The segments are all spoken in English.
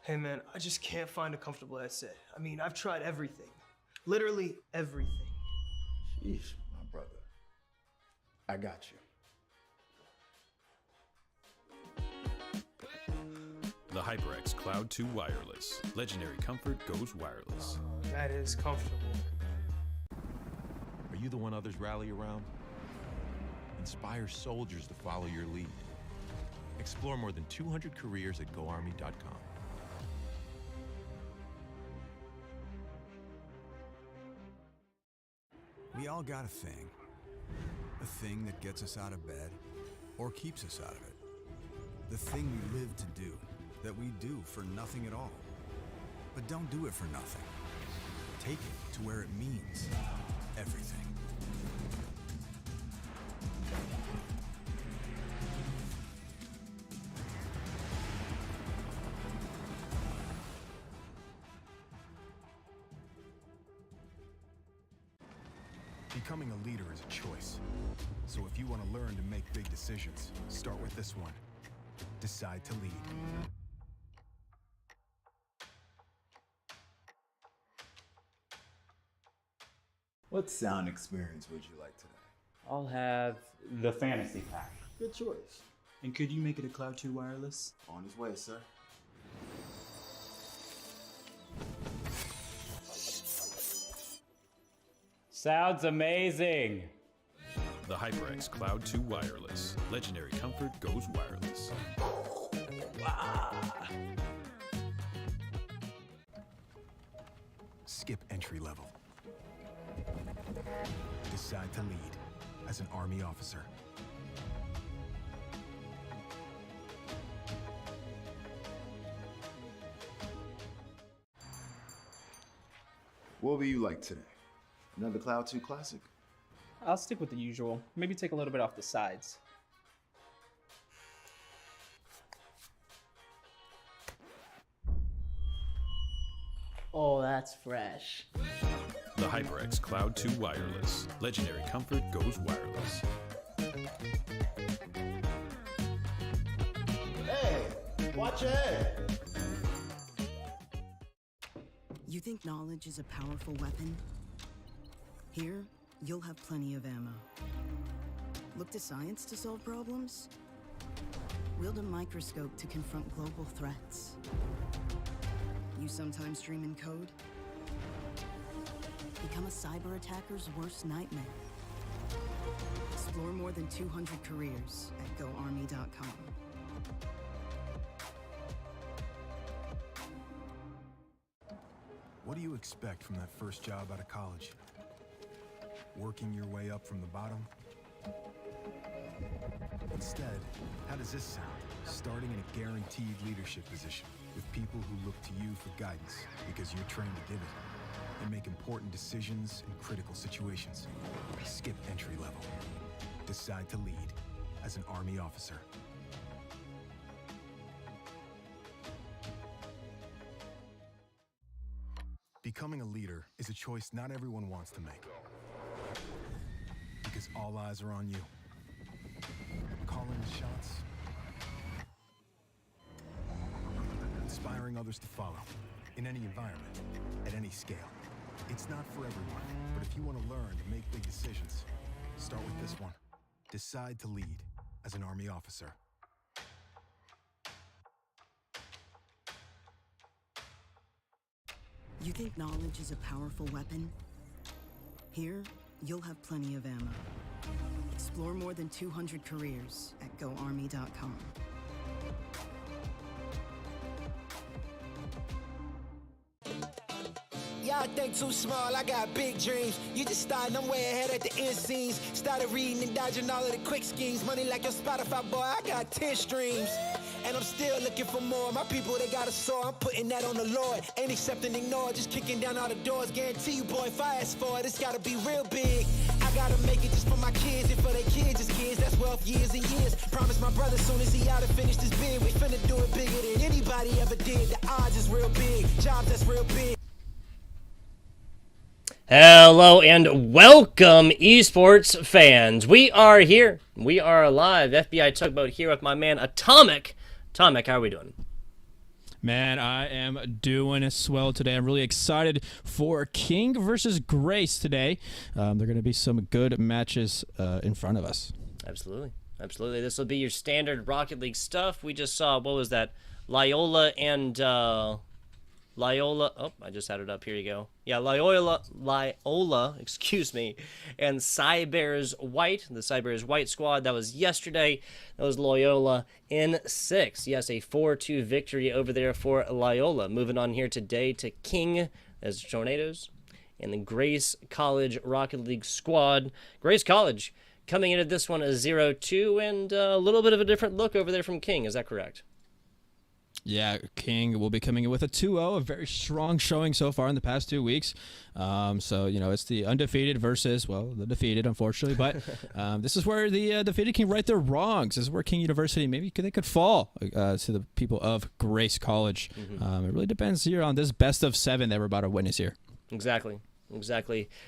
Hey man, I just can't find a comfortable headset. I mean, I've tried everything. Literally everything. Sheesh, my brother. I got you. The HyperX Cloud 2 Wireless. Legendary comfort goes wireless. That is comfortable. Are you the one others rally around? Inspire soldiers to follow your lead. Explore more than 200 careers at GoArmy.com. We all got a thing that gets us out of bed or keeps us out of it. The thing we live to do, that we do for nothing at all. But don't do it for nothing. Take it to where it means everything. Becoming a leader is a choice. So if you want to learn to make big decisions, start with this one. Decide to lead. What sound experience would you like today? I'll have the fantasy pack. Good choice. And could you make it a Cloud 2 wireless? On his way, sir. Sounds amazing. The HyperX Cloud 2 Wireless. Legendary comfort goes wireless. Skip entry level. Decide to lead as an Army officer. What will you like today? Another Cloud 2 classic? I'll stick with the usual. Maybe take a little bit off the sides. Oh, that's fresh. The HyperX Cloud 2 Wireless. Legendary comfort goes wireless. Hey, watch your head. You think knowledge is a powerful weapon? Here, you'll have plenty of ammo. Look to science to solve problems? Wield a microscope to confront global threats. You sometimes dream in code? Become a cyber attacker's worst nightmare. Explore more than 200 careers at GoArmy.com. What do you expect from that first job out of college? Working your way up from the bottom? Instead, how does this sound? Starting in a guaranteed leadership position with people who look to you for guidance because you're trained to give it and make important decisions in critical situations. Skip entry level. Decide to lead as an Army officer. Becoming a leader is a choice not everyone wants to make. Because all eyes are on you. Calling the shots. Inspiring others to follow. In any environment, at any scale. It's not for everyone, but if you want to learn to make big decisions, start with this one. Decide to lead as an Army officer. You think knowledge is a powerful weapon? Here, you'll have plenty of ammo. Explore more than 200 careers at GoArmy.com. Y'all think too small, I got big dreams. You just starting, I'm way ahead at the end scenes. Started reading and dodging all of the quick schemes. Money like your Spotify, boy, I got 10 streams. And I'm still looking for more. My people, they got a soar, I'm putting that on the Lord. Ain't accepting, ignore, just kicking down all the doors. Guarantee you, boy, if I ask for it, it's gotta be real big. I gotta make it just for my kids and for their kids' kids. That's wealth years and years. Promise my brother soon as he out and finish this bid, we finna do it bigger than anybody ever did. The odds is real big, jobs that's real big. Hello and welcome, esports fans. We are here. We are live. FBI Tugboat here with my man Atomic. Atomic, how are we doing? Man, I am doing swell today. I'm really excited for King versus Grace today. There are going to be some good matches in front of us. Absolutely. Absolutely. This will be your standard Rocket League stuff. We just saw, what was that? Loyola and Loyola. Oh, I just had it up. Here you go. Yeah, Loyola, excuse me, and Cybears White, the Cybears White squad. That was yesterday. That was Loyola in 6. Yes, a 4-2 victory over there for Loyola. Moving on here today to King as Tornadoes and the Grace College Rocket League squad. Grace College coming into this one as 0-2 and a little bit of a different look over there from King. Is that correct? Yeah, King will be coming in with a 2-0, a very strong showing so far in the past 2 weeks. So, it's the undefeated versus, well, the defeated, unfortunately. But this is where the defeated can right their wrongs. This is where King University, maybe they could fall to the people of Grace College. It really depends here on this best of 7 that we're about to witness here. Exactly.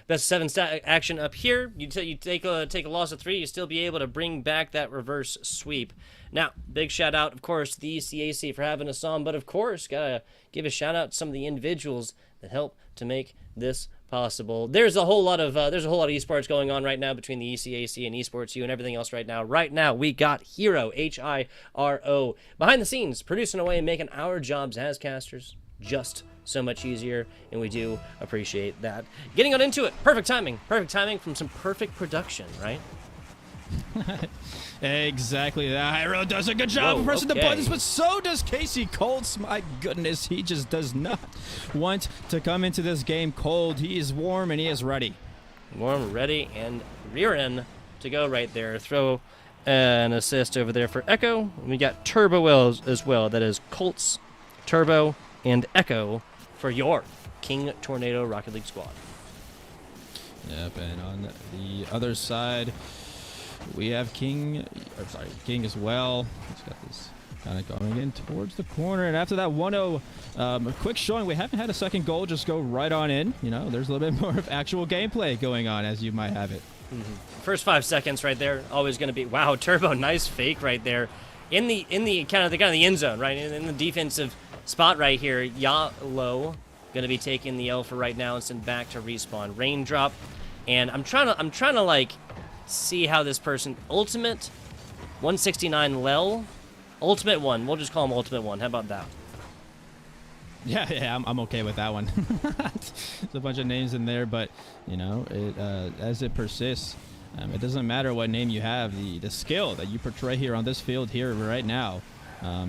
Best 7 action up here. You take a loss of 3, you still be able to bring back that reverse sweep. Now, big shout out, of course, to the ECAC for having us on, but of course, gotta give a shout out to some of the individuals that help to make this possible. There's a whole lot of esports going on right now between the ECAC and Esports U and everything else right now. Right now, we got Hero, Hiro, behind the scenes, producing away and making our jobs as casters just so much easier, and we do appreciate that. Getting on into it, perfect timing from some perfect production, right? Exactly that. Hiro does a good job of pressing the buttons, but so does Casey Colts. My goodness, he just does not want to come into this game cold. He is warm and he is ready. Warm, ready, and rear end to go right there. Throw an assist over there for Echo. We got Turbo as well. That is Colts, Turbo, and Echo for your King Tornado Rocket League squad. Yep, and on the other side, we have King as well. He's got this kind of going in towards the corner. And after that 1-0 a quick showing, we haven't had a second goal just go right on in. There's a little bit more of actual gameplay going on, as you might have it. First 5 seconds right there, always going to be, wow, Turbo, nice fake right there. In the kind of the end zone, right? In the defensive spot right here, Yalo going to be taking the L for right now and sent back to respawn. Raindrop. And I'm trying to like see how this person Ultimate 169 Lel Ultimate 1. We'll just call him Ultimate 1. How about that? Yeah, I'm okay with that one. There's a bunch of names in there, but as it persists, it doesn't matter what name you have. The skill that you portray here on this field here right now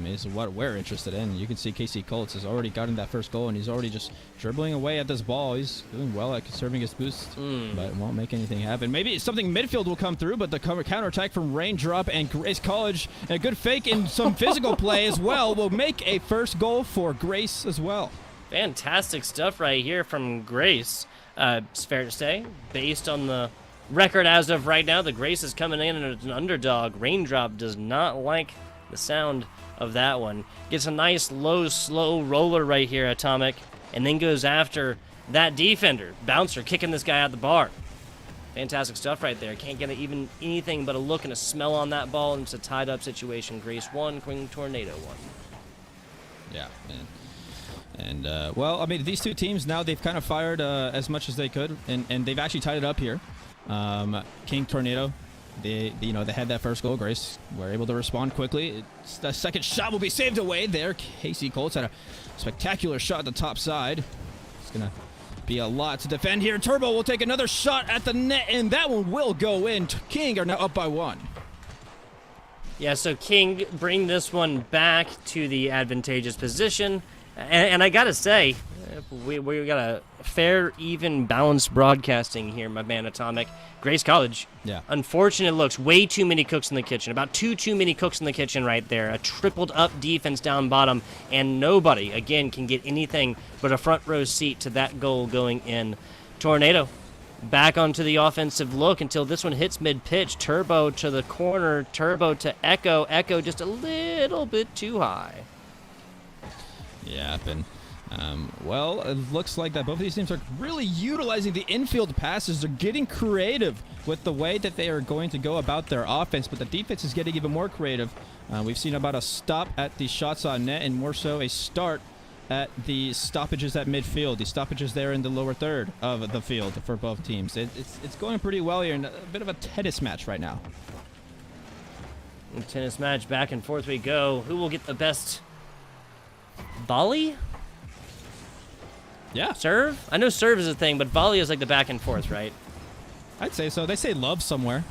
is what we're interested in. You can see Casey Colts has already gotten that first goal, and he's already just dribbling away at this ball. He's doing well at conserving his boost, but it won't make anything happen. Maybe something midfield will come through, but the counterattack from Raindrop and Grace College, and a good fake and some physical play as well, will make a first goal for Grace as well. Fantastic stuff right here from Grace. It's fair to say, based on the record as of right now, the Grace is coming in as an underdog. Raindrop does not like the sound of that one. Gets a nice low, slow roller right here, Atomic, and then goes after that defender. Bouncer kicking this guy out the bar. Fantastic stuff right there. Can't get even anything but a look and a smell on that ball, and it's a tied up situation. Grace 1, King Tornado 1. Yeah, man. And, well, I mean, these two teams now, they've kind of fired as much as they could, and they've actually tied it up here. King Tornado, they had that first goal. Grace were able to respond quickly. The second shot will be saved away there. Casey Colts had a spectacular shot at the top side. It's going to be a lot to defend here. Turbo will take another shot at the net, and that one will go in. King are now up by 1. Yeah, so King bring this one back to the advantageous position. And I gotta say, we got a fair, even, balanced broadcasting here, my man Atomic. Grace College. Yeah. Unfortunate looks. Way too many cooks in the kitchen. About too many cooks in the kitchen right there. A tripled up defense down bottom. And nobody, again, can get anything but a front row seat to that goal going in. Tornado back onto the offensive look until this one hits mid-pitch. Turbo to the corner. Turbo to Echo. Echo just a little bit too high. Yeah, and Well, it looks like that both of these teams are really utilizing the infield passes. They're getting creative with the way that they are going to go about their offense, but the defense is getting even more creative. We've seen about a stop at the shots on net and more so a start at the stoppages at midfield, the stoppages there in the lower third of the field for both teams. It's going pretty well here, and a bit of a tennis match right now. Tennis match, back and forth we go. Who will get the best volley? Yeah. Serve? I know serve is a thing, but volley is like the back and forth, right? I'd say so. They say love somewhere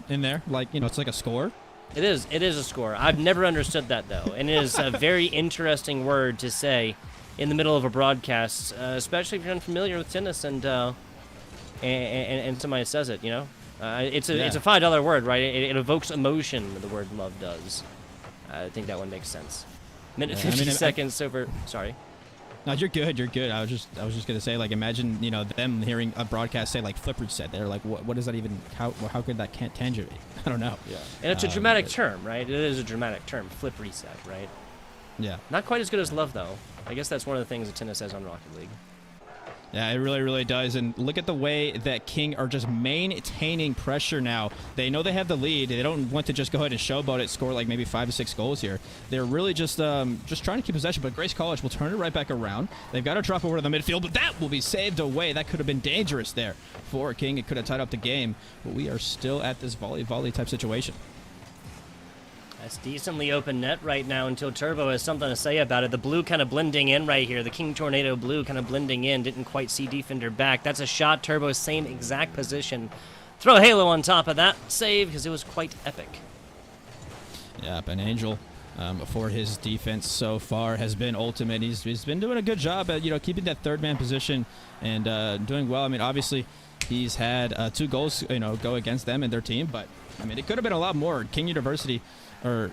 in there. Like, you know, it's like a score. It is a score. I've never understood that, though. And it is a very interesting word to say in the middle of a broadcast, especially if you're unfamiliar with tennis and somebody says it, you know? It's a $5 word, right? It evokes emotion, the word love does. I think that one makes sense. Minute 50 seconds over... Sorry. No, you're good. You're good. I was just gonna say, like, imagine, you know, them hearing a broadcast say like flip reset. They're like, what is that even? How could that can't tangibly? I don't know. Yeah. And it's a dramatic term, right? It is a dramatic term. Flip reset, right? Yeah. Not quite as good as love, though. I guess that's one of the things that tennis says on Rocket League. Yeah, it really, really does. And look at the way that King are just maintaining pressure now. They know they have the lead. They don't want to just go ahead and showboat it, score like maybe 5 to 6 goals here. They're really just trying to keep possession, but Grace College will turn it right back around. They've got to drop over to the midfield, but that will be saved away. That could have been dangerous there for King. It could have tied up the game, but we are still at this volley type situation. That's decently open net right now until Turbo has something to say about it. The blue kind of blending in right here. The King Tornado blue kind of blending in. Didn't quite see defender back. That's a shot. Turbo, same exact position. Throw Halo on top of that. Save, because it was quite epic. Yeah, Ben Angel, for his defense so far, has been ultimate. He's been doing a good job at, you know, keeping that third man position and doing well. I mean, obviously, he's had 2 goals, you know, go against them and their team, but I mean, it could have been a lot more. King University are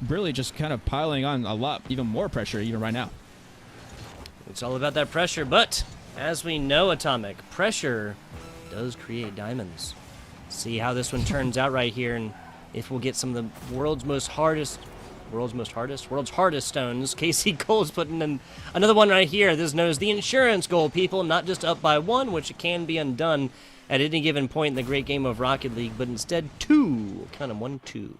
really just kind of piling on a lot, even more pressure even right now. It's all about that pressure, but as we know, Atomic, pressure does create diamonds. See how this one turns out right here, and if we'll get some of the world's hardest stones. Casey Cole's putting in another one right here. This is known as the insurance goal, people, not just up by 1, which it can be undone at any given point in the great game of Rocket League, but instead 2. Kind of 1-2.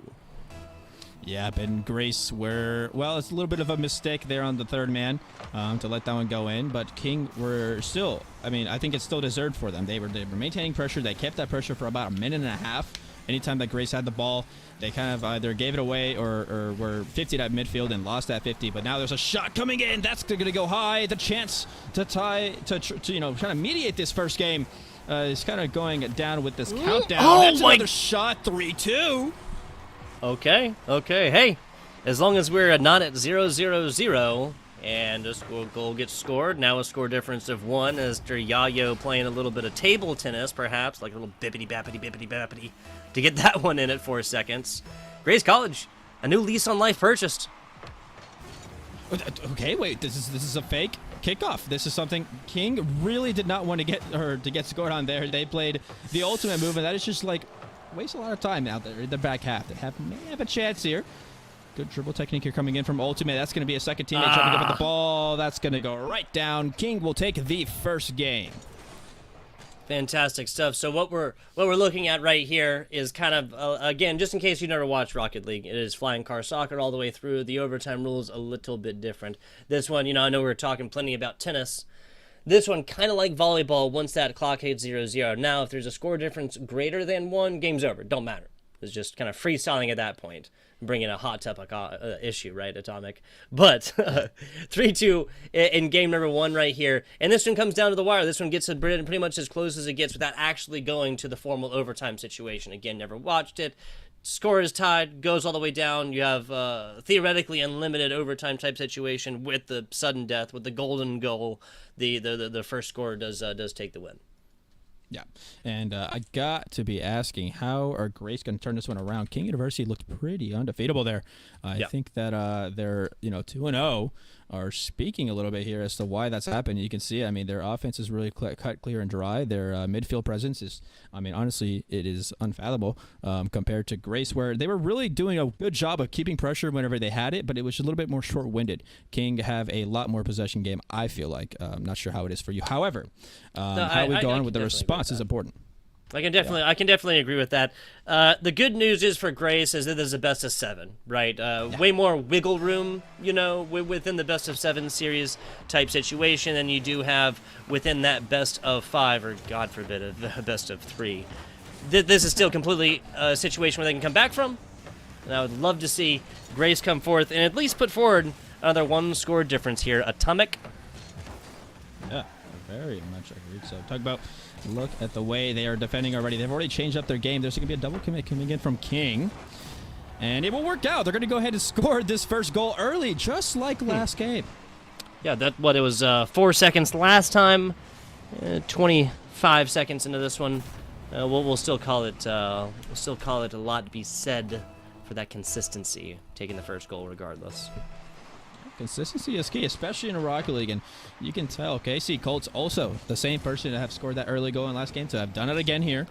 Yeah, Ben Grace, well, it's a little bit of a mistake there on the third man to let that one go in, but King were still, I mean, I think it's still deserved for them. They were maintaining pressure. They kept that pressure for about a minute and a half. Anytime that Grace had the ball, they kind of either gave it away or were 50 at midfield and lost that 50. But now there's a shot coming in. That's going to go high. The chance to tie, to you know, trying to mediate this first game is kind of going down with this countdown. Oh, that's another shot, 3-2. Okay. Hey, as long as we're not at 0-0-0 and a goal gets scored, now a score difference of 1 as Yayo playing a little bit of table tennis, perhaps, like a little bippity-bappity to get that one in at 4 seconds. Grace College, a new lease on life purchased. Okay, wait, this is a fake kickoff. This is something King really did not want to get scored on there. They played the ultimate move, and that is just like waste a lot of time out there in the back half. They may have a chance here. Good dribble technique here coming in from Ultimate. That's going to be a second teammate trying to get the ball. That's going to go right down. King will take the first game. Fantastic stuff. So what we're looking at right here is kind of, again, just in case you never watched Rocket League, it is flying car soccer all the way through. The overtime rules a little bit different. This one, you know, I know we were talking plenty about tennis. This one, kind of like volleyball, once that clock hits 0-0. Now, if there's a score difference greater than 1, game's over. Don't matter. It's just kind of freestyling at that point. Bringing a hot topic issue, right, Atomic? But 3-2 in game number 1 right here. And this one comes down to the wire. This one gets pretty much as close as it gets without actually going to the formal overtime situation. Again, never watched it. Score is tied, goes all the way down. You have theoretically unlimited overtime type situation with the sudden death, with the golden goal. The first scorer does take the win. Yeah, and I got to be asking, how are Grace going to turn this one around? King University looked pretty undefeatable there. I think that they're 2-0 are speaking a little bit here as to why that's happened. You can see, I mean, their offense is really cut clear and dry. Their midfield presence is, I mean, honestly, it is unfathomable compared to Grace, where they were really doing a good job of keeping pressure whenever they had it, but it was a little bit more short-winded. King have a lot more possession game, I feel like. I'm not sure how it is for you. However, how we go on with the response is important. I can definitely agree with that. The good news is for Grace is that there's a best of 7, right? Way more wiggle room, within the best of 7 series type situation than you do have within that best of 5, or God forbid, a best of 3. This is still completely a situation where they can come back from, and I would love to see Grace come forth and at least put forward another 1-score difference here. Atomic. Yeah, very much agreed. So talk about. Look at the way they are defending already. They've already changed up their game. There's going to be a double commit coming in from King. And it will work out. They're going to go ahead and score this first goal early, just like last game. Yeah, it was 4 seconds last time. 25 seconds into this one. We'll still call it a lot to be said for that consistency, taking the first goal regardless. Consistency is key, especially in a Rocket League, and you can tell KC Colts also the same person to have scored that early goal in last game to have done it again here,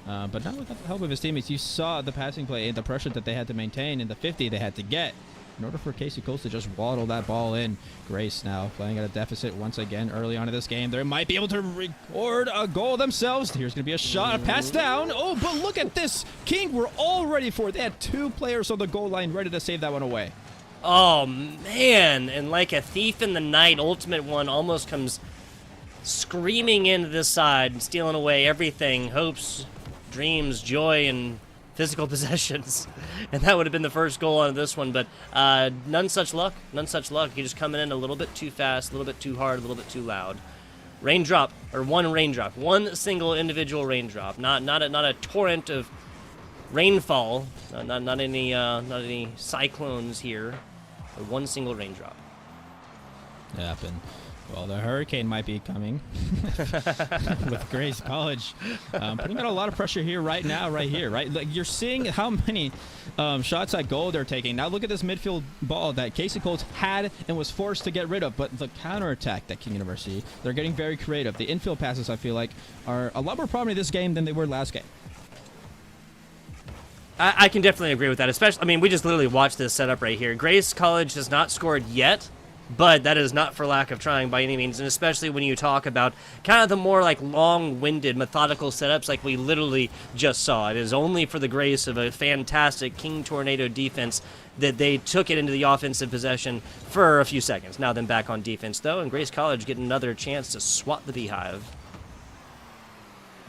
but not without the help of his teammates. You saw the passing play and the pressure that they had to maintain and the 50 they had to get in order for KC Colts to just waddle that ball in. Grace now playing at a deficit once again early on in this game. They might be able to record a goal themselves. Here's going to be a shot, a pass down. Oh, but look at this. King were all ready for it. They had 2 players on the goal line ready to save that one away. Oh, man. And like a thief in the night, Ultimate One almost comes screaming into this side, stealing away everything, hopes, dreams, joy, and physical possessions. And that would have been the first goal on this one, but none such luck. He just coming in a little bit too fast, a little bit too hard, a little bit too loud. Raindrop, or one raindrop, one single individual raindrop, not a torrent of rainfall, not any cyclones here, but one single raindrop. Yep, and well, the hurricane might be coming with Grace College, putting out a lot of pressure here right now, right? Like you're seeing how many shots at goal they're taking. Now look at this midfield ball that Casey Colts had and was forced to get rid of, but the counterattack that King University, they're getting very creative. The infield passes, I feel like, are a lot more prominent this game than they were last game. I can definitely agree with that, especially, I mean, we just literally watched this setup right here. Grace College has not scored yet, but that is not for lack of trying by any means, and especially when you talk about kind of the more like long-winded, methodical setups like we literally just saw. It is only for the grace of a fantastic King Tornado defense that they took it into the offensive possession for a few seconds. Now then back on defense, though, and Grace College getting another chance to swat the Beehive.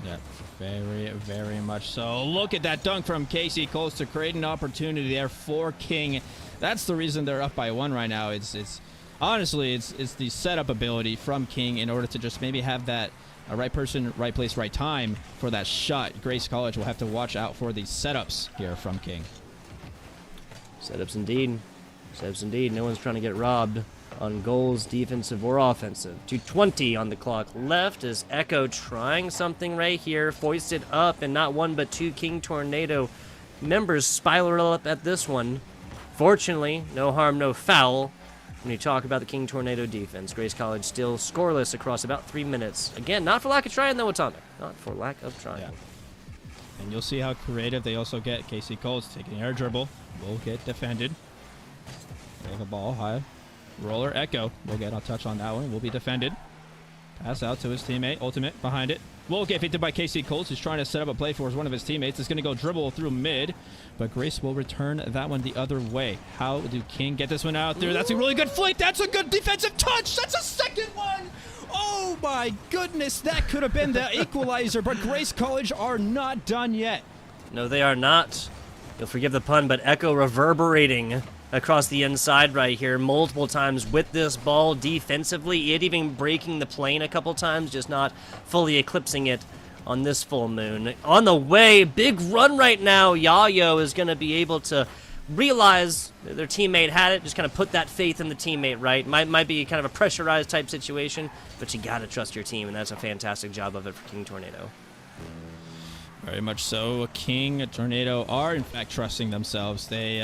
Yeah, very, very much so. Look at that dunk from Casey Colts to create an opportunity there for King. That's the reason they're up by 1 right now. It's honestly, it's the setup ability from King in order to just maybe have that right person, right place, right time for that shot. Grace College will have to watch out for the setups here from King. Setups indeed. No one's trying to get robbed on goals, defensive or offensive. 2:20 on the clock left as Echo trying something right here. Foisted up, and not one but 2 King Tornado members spiral up at this one. Fortunately, no harm, no foul. When you talk about the King Tornado defense, Grace College still scoreless across about 3 minutes. Again, not for lack of trying, though, Atomic. Not for lack of trying. Yeah. And you'll see how creative they also get. Casey Colts taking an air dribble. Will get defended. They have a ball high. Roller Echo will get a touch on that one. Will be defended. Pass out to his teammate. Ultimate behind it. Will get picked up by KC Colts, who's trying to set up a play for one of his teammates. It's going to go dribble through mid, but Grace will return that one the other way. How do King get this one out there? That's a really good flick. That's a good defensive touch. That's a second one. Oh my goodness, that could have been the equalizer, but Grace College are not done yet. No, they are not. You'll forgive the pun, but Echo reverberating across the inside right here multiple times with this ball defensively. It even breaking the plane a couple times, just not fully eclipsing it on this full moon. On the way, big run right now. Yayo is going to be able to realize their teammate had it, just kind of put that faith in the teammate, right? Might be kind of a pressurized type situation, but you got to trust your team, and that's a fantastic job of it for King Tornado. Very much so. King Tornado are in fact trusting themselves. They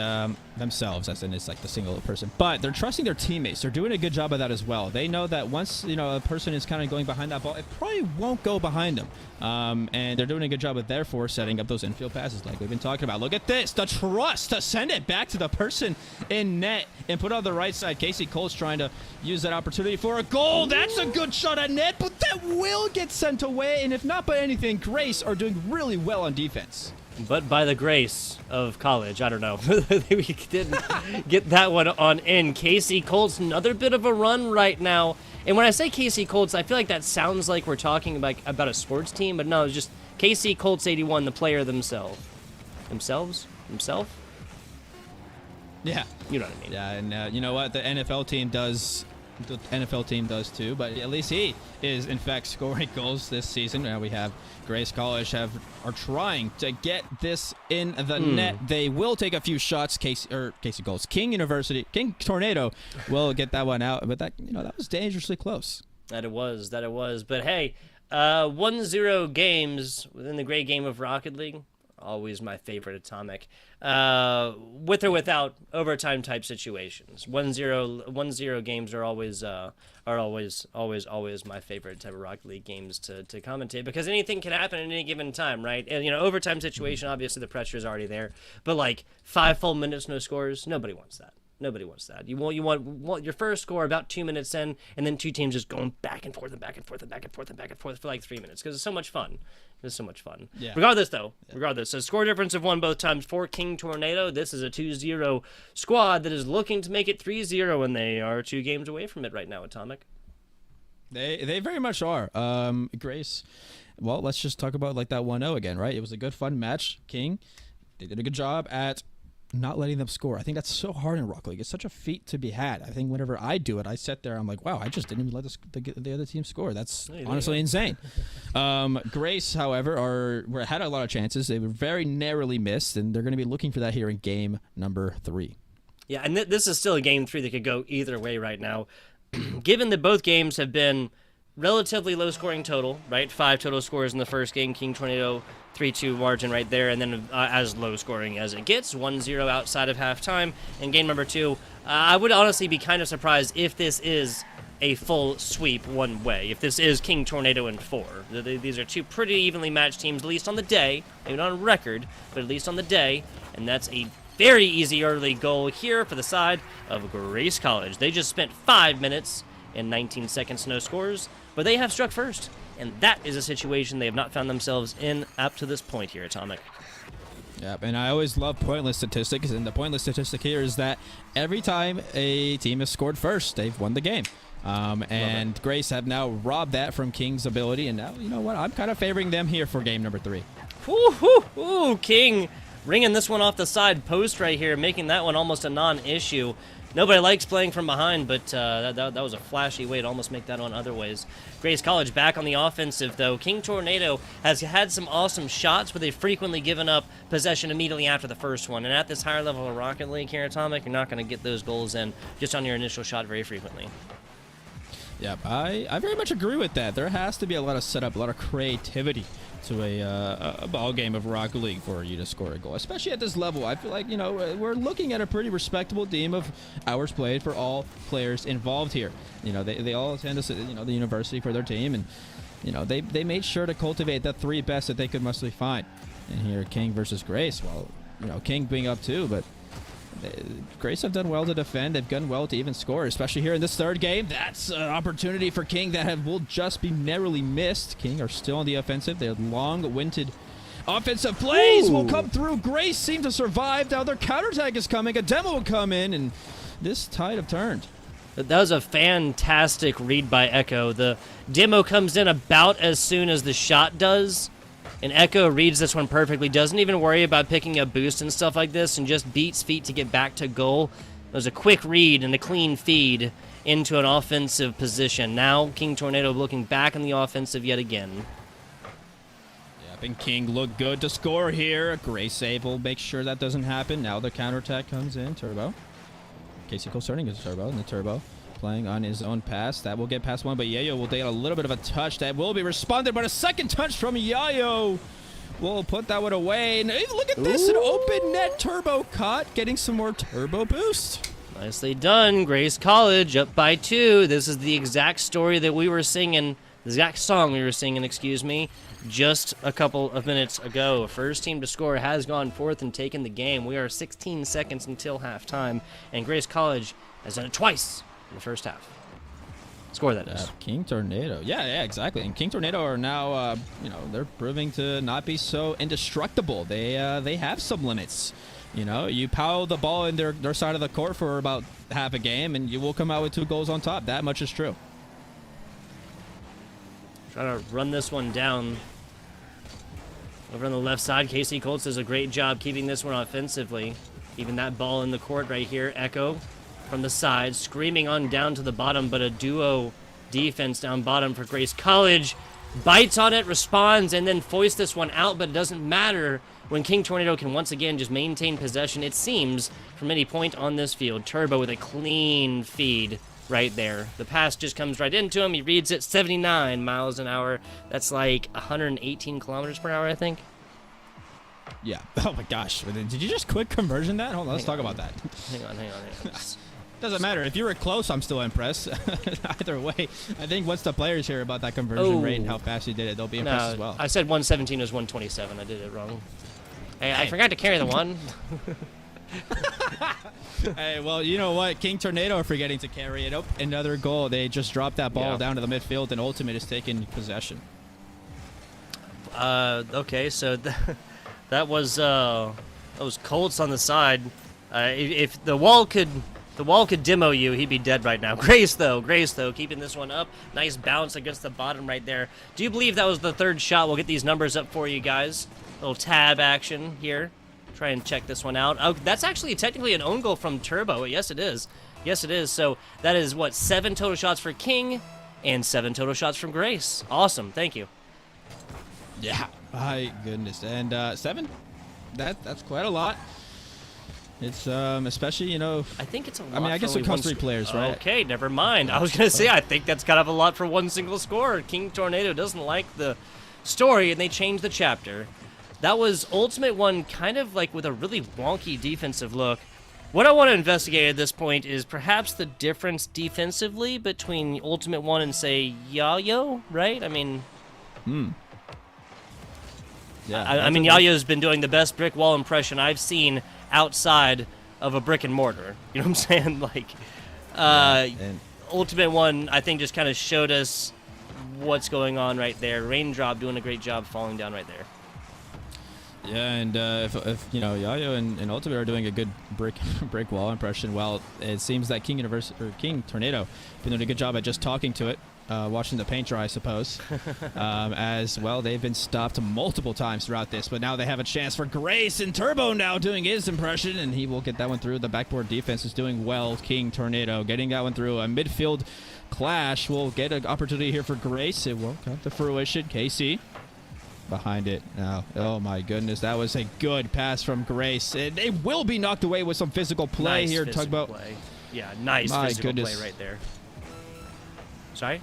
themselves, as in it's like the single person, but they're trusting their teammates. They're doing a good job of that as well. They know that once a person is kind of going behind that ball, it probably won't go behind them. And they're doing a good job of therefore setting up those infield passes like we've been talking about. Look at this, the trust to send it back to the person in net and put it on the right side. Casey Cole's trying to use that opportunity for a goal. That's a good shot at net, but that will get sent away. And if not by anything, Grace are doing really well on defense. But by the grace of college, I don't know. We didn't get that one on in. Casey Colts, another bit of a run right now. And when I say Casey Colts, I feel like that sounds like we're talking about a sports team, but no, it's just Casey Colts 81, the player themselves. Himself? Yeah. You know what I mean. Yeah, and you know what? The NFL team does too, but at least he is in fact scoring goals this season. Now we have Grace College are trying to get this in the net. They will take a few shots. Casey Colts, King Tornado will get that one out, but that was dangerously close. That it was. But hey, 1-0 games within the great game of Rocket League. Always my favorite, Atomic. With or without overtime type situations. 1-0 games are always my favorite type of Rocket League games to commentate, because anything can happen at any given time, right? And overtime situation, obviously the pressure is already there, but like 5 full minutes no scores, nobody wants that. You want your first score about 2 minutes in, and then two teams just going back and forth for like 3 minutes, because it's so much fun. Yeah. Regardless, so score difference of 1 both times for King Tornado. This is a 2-0 squad that is looking to make it 3-0, and they are 2 games away from it right now, Atomic. They very much are. Grace, well, let's just talk about like that 1-0 again, right? It was a good, fun match. King, they did a good job at not letting them score. I think that's so hard in Rocket League. It's such a feat to be had. I think whenever I do it, I sit there, I'm like, wow, I just didn't even let the other team score. That's honestly insane. Grace, however, had a lot of chances. They were very narrowly missed, and they're going to be looking for that here in game number 3. Yeah, and this is still a game 3 that could go either way right now. Given that both games have been relatively low scoring total, right? 5 total scores in the first game. King Tornado 3-2 margin right there, and then as low scoring as it gets, 1-0 outside of halftime. In game number 2, I would honestly be kind of surprised if this is a full sweep one way, if this is King Tornado in 4. These are 2 pretty evenly matched teams, at least on the day, maybe not on record, but at least on the day, and that's a very easy early goal here for the side of Grace College. They just spent 5 minutes and 19 seconds, no scores, but they have struck first. And that is a situation they have not found themselves in up to this point here, Atomic. Yep, and I always love pointless statistics, and the pointless statistic here is that every time a team has scored first, they've won the game. And Grace have now robbed that from King's ability, and now, you know what, I'm kind of favoring them here for game number 3. Ooh, King ringing this one off the side post right here, making that one almost a non-issue. Nobody likes playing from behind, but that was a flashy way to almost make that on other ways. Grace College back on the offensive, though. King Tornado has had some awesome shots, but they've frequently given up possession immediately after the first one. And at this higher level of Rocket League here, Atomic, you're not going to get those goals in just on your initial shot very frequently. Yep, I very much agree with that. There has to be a lot of setup, a lot of creativity to a ball game of Rocket League for you to score a goal, especially at this level. I feel like, we're looking at a pretty respectable team of hours played for all players involved here. They all attend the university for their team, and they made sure to cultivate the 3 best that they could mostly find. And here, King versus Grace. Well, King being up too, but Grace have done well to defend. They've done well to even score, especially here in this 3rd game. That's an opportunity for King that will just be narrowly missed. King are still on the offensive. Their long-winded offensive plays will come through. Grace seem to survive. Now their counterattack is coming. A demo will come in, and this tide have turned. That was a fantastic read by Echo. The demo comes in about as soon as the shot does. And Echo reads this one perfectly, doesn't even worry about picking up boost and stuff like this, and just beats feet to get back to goal. It was a quick read and a clean feed into an offensive position. Now King Tornado looking back on the offensive yet again. And King look good to score here. A great save will make sure that doesn't happen. Now the counterattack comes in. Turbo. Casey Cole starting as Turbo, and the Turbo playing on his own pass. That will get past one, but Yayo will take a little bit of a touch. That will be responded, but a second touch from Yayo. We'll put that one away. And look at this, an open net. Turbo caught, getting some more turbo boost. Nicely done. Grace College up by 2. This is the exact story that we were singing, the exact song we were singing, excuse me, just a couple of minutes ago. First team to score has gone forth and taken the game. We are 16 seconds until halftime, and Grace College has done it twice in the first half. Score that is. King Tornado. Yeah, exactly. And King Tornado are now, they're proving to not be so indestructible. They have some limits. You pow the ball in their side of the court for about half a game, and you will come out with 2 goals on top. That much is true. Trying to run this one down. Over on the left side, Casey Colts does a great job keeping this one offensively. Even that ball in the court right here. Echo from the side, screaming on down to the bottom, but a duo defense down bottom for Grace College. Bites on it, responds, and then foists this one out, but it doesn't matter when King Tornado can once again just maintain possession, it seems, from any point on this field. Turbo with a clean feed right there. The pass just comes right into him. He reads it 79 miles an hour. That's like 118 kilometers per hour, I think. Yeah. Oh my gosh. Did you just quick conversion that? Hold on, let's talk about that. Hang on. Doesn't matter. If you were close, I'm still impressed. Either way, I think once the players hear about that conversion rate and how fast you did it, they'll be impressed as well. I said 117 was 127. I did it wrong. Hey, I forgot to carry the one. Hey, well, you know what? King Tornado are forgetting to carry it. Oh, another goal. They just dropped that ball down to the midfield, and Ultimate is taking possession. Okay, so that was Colts on the side. If the wall could demo you, he'd be dead right now. Grace though, keeping this one up. Nice bounce against the bottom right there. Do you believe that was the third shot? We'll get these numbers up for you guys. Little tab action here. Try and check this one out. Oh, that's actually technically an own goal from Turbo. Yes, it is. So that is, 7 total shots for King and 7 total shots from Grace. Awesome. Thank you. Yeah. My goodness. And 7? That's quite a lot. It's especially, I think it's a lot. I mean, I guess it counts 3 players, right? Okay, never mind. I was going to say, I think that's kind of a lot for one single score. King Tornado doesn't like the story, and they changed the chapter. That was Ultimate 1 kind of like with a really wonky defensive look. What I want to investigate at this point is perhaps the difference defensively between Ultimate 1 and, say, Yayo, right? I mean... Yeah, I mean, Yayo's been doing the best brick wall impression I've seen outside of a brick and mortar. You know what I'm saying? Like, Ultimate 1, I think, just kind of showed us what's going on right there. Raindrop doing a great job falling down right there. Yeah, and if Yayo and Ultimate are doing a good brick wall impression, well, it seems that King Tornado been doing a good job at just talking to it, watching the paint dry, I suppose. As well, they've been stopped multiple times throughout this, but now they have a chance for Grace, and Turbo now doing his impression, and he will get that one through. The backboard defense is doing well. King Tornado getting that one through. A midfield clash will get an opportunity here for Grace. It won't come to fruition. KC behind it now. Oh my goodness, that was a good pass from Grace. It will be knocked away with some physical play nice here. Physical play. Yeah, nice my physical goodness. play right there. Sorry?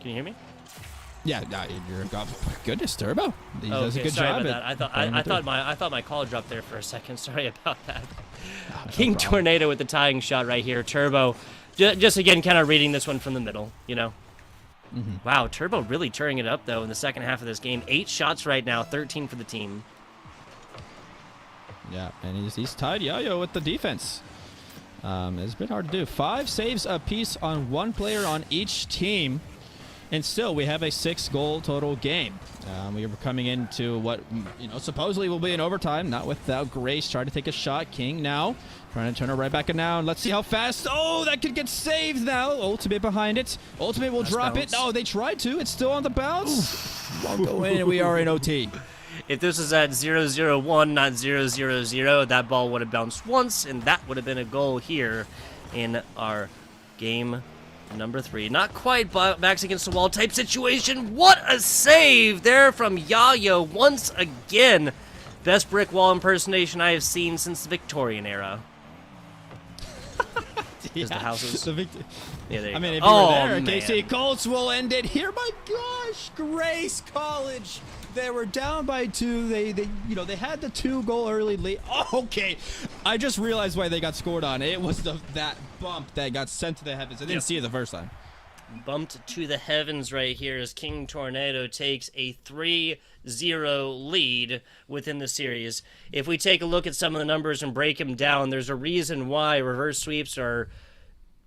Can you hear me? Yeah, you're goodness, Turbo. He does a good sorry job. About that. I thought my call dropped there for a second. Sorry about that. King Tornado with the tying shot right here. Turbo, just again, kind of reading this one from the middle. Wow, Turbo really turning it up though in the second half of this game. 8 shots right now, 13 for the team. Yeah, and he's tied Yayo with the defense. It's been hard to do. 5 saves apiece on 1 player on each team. And still, we have a 6-goal total game. We are coming into what, supposedly will be an overtime, not without Grace trying to take a shot. King now trying to turn her right back down. Let's see how fast. Oh, that could get saved now. Ultimate behind it. Ultimate will drop it. Oh, they tried to. It's still on the bounce. Won't go in, and we are in OT. If this was at 0-0-1, not 0-0-0, that ball would have bounced once, and that would have been a goal here in our game Number 3. Not quite backs against the wall type situation. What a save there from Yayo once again. Best brick wall impersonation I have seen since the Victorian era. Is the houses. Yeah, there you I mean, go. if you were there, man. KC Colts will end it here. My gosh, Grace College. They were down by 2. They had the 2-goal early lead. Oh, okay. I just realized why they got scored on. It was that bump that got sent to the heavens. I didn't see it the first time. Bumped to the heavens right here as King Tornado takes a 3-0 lead within the series. If we take a look at some of the numbers and break them down, there's a reason why reverse sweeps are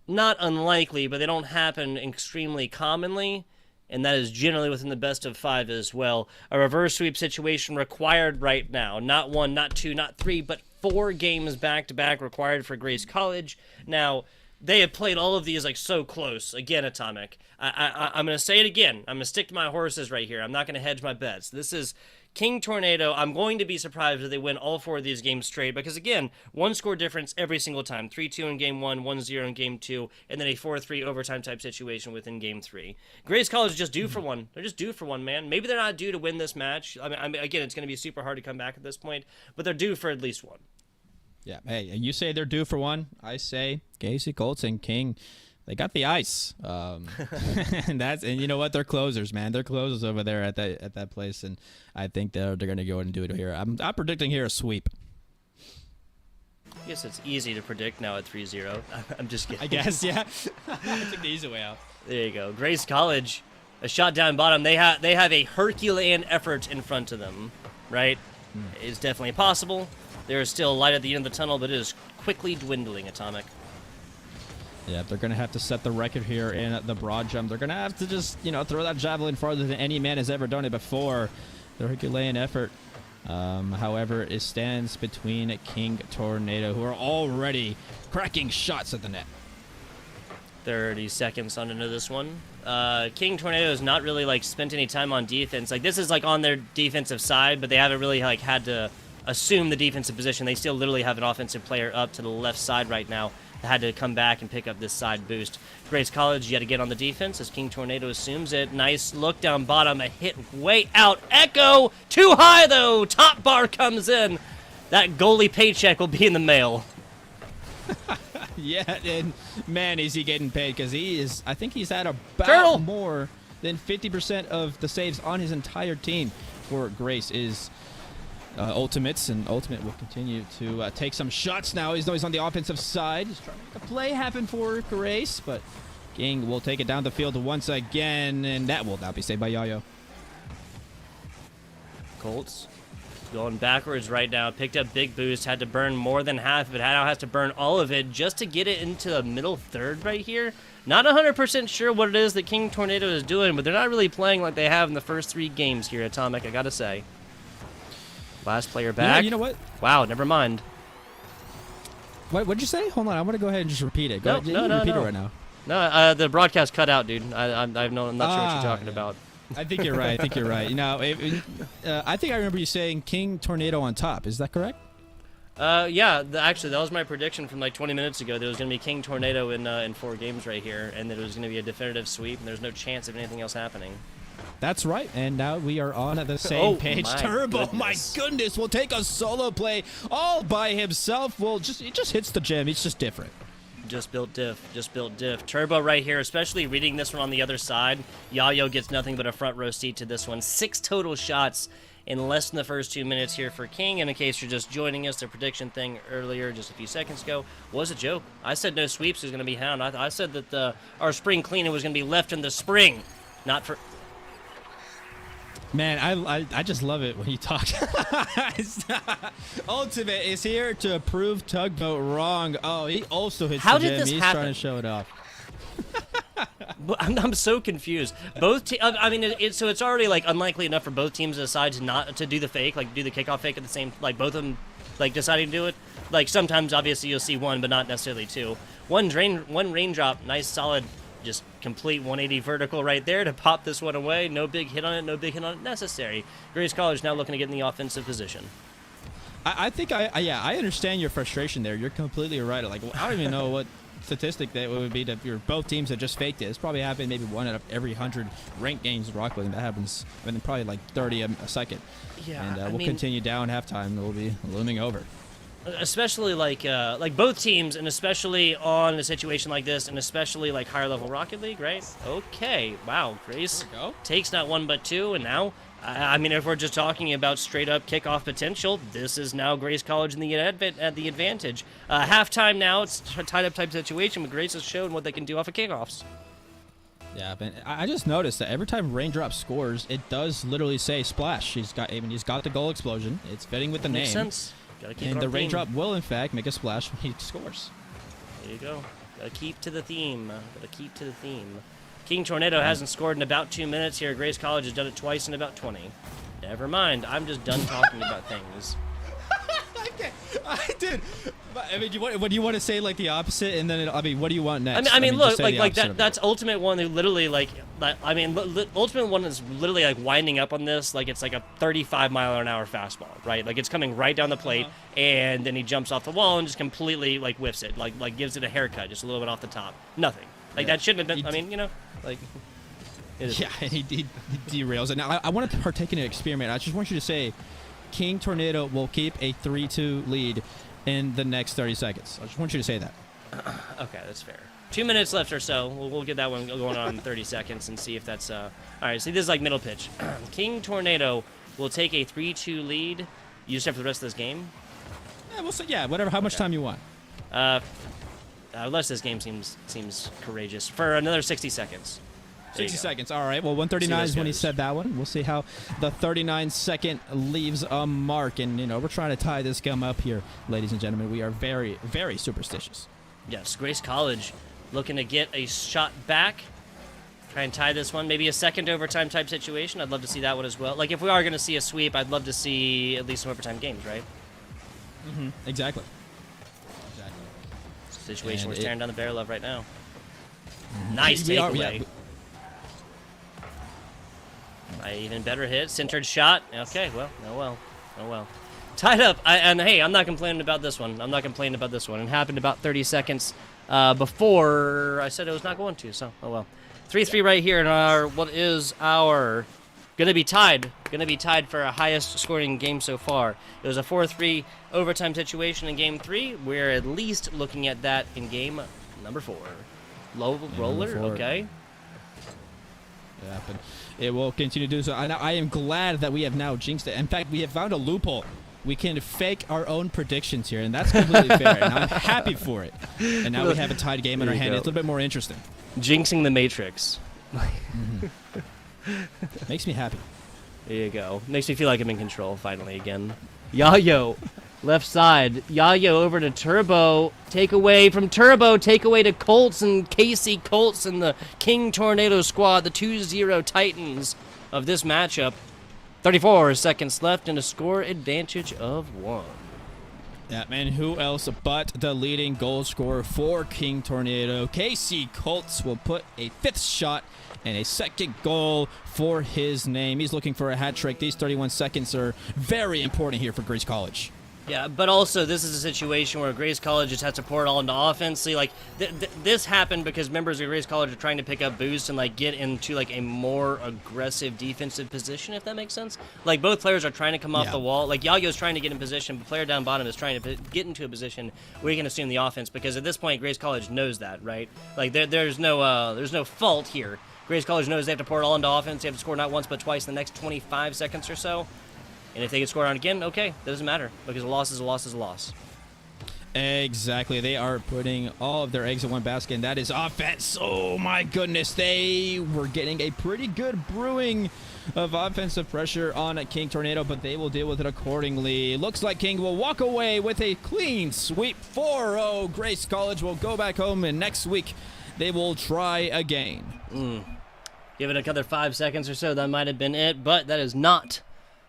not unlikely, but they don't happen extremely commonly, and that is generally within the best of 5 as well. A reverse sweep situation required right now. Not 1, not 2, not 3, but 4 games back-to-back required for Grace College. Now, they have played all of these like so close. Again, Atomic. I'm going to say it again. I'm going to stick to my horses right here. I'm not going to hedge my bets. This is King Tornado. I'm going to be surprised if they win all 4 of these games straight because, again, 1-score difference every single time. 3-2 in Game 1, 1-0 in Game 2, and then a 4-3 overtime type situation within Game 3. Grace College is just due for one. They're just due for one, man. Maybe they're not due to win this match. I mean again, it's going to be super hard to come back at this point, but they're due for at least one. Yeah, hey, and you say they're due for one. I say KC Colts and King, they got the ice. And you know what? They're closers, man. They're closers over there at that place, and I think they're going to go and do it here. I'm predicting here a sweep. I guess it's easy to predict now at 3-0. I'm just kidding. I guess, yeah. I took the easy way out. There you go. Grace College, a shot down bottom. They have a Herculean effort in front of them, right? It's definitely possible. There is still light at the end of the tunnel, but it is quickly dwindling, Atomic. Yeah, they're going to have to set the record here in the broad jump. They're going to have to just, throw that javelin farther than any man has ever done it before. The Herculean effort, however, it stands between King Tornado, who are already cracking shots at the net. 30 seconds on into this one. King Tornado has not really spent any time on defense. This is on their defensive side, but they haven't really had to assume the defensive position. They still literally have an offensive player up to the left side right now that had to come back and pick up this side boost. Grace College yet again on the defense as King Tornado assumes it. Nice look down bottom, a hit way out. Echo, too high though. Top bar comes in. That goalie paycheck will be in the mail. Yeah, and man, is he getting paid because I think he's had about more than 50% of the saves on his entire team for Grace is Ultimates, and Ultimate will continue to take some shots now. He's on the offensive side. He's trying to make a play happen for Grace, but King will take it down the field once again, and that will now be saved by Yayo. Colts going backwards right now. Picked up big boost. Had to burn more than half of it. Now has to burn all of it just to get it into the middle third right here. Not 100% sure what it is that King Tornado is doing, but they're not really playing like they have in the first 3 games here, Atomic, I gotta say. Last player back. You know what? Wow, never mind. What'd you say? Hold on, I want to go ahead and just repeat it. No, repeat it right now. No, the broadcast cut out, dude. I'm not sure what you're talking about. I think you're right. I think you're right. I think I remember you saying King Tornado on top. Is that correct? Yeah. Actually, that was my prediction from 20 minutes ago. There was going to be King Tornado in 4 games right here, and that it was going to be a definitive sweep, and there's no chance of anything else happening. That's right, and now we are on the same page. Turbo, my goodness, will take a solo play all by himself. He just hits the gym. He's just different. Just built diff. Turbo right here, especially reading this one on the other side. Yayo gets nothing but a front row seat to this one. 6 total shots in less than the first 2 minutes here for King. And in case you're just joining us, the prediction thing earlier, just a few seconds ago, was a joke. I said no sweeps was going to be Hound. I said that our spring cleaning was going to be left in the spring, not for... Man, I just love it when you talk. Ultimate is here to prove Tugboat wrong. Oh, he also hits the gym. He's trying to show it off. I'm so confused. Both so it's already unlikely enough for both teams to decide to do the fake, do the kickoff fake at the same, both of them deciding to do it. Sometimes obviously you'll see one, but not necessarily 2. One raindrop, nice solid, just complete 180 vertical right there to pop this one away. No big hit on it necessary. Grace College now looking to get in the offensive position. I think I understand your frustration there. You're completely right. I don't even know statistic that would be that both teams have just faked it. It's probably happened maybe 1 out of every 100 ranked games in Rocket League. That happens within probably like 30 a second. Yeah, and we'll continue down halftime. It will be looming over. Especially like both teams, and especially on a situation like this, and especially like higher level Rocket League, right? Okay, wow, Grace takes not 1 but 2, and now, I mean, if we're just talking about straight up kickoff potential, this is now Grace College in the advantage. Halftime now, it's a tied up type situation, but Grace has shown what they can do off of kickoffs. Yeah, but I just noticed that every time Raindrop scores, it does literally say splash. He's got the goal explosion. It's fitting with the Makes name. sense. Gotta keep it And on the theme. Raindrop will, in fact, make a splash when he scores. There you go. Gotta keep to the theme. King Tornado hasn't scored in about 2 minutes here. Grace College has done it twice in about 20. Never mind. I'm just done talking about things. I did. I mean, what do you want to say, like the opposite, and then what do you want next? I mean, just look, say like the opposite that. of That's Ultimate One who literally Ultimate One is literally like winding up on this like it's like a 35-mile-an-hour fastball, right? Like it's coming right down the plate, and then he jumps off the wall and just completely like whiffs it, like gives it a haircut, just a little bit off the top. Nothing. Like that shouldn't have been. I mean, like. Yeah, and he derails it. Now, I want to partake in an experiment. I just want you to say, King Tornado will keep a 3-2 lead in the next 30 seconds. I just want you to say that. Okay, that's fair. 2 minutes left or so. We'll get that one going on in 30 seconds and see if that's... All right, see, this is like middle pitch. King Tornado will take a 3-2 lead. You just have for the rest of this game? Yeah, we'll say, whatever. How much time you want? Unless this game seems courageous. For another 60 seconds. 60 seconds. All right. Well, 139 is when he said that one. We'll see how the 39-second leaves a mark. And, we're trying to tie this game up here, ladies and gentlemen. We are very, very superstitious. Yes, Grace College looking to get a shot back. Try and tie this one. Maybe a second overtime type situation. I'd love to see that one as well. Like, if we are going to see a sweep, I'd love to see at least some overtime games, right? Mm-hmm. Exactly. Situation we're staring down the barrel of right now. Nice takeaway. Even better hit, centered shot. Okay, well, oh well. Tied up, and hey, I'm not complaining about this one. It happened about 30 seconds before I said it was not going to, so, oh well. 3-3 right here in our, gonna be tied for a highest scoring game so far. It was a 4-3 overtime situation in game 3. We're at least looking at that in game number 4. Low roller, okay. Yeah, but it will continue to do so. I am glad that we have now jinxed it. In fact, we have found a loophole. We can fake our own predictions here, and that's completely fair, and I'm happy for it. And now we have a tied game in our hand. It's a little bit more interesting. Jinxing the Matrix. Makes me happy. There you go. Makes me feel like I'm in control finally again. Yayo, left side. Yayo over to Turbo. Takeaway from Turbo. Takeaway to Colts and Casey Colts and the King Tornado squad, the 2-0 Titans of this matchup. 34 seconds left and a score advantage of 1. Yeah, man, who else but the leading goal scorer for King Tornado? Casey Colts will put a 5th shot and a 2nd goal for his name. He's looking for a hat trick. These 31 seconds are very important here for Grace College. Yeah, but also this is a situation where Grace College just has to pour it all into offense. See, like this happened because members of Grace College are trying to pick up boost and like get into like a more aggressive defensive position, if that makes sense. Like both players are trying to come off the wall. Like Yayo's trying to get in position, but player down bottom is trying to get into a position where he can assume the offense, because at this point Grace College knows that, right? Like there's no fault here. Grace College knows they have to pour it all into offense. They have to score not once but twice in the next 25 seconds or so. And if they get scored on again, okay, doesn't matter, because a loss is a loss is a loss. Exactly. They are putting all of their eggs in one basket, and that is offense. Oh, my goodness. They were getting a pretty good brewing of offensive pressure on King Tornado, but they will deal with it accordingly. Looks like King will walk away with a clean sweep. 4-0. Grace College will go back home, and next week they will try again. Give it another 5 seconds or so. That might have been it, but that is not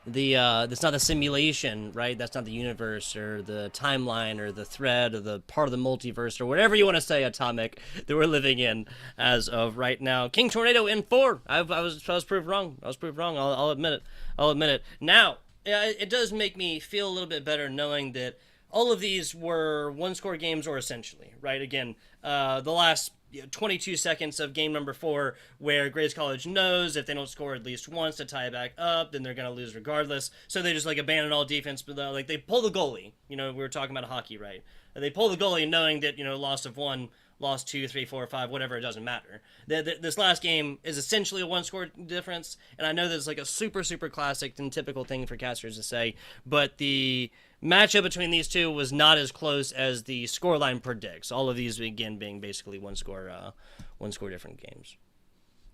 that's not the simulation, right? That's not the universe or the timeline or the thread or the part of the multiverse or whatever you want to say, Atomic, that we're living in as of right now. King Tornado in 4. I was proved wrong. I'll admit it. Now, it does make me feel a little bit better knowing that all of these were one-score games, or essentially, right? Again, the last 22 seconds of game number 4, where Grace College knows if they don't score at least once to tie it back up, then they're going to lose regardless. So they just like abandon all defense, but like they pull the goalie. You know, we were talking about hockey, right? They pull the goalie knowing that, you know, loss of 1, lost 2, 3, 4, 5, whatever, it doesn't matter. This last game is essentially a one-score difference, and I know that's like a super, super classic and typical thing for casters to say, but the matchup between these two was not as close as the scoreline predicts. All of these, again, being basically one-score different games.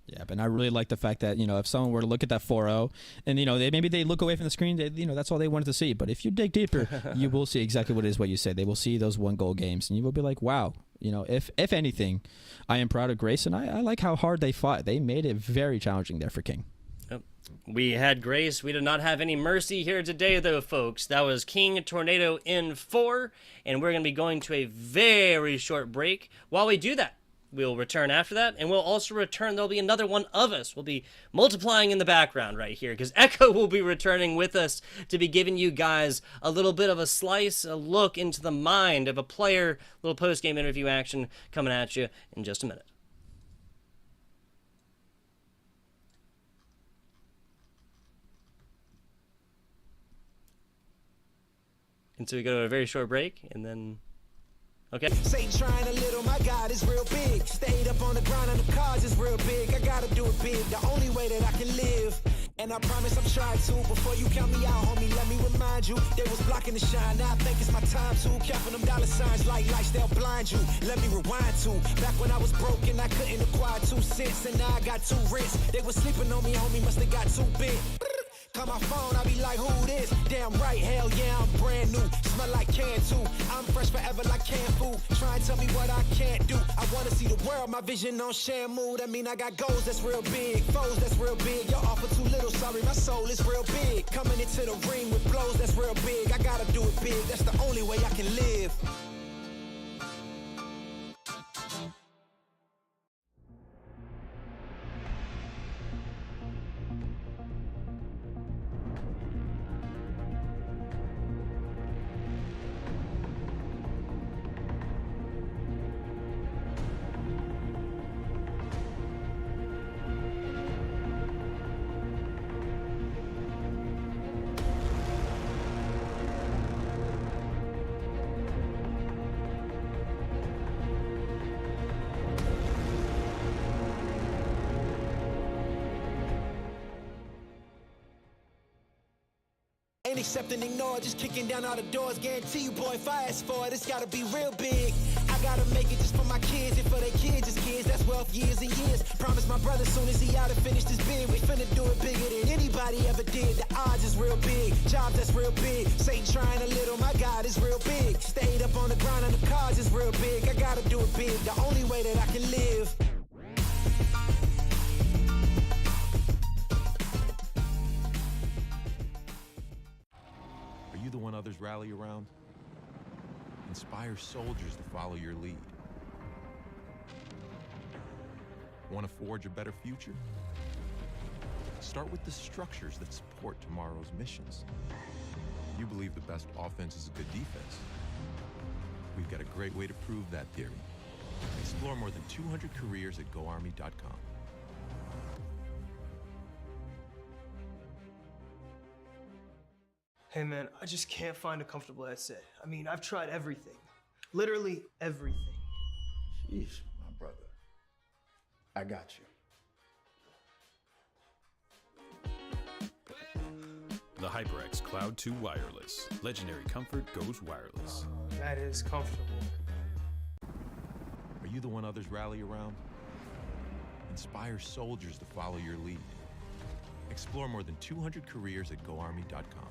Yeah, but I really like the fact that, you know, if someone were to look at that 4-0 and, you know, maybe they look away from the screen, you know, that's all they wanted to see. But if you dig deeper, you will see exactly what it is, what you said. They will see those 1-goal games, and you will be like, wow, you know, if anything, I am proud of Grace, and I like how hard they fought. They made it very challenging there for King. Yep. We had Grace. We did not have any mercy here today, though, folks. That was King Tornado in 4, and we're going to be going to a very short break. While we do that, we'll return after that, and we'll also return. There'll be another one of us. We'll be multiplying in the background right here, because Echo will be returning with us to be giving you guys a little bit of a slice, a look into the mind of a player, little post-game interview action coming at you in just a minute. And so we go to a very short break, and then... Okay. Satan trying a little, my God is real big. Stayed up on the grind on the cars is real big. I gotta do it big, the only way that I can live. And I promise I'm trying to. Before you count me out, homie, let me remind you. They was blocking the shine, now I think it's my time to. Counting them dollar signs like lights, they'll blind you. Let me rewind to. Back when I was broken, I couldn't acquire 2 cents. And now I got 2 rents. They was sleeping on me, homie, must have got too big. Call my phone, I be like, who this? Damn right, hell yeah, I'm brand new. Smell like can too. I'm fresh forever like canned food. Try and tell me what I can't do. I wanna see the world, my vision on Shamu. That mean I got goals that's real big, foes that's real big. Y'all offer too little, sorry, my soul is real big. Coming into the ring with blows that's real big. I gotta do it big, that's the only way I can live. Ain't accept and ignore, just kicking down all the doors. Guarantee you, boy, if I ask for it, it's gotta be real big. I gotta make it just for my kids and for their kids' kids. That's wealth years and years. Promise my brother soon as he out and finish this bid, we finna do it bigger than anybody ever did. The odds is real big, jobs that's real big. Satan trying a little, my God is real big. Stayed up on the grind on the cars is real big. I gotta do it big, the only way that I can live. Are you the one others rally around? Inspire soldiers to follow your lead. Want to forge a better future? Start with the structures that support tomorrow's missions. You believe the best offense is a good defense. We've got a great way to prove that theory. Explore more than 200 careers at GoArmy.com. Hey man, I just can't find a comfortable headset. I mean, I've tried everything. Literally everything. Sheesh, my brother. I got you. The HyperX Cloud 2 Wireless. Legendary comfort goes wireless. That is comfortable. Are you the one others rally around? Inspire soldiers to follow your lead. Explore more than 200 careers at GoArmy.com.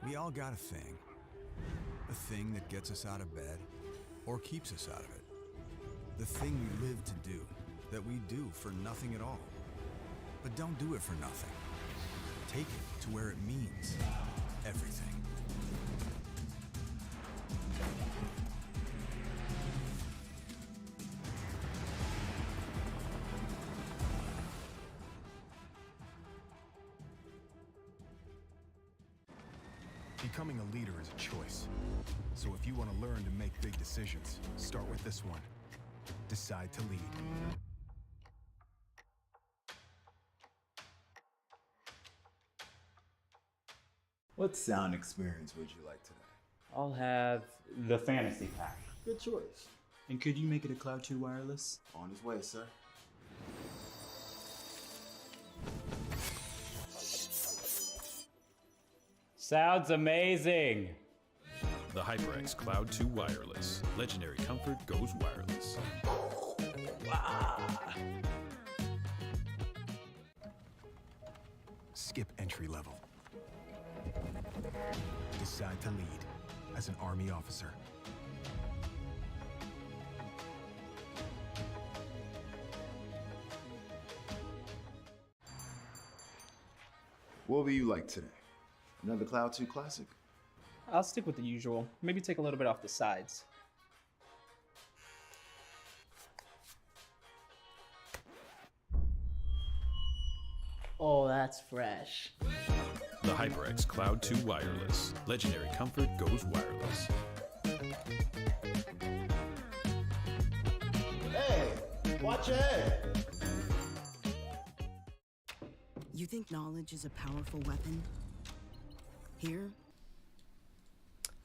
We all got a thing that gets us out of bed or keeps us out of it. The thing we live to do, that we do for nothing at all. But don't do it for nothing. Take it to where it means everything. Becoming a leader is a choice. So if you want to learn to make big decisions, start with this one. Decide to lead. What sound experience would you like today? I'll have the fantasy pack. Good choice. And could you make it a Cloud 2 wireless? On his way, sir. Sounds amazing. The HyperX Cloud 2 Wireless. Legendary comfort goes wireless. Skip entry level. Decide to lead as an Army officer. What will you like today? Another Cloud 2 classic? I'll stick with the usual. Maybe take a little bit off the sides. Oh, that's fresh. The HyperX Cloud 2 Wireless. Legendary comfort goes wireless. Hey, watch your head. You think knowledge is a powerful weapon? Here,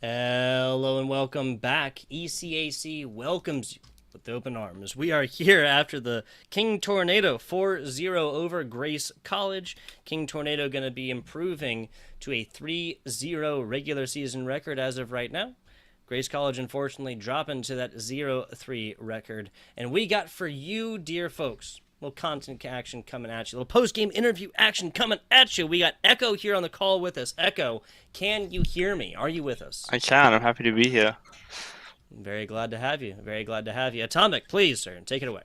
Hello and welcome back. ECAC welcomes you with open arms. We are here after the King Tornado 4-0 over Grace College. King Tornado going to be improving to a 3-0 regular season record as of right now. Grace College, unfortunately, dropping to that 0-3 record. And we got for you, dear folks, a little content action coming at you. A little post-game interview action coming at you. We got Echo here on the call with us. Echo, can you hear me? Are you with us? I can. I'm happy to be here. Very glad to have you. Very glad to have you. Atomic, please, sir, take it away.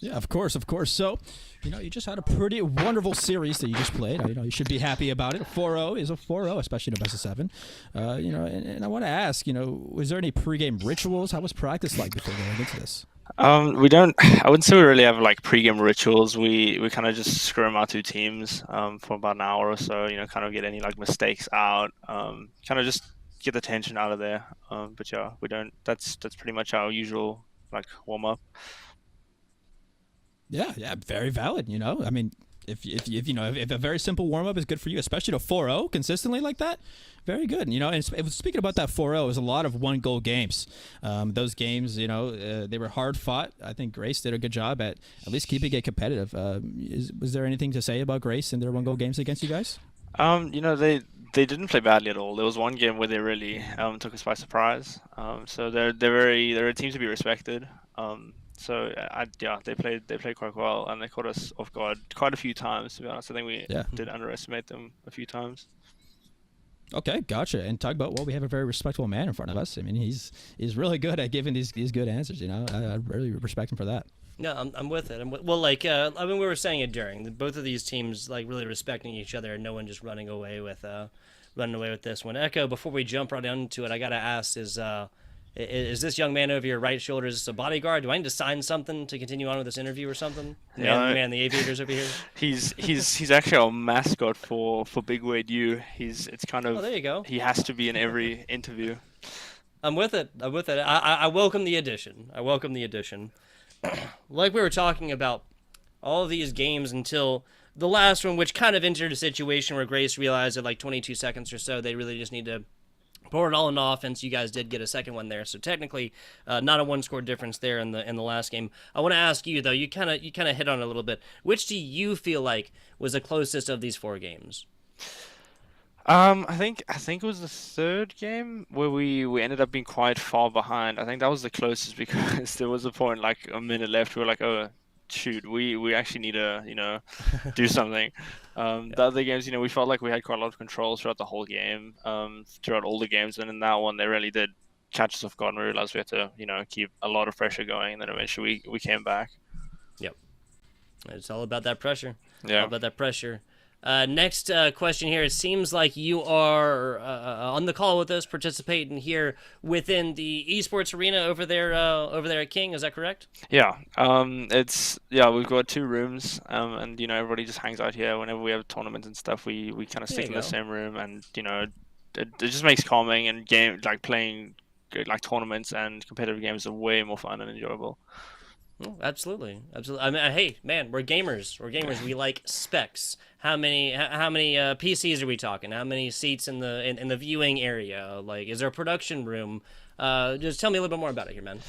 Yeah, of course, of course. So, you just had a pretty wonderful series that you just played. You should be happy about it. 4-0 is a 4-0, especially in a best of 7. And I want to ask, was there any pregame rituals? How was practice like before going into this? We don't. I wouldn't say we really have like pre-game rituals. We kind of just scrim our two teams for about an hour or so. Kind of get any like mistakes out. Kind of just get the tension out of there. But yeah, we don't. That's pretty much our usual like warm up. Yeah, very valid. I mean, if a very simple warm up is good for you, especially to 4-0 consistently like that, very good. And speaking about that 4-0, it was a lot of 1-goal games. Those games, they were hard fought. I think Grace did a good job at least keeping it competitive. Was there anything to say about Grace and their 1-goal games against you guys? They didn't play badly at all. There was one game where they really took us by surprise. So they're a team to be respected. So they played quite well, and they caught us off guard quite a few times. To be honest, I think we did underestimate them a few times. Okay, gotcha. And talk about, we have a very respectable man in front of us. I mean, he's really good at giving these good answers. I really respect him for that. No, I'm with it. We were saying it during both of these teams, like really respecting each other, and no one just running away with this one. Echo, before we jump right into it, I gotta ask: Is this young man over your right shoulder is this a bodyguard? Do I need to sign something to continue on with this interview or something? Man, the aviators over here. He's actually our mascot for Big Wade U. It's kind of. Oh, there you go. He has to be in every interview. I'm with it. I welcome the addition. Like we were talking about, all of these games until the last one, which kind of entered a situation where Grace realized at like 22 seconds or so they really just need to pour it all in offense. You guys did get a second one there, so technically not a one-score difference there in the last game. I want to ask you though. You kind of hit on it a little bit. Which do you feel like was the closest of these 4 games? I think it was the third game where we ended up being quite far behind. I think that was the closest because there was a point like a minute left. We were like, oh shoot, we actually need to do something. The other games, we felt like we had quite a lot of control throughout the whole game, throughout all the games, and in that one they really did catch us off guard and we realized we had to keep a lot of pressure going, and then eventually we came back. Yep, it's all about that pressure. Yeah, all about that pressure. Next question here. It seems like you are on the call with us, participating here within the esports arena over there at King. Is that correct? Yeah. We've got 2 rooms, and everybody just hangs out here whenever we have tournaments and stuff. We kind of stick in the same room, and it just makes calming and playing like tournaments and competitive games are way more fun and enjoyable. Oh, absolutely. I mean, hey, man, we're gamers. We like specs. How many PCs are we talking? How many seats in the viewing area? Like, is there a production room? Just tell me a little bit more about it here, man.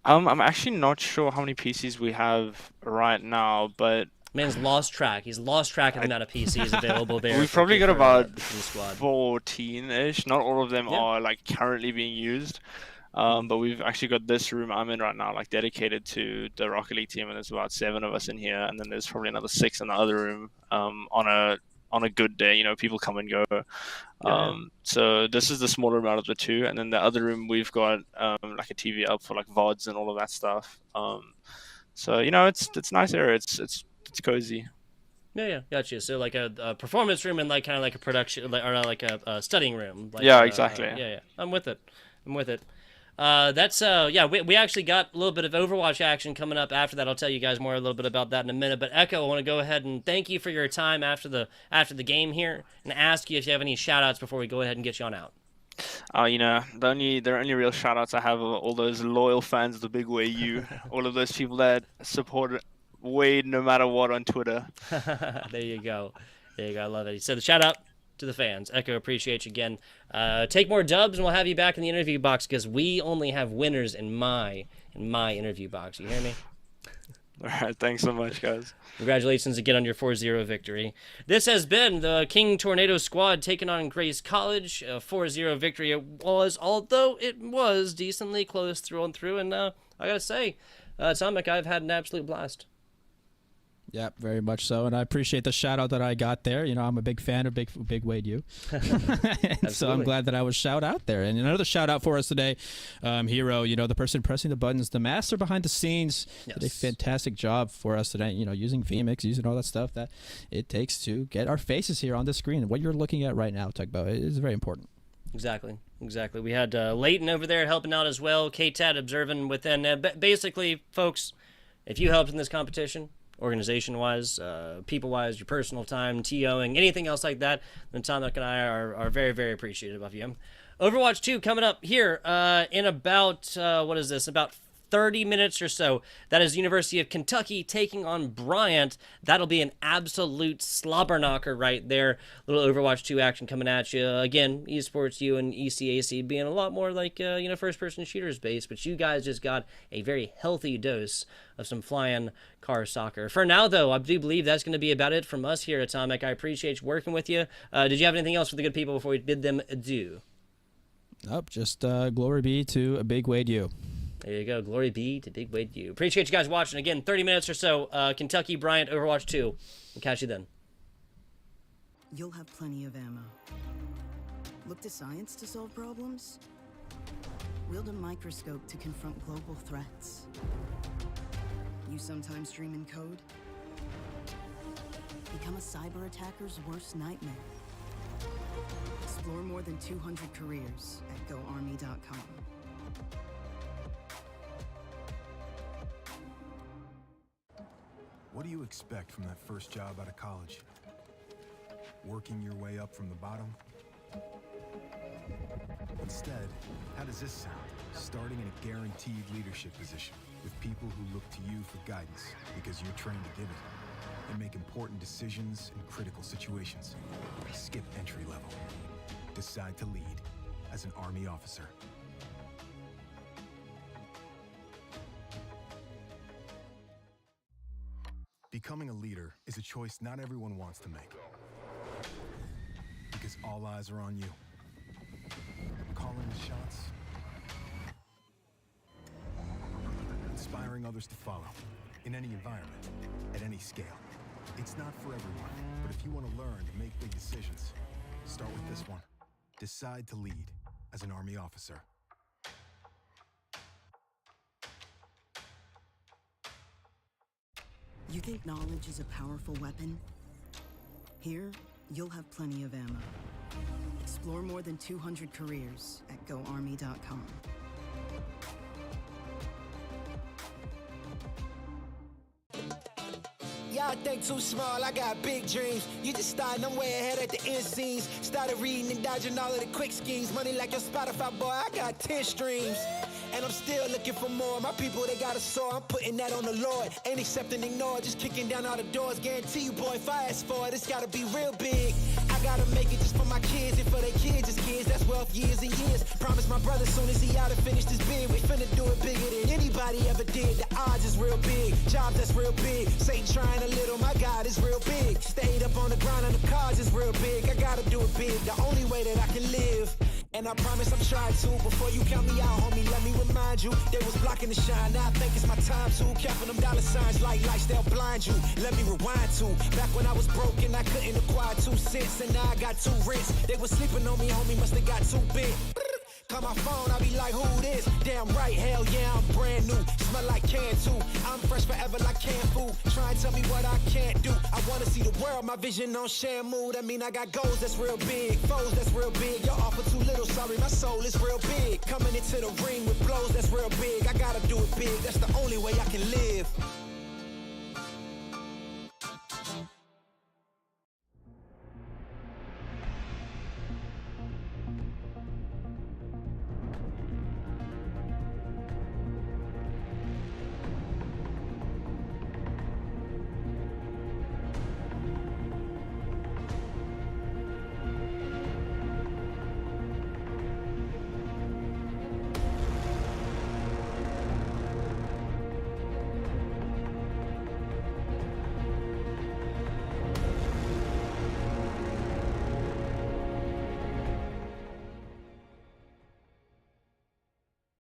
I'm actually not sure how many PCs we have right now, but man's lost track. He's lost track of the amount of PCs available there. We've probably got about 14-ish. Not all of them are like currently being used. But we've actually got this room I'm in right now, like dedicated to the Rocket League team, and there's about 7 of us in here, and then there's probably another 6 in the other room. On a good day, people come and go. So this is the smaller room out of the 2, and then the other room we've got like a TV up for like VODs and all of that stuff. So it's nice area. It's cozy. Yeah, gotcha. So like a performance room and like kind of like a production, or like a studying room. Like, yeah, exactly. Yeah. I'm with it. We actually got a little bit of Overwatch action coming up after that. I'll tell you guys more a little bit about that in a minute. But Echo, I want to go ahead and thank you for your time after the game here, and ask you if you have any shout outs before we go ahead and get you on out. The only real shout outs I have are all those loyal fans of the Big Way U, all of those people that support Wade no matter what on Twitter. There you go. I love it. So the shout out to the fans. Echo, appreciate you again. Take more dubs and we'll have you back in the interview box, because we only have winners in my interview box. You hear me? All right, thanks so much, guys. Congratulations again on your 4-0 victory. This has been the King Tornado squad taking on Grace College. A 4-0 victory it was, although it was decently close through and through. And I gotta say, Atomic, I've had an absolute blast. Yeah, very much so, and I appreciate the shout out that I got there. I'm a big fan of Big Wade U, so I'm glad that I was shout out there. And another shout out for us today, Hero. The person pressing the buttons, the master behind the scenes, did a fantastic job for us today. Using VMix, using all that stuff that it takes to get our faces here on the screen. What you're looking at right now, Tugbo, is very important. Exactly. We had Leighton over there helping out as well. K-Tad observing within. Basically, folks, if you helped in this competition, organization-wise, people-wise, your personal time, TOing, anything else like that, then Atomic and I are very, very appreciative of you. Overwatch 2 coming up here in about, about 30 minutes or so. That is University of Kentucky taking on Bryant. That'll be an absolute slobber knocker right there. Little Overwatch 2 action coming at you. Again, Esports U and ECAC being a lot more like, first-person shooters based, but you guys just got a very healthy dose of some flying car soccer. For now, though, I do believe that's going to be about it from us here at Atomic. I appreciate you working with you. Did you have anything else for the good people before we bid them adieu? Nope, just glory be to a Big Wade U. There you go. Glory be to Big Wade U. Appreciate you guys watching. Again, 30 minutes or so. Kentucky, Bryant, Overwatch 2. We'll catch you then. You'll have plenty of ammo. Look to science to solve problems? Wield a microscope to confront global threats. You sometimes dream in code? Become a cyber attacker's worst nightmare. Explore more than 200 careers at GoArmy.com. What do you expect from that first job out of college? Working your way up from the bottom? Instead, how does this sound? Starting in a guaranteed leadership position with people who look to you for guidance because you're trained to give it, and make important decisions in critical situations. Skip entry level. Decide to lead as an Army officer. Becoming a leader is a choice not everyone wants to make. Because all eyes are on you. Calling the shots. Inspiring others to follow. In any environment. At any scale. It's not for everyone. But if you want to learn to make big decisions, start with this one. Decide to lead as an Army officer. You think knowledge is a powerful weapon? Here, you'll have plenty of ammo. Explore more than 200 careers at GoArmy.com. Yeah, I think too small, I got big dreams. You just starting, I'm way ahead at the end scenes. Started reading and dodging all of the quick schemes. Money like your Spotify, boy, I got 10 streams. And I'm still looking for more. My people, they got a soar, I'm putting that on the Lord. Ain't accepting, ignore, just kicking down all the doors. Guarantee you, boy, if I ask for it, it's gotta be real big. I gotta make it just for my kids and for their kids, just kids. That's wealth years and years. Promise my brother soon as he out and finished his bid, we finna do it bigger than anybody ever did. The odds is real big, jobs that's real big. Satan trying a little, my God is real big. Stayed up on the grind on the cars is real big. I gotta do it big, the only way that I can live. And I promise I'm trying to. Before you count me out, homie, let me remind you. They was blocking the shine, now I think it's my time to. Counting them dollar signs like lights, they'll blind you. Let me rewind to back when I was broke and I couldn't acquire 2 cents. And now I got 2 rents. They was sleeping on me, homie, must have got too big. Call my phone, I be like, who this? Damn right, hell yeah, I'm brand new. Smell like can too. I'm fresh forever like canned food. Try and tell me what I can't do. I wanna see the world, my vision on Shamu. That mean I got goals that's real big, foes that's real big. Y'all offer too little, sorry, my soul is real big. Coming into the ring with blows that's real big. I gotta do it big, that's the only way I can live.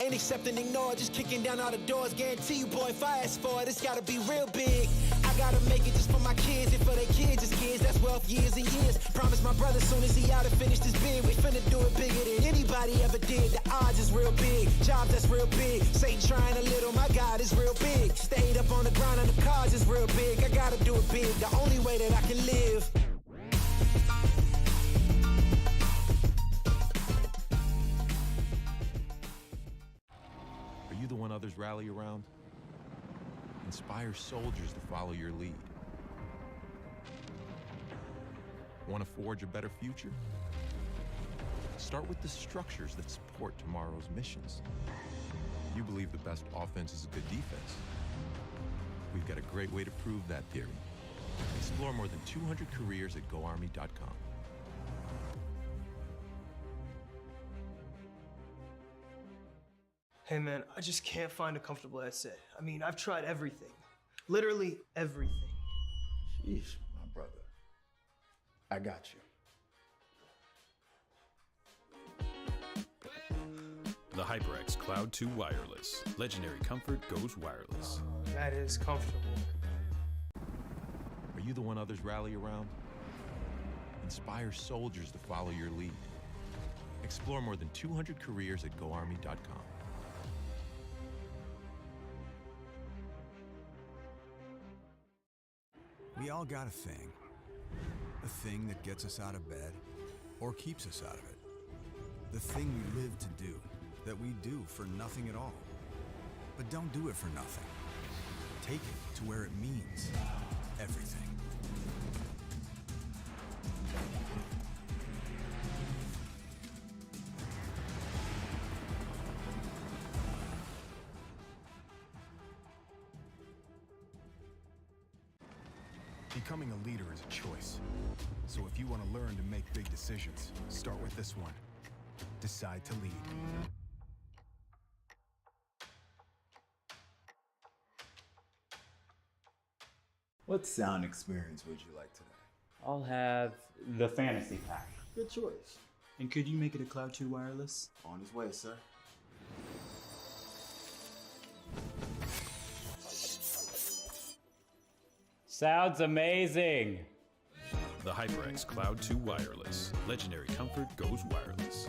Ain't accepting, ignore, just kicking down all the doors. Guarantee you, boy, if I ask for it, it's gotta be real big. I gotta make it just for my kids and for their kids, just kids. That's wealth years and years. Promise my brother soon as he out and finished his bid, we finna do it bigger than anybody ever did. The odds is real big, jobs that's real big. Satan trying a little, my God is real big. Stayed up on the grind on the cars is real big. I gotta do it big, the only way that I can live. Are you the one others rally around? Inspire soldiers to follow your lead. Want to forge a better future? Start with the structures that support tomorrow's missions. You believe the best offense is a good defense. We've got a great way to prove that theory. Explore more than 200 careers at GoArmy.com. Hey man, I just can't find a comfortable headset. I mean, I've tried everything. Literally everything. Sheesh, my brother. I got you. The HyperX Cloud 2 Wireless. Legendary comfort goes wireless. That is comfortable. Are you the one others rally around? Inspire soldiers to follow your lead. Explore more than 200 careers at GoArmy.com. We all got a thing that gets us out of bed or keeps us out of it. The thing we live to do, that we do for nothing at all. But don't do it for nothing. Take it to where it means everything. Becoming a leader is a choice. So if you want to learn to make big decisions, start with this one. Decide to lead. What sound experience would you like today? I'll have the fantasy pack. Good choice. And could you make it a Cloud 2 wireless? On his way, sir. Sounds amazing. The HyperX Cloud 2 Wireless. Legendary comfort goes wireless.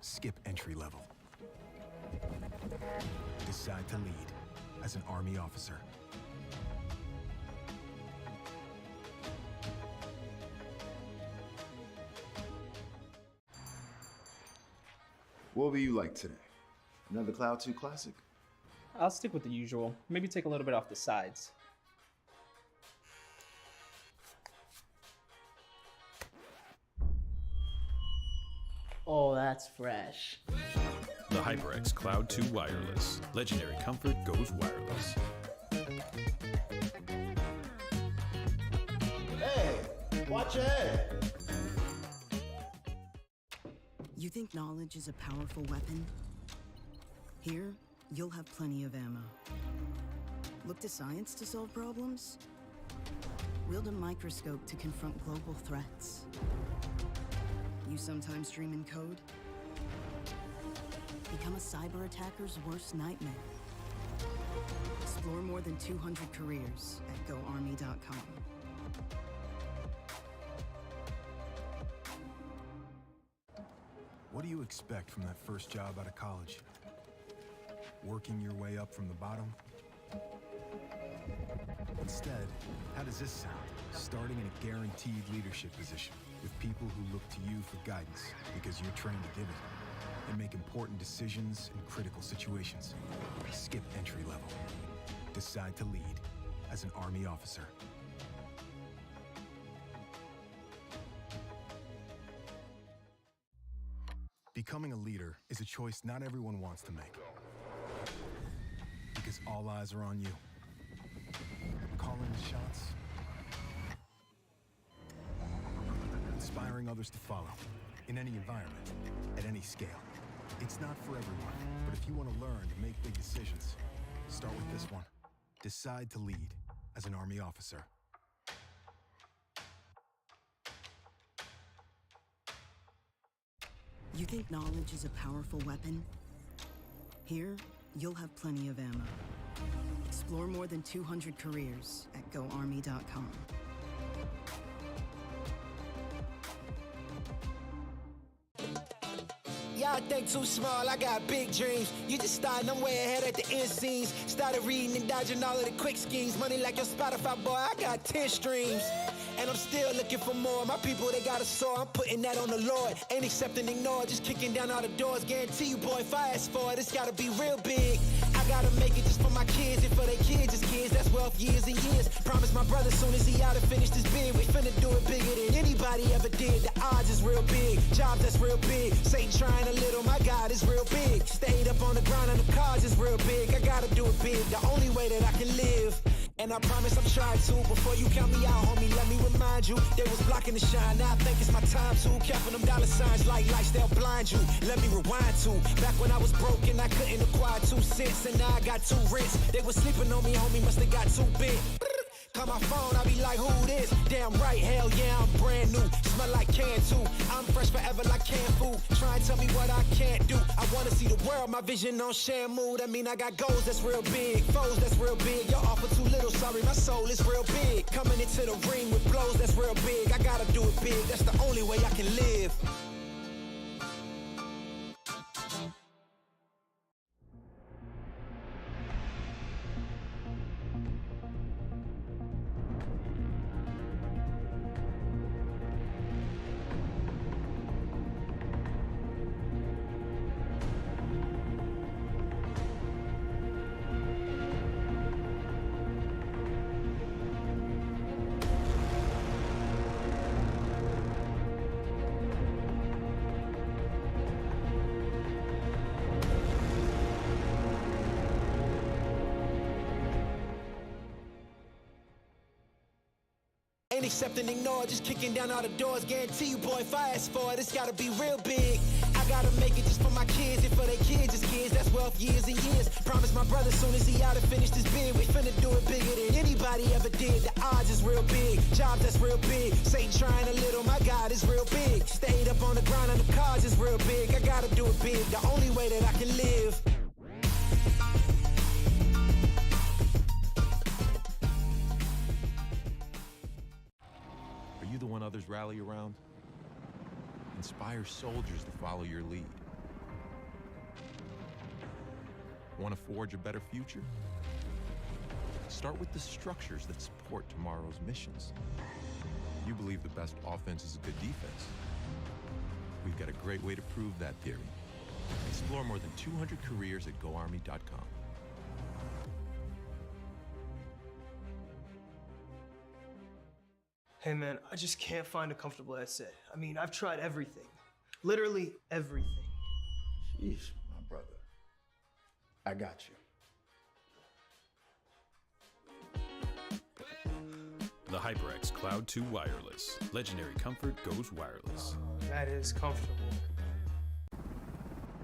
Skip entry level. Decide to lead as an Army officer. What will you like today? Another Cloud 2 classic? I'll stick with the usual. Maybe take a little bit off the sides. Oh, that's fresh. The HyperX Cloud 2 Wireless. Legendary comfort goes wireless. Hey, watch your head. You think knowledge is a powerful weapon? Here, you'll have plenty of ammo. Look to science to solve problems? Wield a microscope to confront global threats. You sometimes dream in code? Become a cyber attacker's worst nightmare. Explore more than 200 careers at GoArmy.com. What do you expect from that first job out of college? Working your way up from the bottom? Instead, how does this sound? Starting in a guaranteed leadership position with people who look to you for guidance because you're trained to give it and make important decisions in critical situations. Skip entry level. Decide to lead as an Army officer. Becoming a leader is a choice not everyone wants to make. Because all eyes are on you. Calling the shots. Inspiring others to follow. In any environment, at any scale. It's not for everyone, but if you want to learn to make big decisions, start with this one. Decide to lead as an Army officer. You think knowledge is a powerful weapon? Here, you'll have plenty of ammo. Explore more than 200 careers at GoArmy.com. Y'all think too small, I got big dreams. You just starting, I'm way ahead at the end scenes. Started reading and dodging all of the quick schemes. Money like your Spotify, boy, I got 10 streams. And I'm still looking for more. My people, they got a soar, I'm putting that on the Lord. Ain't accepting, ignore, just kicking down all the doors. Guarantee you, boy, if I ask for it, it's gotta be real big. I gotta make it just for my kids and for their kids' kids. That's wealth years and years. Promise my brother soon as he out and finish this bid, we finna do it bigger than anybody ever did. The odds is real big, jobs that's real big. Satan trying a little, my God is real big. Stayed up on the ground and the cars is real big. I gotta do it big, the only way that I can live. And I promise I'm trying to. Before you count me out, homie, let me remind you. They was blocking the shine, now I think it's my time to. Counting them dollar signs like lights, they'll blind you. Let me rewind to back when I was broke and I couldn't acquire 2 cents. And now I got 2 rents. They was sleeping on me, homie, must have got too big. Call my phone, I be like, who this? Damn right, hell yeah, I'm brand new. Smell like can too. I'm fresh forever like canned food. Try and tell me what I can't do. I wanna see the world, my vision on Shamu. That mean I got goals that's real big, foes that's real big. Your offer too little, sorry, my soul is real big. Coming into the ring with blows that's real big. I gotta do it big, that's the only way I can live. Ain't accepting, ignore, just kicking down all the doors. Guarantee you, boy, if I ask for it, it's gotta be real big. I gotta make it just for my kids and for their kids' kids. That's wealth years and years. Promise my brother soon as he out and finish this bid, we finna do it bigger than anybody ever did. The odds is real big, jobs that's real big. Satan trying a little, my God is real big. Stayed up on the ground and the cars is real big. I gotta do it big, the only way that I can live. Are you the one others rally around? Inspire soldiers to follow your lead. Want to forge a better future? Start with the structures that support tomorrow's missions. You believe the best offense is a good defense. We've got a great way to prove that theory. Explore more than 200 careers at GoArmy.com. Hey man, I just can't find a comfortable headset. I mean, I've tried everything. Literally everything. Sheesh, my brother. I got you. The HyperX Cloud 2 Wireless. Legendary comfort goes wireless. That is comfortable.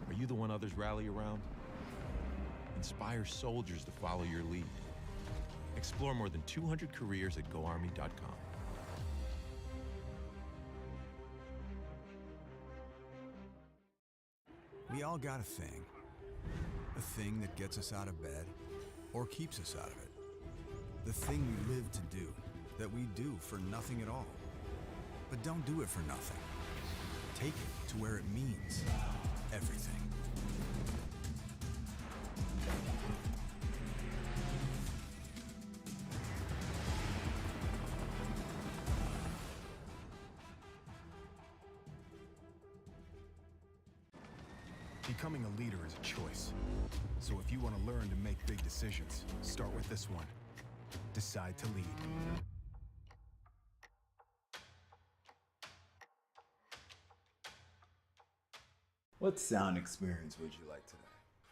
Are you the one others rally around? Inspire soldiers to follow your lead. Explore more than 200 careers at GoArmy.com. We all got a thing that gets us out of bed or keeps us out of it. The thing we live to do, that we do for nothing at all. But don't do it for nothing. Take it to where it means everything. Becoming a leader is a choice. So if you want to learn to make big decisions, start with this one. Decide to lead. What sound experience would you like today?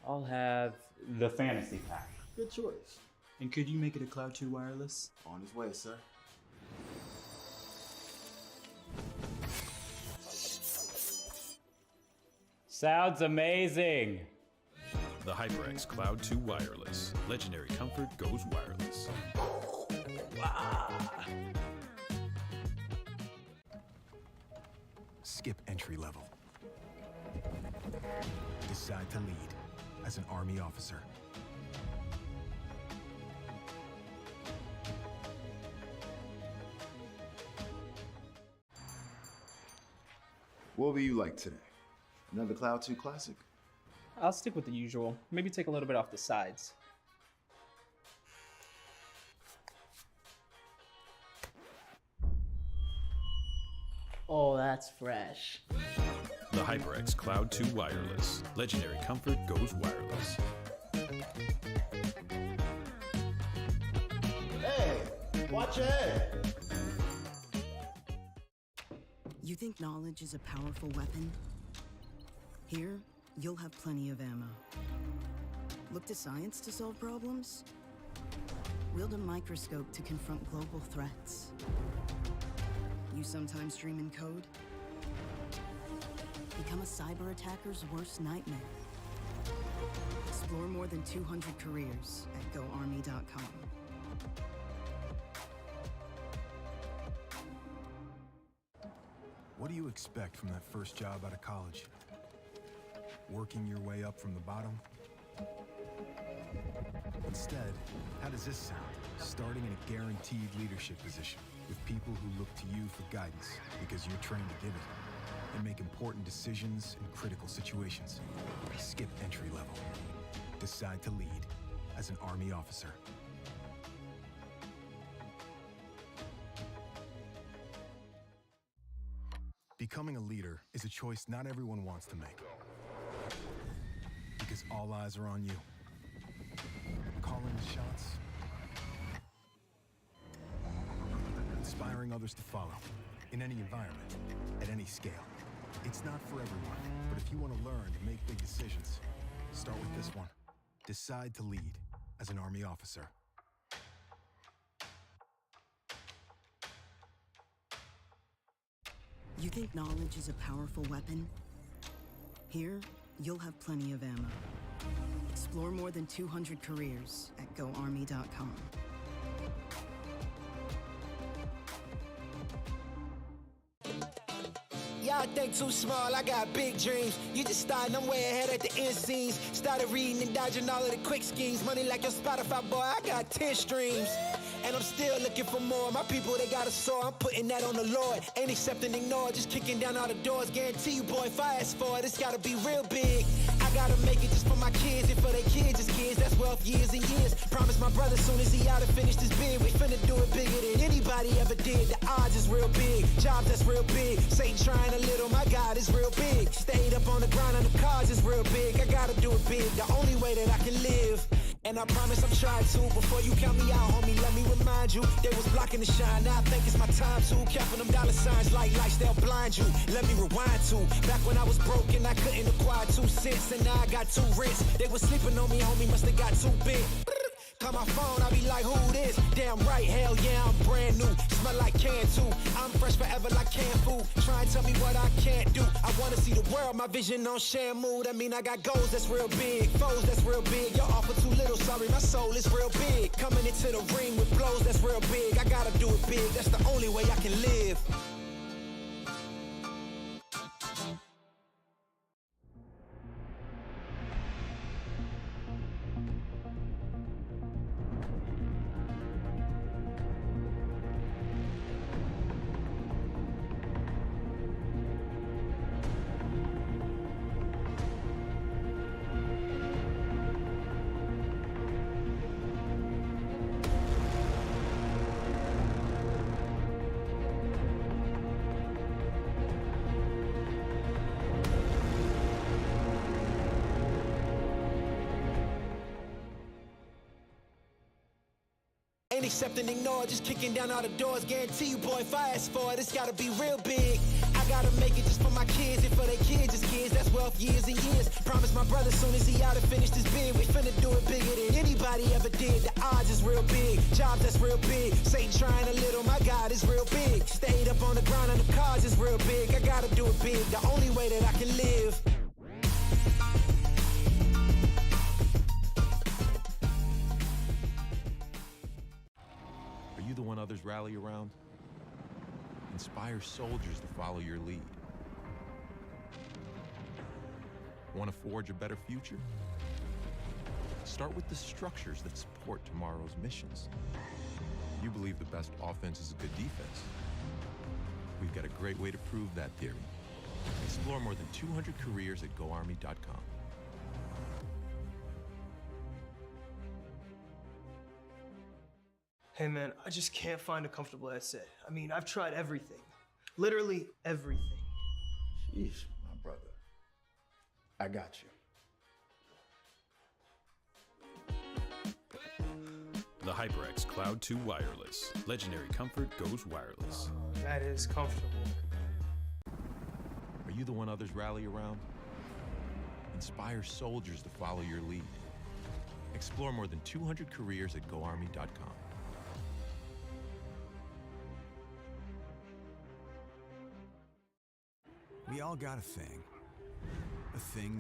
I'll have the fantasy pack. Good choice. And could you make it a Cloud 2 wireless? On his way, sir. Sounds amazing. The HyperX Cloud 2 Wireless. Legendary comfort goes wireless. Skip entry level. Decide to lead as an Army officer. What will you like today? Another Cloud 2 classic? I'll stick with the usual. Maybe take a little bit off the sides. Oh, that's fresh. The HyperX Cloud 2 Wireless. Legendary comfort goes wireless. Hey, watch your head. You think knowledge is a powerful weapon? Here, you'll have plenty of ammo. Look to science to solve problems? Wield a microscope to confront global threats. You sometimes dream in code? Become a cyber attacker's worst nightmare. Explore more than 200 careers at GoArmy.com. What do you expect from that first job out of college? Working your way up from the bottom? Instead, how does this sound? Starting in a guaranteed leadership position with people who look to you for guidance because you're trained to give it and make important decisions in critical situations. Skip entry level. Decide to lead as an Army officer. Becoming a leader is a choice not everyone wants to make. Because all eyes are on you. Calling the shots. Inspiring others to follow. In any environment, at any scale. It's not for everyone, but if you want to learn to make big decisions, start with this one. Decide to lead as an Army officer. You think knowledge is a powerful weapon? Here, you'll have plenty of ammo. Explore more than 200 careers at GoArmy.com. Y'all think too small, I got big dreams. You just starting, I'm way ahead at the end scenes. Started reading and dodging all of the quick schemes. Money like your Spotify, boy, I got 10 streams. And I'm still looking for more. My people, they got a soar, I'm putting that on the Lord. Ain't accepting, ignore, just kicking down all the doors. Guarantee you, boy, if I ask for it, it's gotta be real big. I gotta make it just for my kids and for their kids' kids. That's wealth years and years. Promise my brother soon as he out and finish this bid, we finna do it bigger than anybody. anybody ever did. The odds is real big, jobs that's real big. Satan trying a little, my God is real big. Stayed up on the grind on the cards is real big. I gotta do it big, the only way that I can live. And I promise I'm trying to. Before you count me out, homie, let me remind you. They was blocking the shine, now I think it's my time to. Counting them dollar signs like lights, they'll blind you. Let me rewind to. Back when I was broke and I couldn't acquire 2 cents. And now I got 2 rents. They was sleeping on me, homie, must have got too big. Call my phone, I be like, who this? Damn right, hell yeah, I'm brand new. Smell like can too. I'm fresh forever like canned food. Try and tell me what I can't do. I wanna see the world, my vision on shamu. That mean I got goals that's real big, foes that's real big. Y'all offer too little, sorry, my soul is real big. Coming into the ring with blows that's real big. I gotta do it big, that's the only way I can live. Ain't accept and ignore, just kicking down all the doors. Guarantee you, boy, if I ask for it, it's gotta be real big. I gotta make it just for my kids and for their kids, just kids. That's wealth years and years. Promise my brother soon as he out and finish this bid, we finna do it bigger than anybody ever did. The odds is real big, jobs that's real big. Satan trying a little, my God is real big. Stayed up on the grind on the cards is real big. I gotta do it big, the only way that I can live. Are you the one others rally around? Inspire soldiers to follow your lead. Want to forge a better future? Start with the structures that support tomorrow's missions. You believe the best offense is a good defense. We've got a great way to prove that theory. Explore more than 200 careers at GoArmy.com. Hey man, I just can't find a comfortable headset. I mean, I've tried everything. Literally everything. Sheesh, my brother. I got you. The HyperX Cloud 2 Wireless. Legendary comfort goes wireless. That is comfortable. Are you the one others rally around? Inspire soldiers to follow your lead. Explore more than 200 careers at GoArmy.com. We all got a thing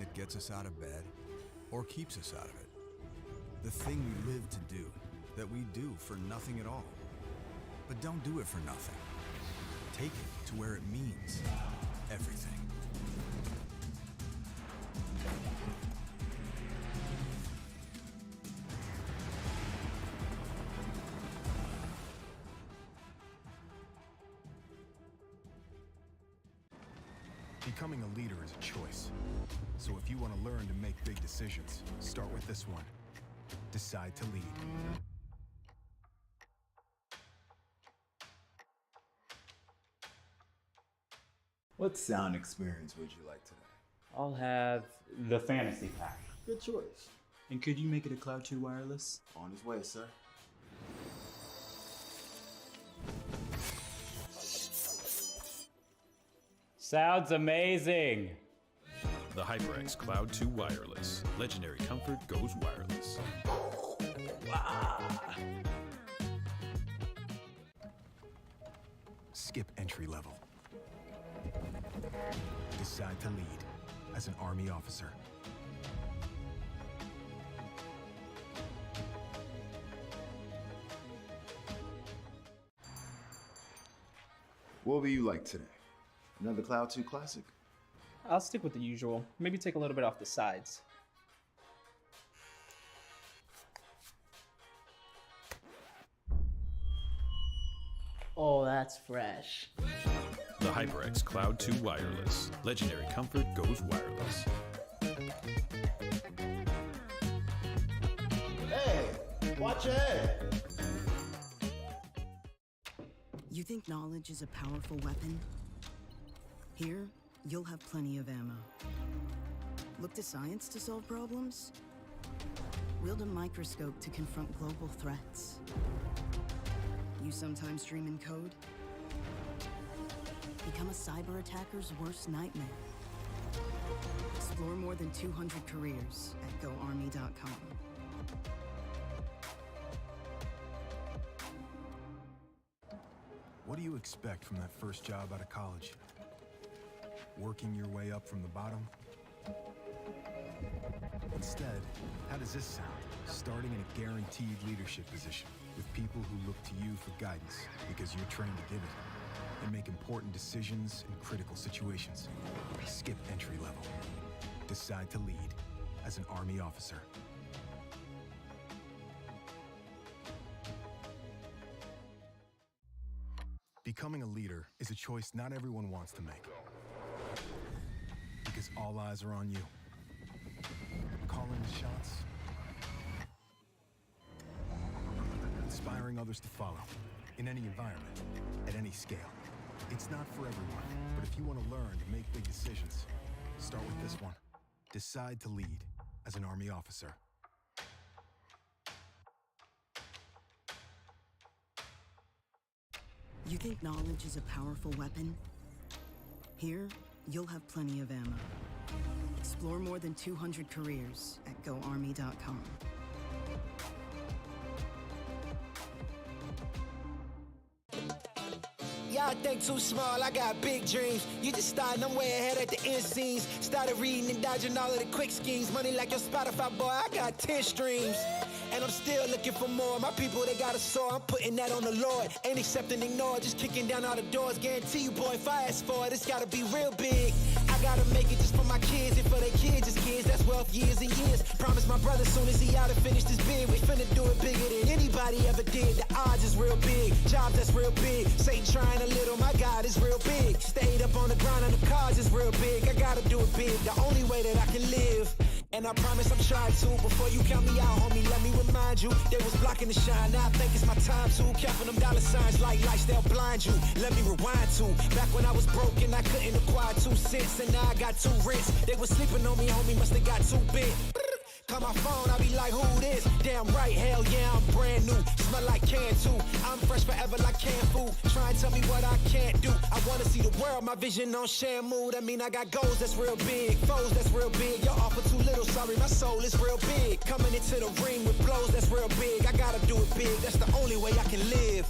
that gets us out of bed or keeps us out of it. The thing we live to do, that we do for nothing at all. But don't do it for nothing. Take it to where it means everything. Becoming a leader is a choice. So if you want to learn to make big decisions, start with this one. Decide to lead. What sound experience would you like today? I'll have the fantasy pack. Good choice. And could you make it a Cloud 2 wireless? On his way, sir. Sounds amazing. The HyperX Cloud 2 Wireless. Legendary comfort goes wireless. Skip entry level. Decide to lead as an Army officer. What will you like today? Another Cloud 2 classic? I'll stick with the usual. Maybe take a little bit off the sides. Oh, that's fresh. The HyperX Cloud 2 Wireless. Legendary comfort goes wireless. Hey, watch your head. You think knowledge is a powerful weapon? Here, you'll have plenty of ammo. Look to science to solve problems? Wield a microscope to confront global threats. You sometimes dream in code? Become a cyber attacker's worst nightmare. Explore more than 200 careers at GoArmy.com. What do you expect from that first job out of college? Working your way up from the bottom? Instead, how does this sound? Starting in a guaranteed leadership position with people who look to you for guidance because you're trained to give it and make important decisions in critical situations. Skip entry level. Decide to lead as an Army officer. Becoming a leader is a choice not everyone wants to make. Because all eyes are on you. Calling the shots. Inspiring others to follow. In any environment. At any scale. It's not for everyone. But if you want to learn to make big decisions, start with this one. Decide to lead as an Army officer. You think knowledge is a powerful weapon? Here, you'll have plenty of ammo. Explore more than 200 careers at GoArmy.com. Y'all think too small, I got big dreams. You just starting, I'm way ahead at the end scenes. Started reading and dodging all of the quick schemes. Money like your Spotify, boy, I got 10 streams. And I'm still looking for more. My people, they got a soar, I'm putting that on the Lord. Ain't accepting, ignore, just kicking down all the doors. Guarantee you, boy, if I ask for it, it's gotta be real big. I gotta make it just for my kids and for their kids' kids. That's wealth years and years. Promise my brother soon as he out and finish this bid, we finna do it bigger than anybody ever did. The odds is real big, job that's real big. Satan trying a little, my God is real big. Stayed up on the ground and the cars is real big. I gotta do it big, the only way that I can live. And I promise I'm trying to. Before you count me out, homie, let me remind you. They was blocking the shine, now I think it's my time to. Counting them dollar signs like lights, they'll blind you. Let me rewind to back when I was broke and I couldn't acquire 2 cents. And now I got 2 rents. They was sleeping on me, homie, must have got too big. Call my phone, I be like, who this? Damn right, hell yeah, I'm brand new. Smell like can too. I'm fresh forever like canned food. Try and tell me what I can't do. I wanna see the world, my vision on Shamu. That mean I got goals that's real big, foes that's real big. Y'all offer too little, sorry, my soul is real big. Coming into the ring with blows that's real big. I gotta do it big, that's the only way I can live.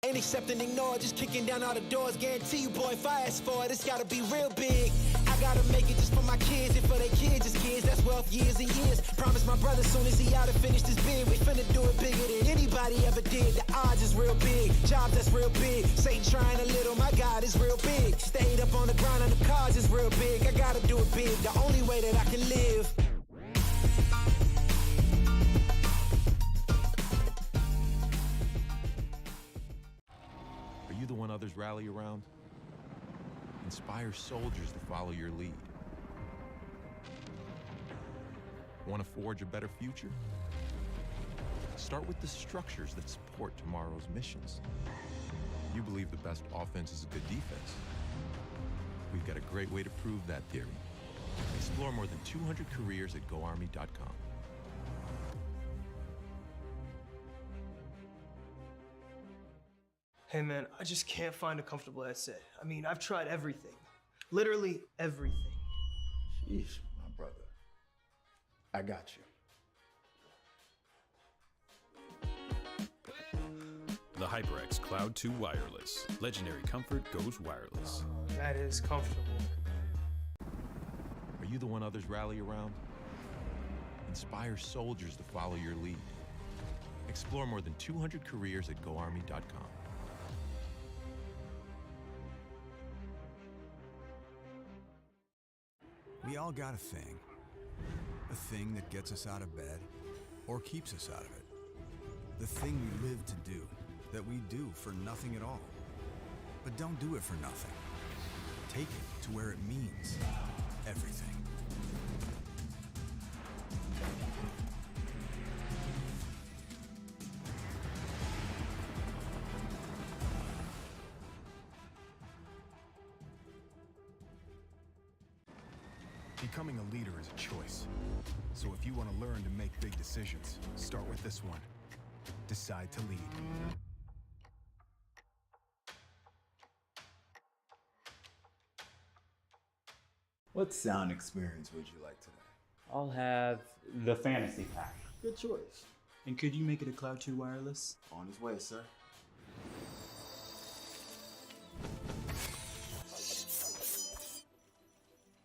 Ain't accepting, ignore, just kicking down all the doors. Guarantee you, boy, if I ask for it, it's gotta be real big. I gotta make it just for my kids and for their kids' kids. That's wealth years and years. Promise my brother soon as he out and finish this bid, we finna do it bigger than anybody ever did. The odds is real big, job that's real big. Satan trying a little, my God is real big. Stayed up on the ground and the cars is real big. I gotta do it big, the only way that I can live. Are you the one others rally around? Inspire soldiers to follow your lead. Want to forge a better future? Start with the structures that support tomorrow's missions. You believe the best offense is a good defense. We've got a great way to prove that theory. Explore more than 200 careers at GoArmy.com. Hey man, I just can't find a comfortable headset. I mean, I've tried everything. Literally everything. Sheesh, my brother. I got you. The HyperX Cloud 2 Wireless. Legendary comfort goes wireless. That is comfortable. Are you the one others rally around? Inspire soldiers to follow your lead. Explore more than 200 careers at GoArmy.com. We all got a thing that gets us out of bed or keeps us out of it. The thing we live to do, that we do for nothing at all. But don't do it for nothing. Take it to where it means everything. Becoming a leader is a choice. So if you want to learn to make big decisions, start with this one. Decide to lead. What sound experience would you like today? I'll have the fantasy pack. Good choice. And could you make it a Cloud 2 wireless? On his way, sir.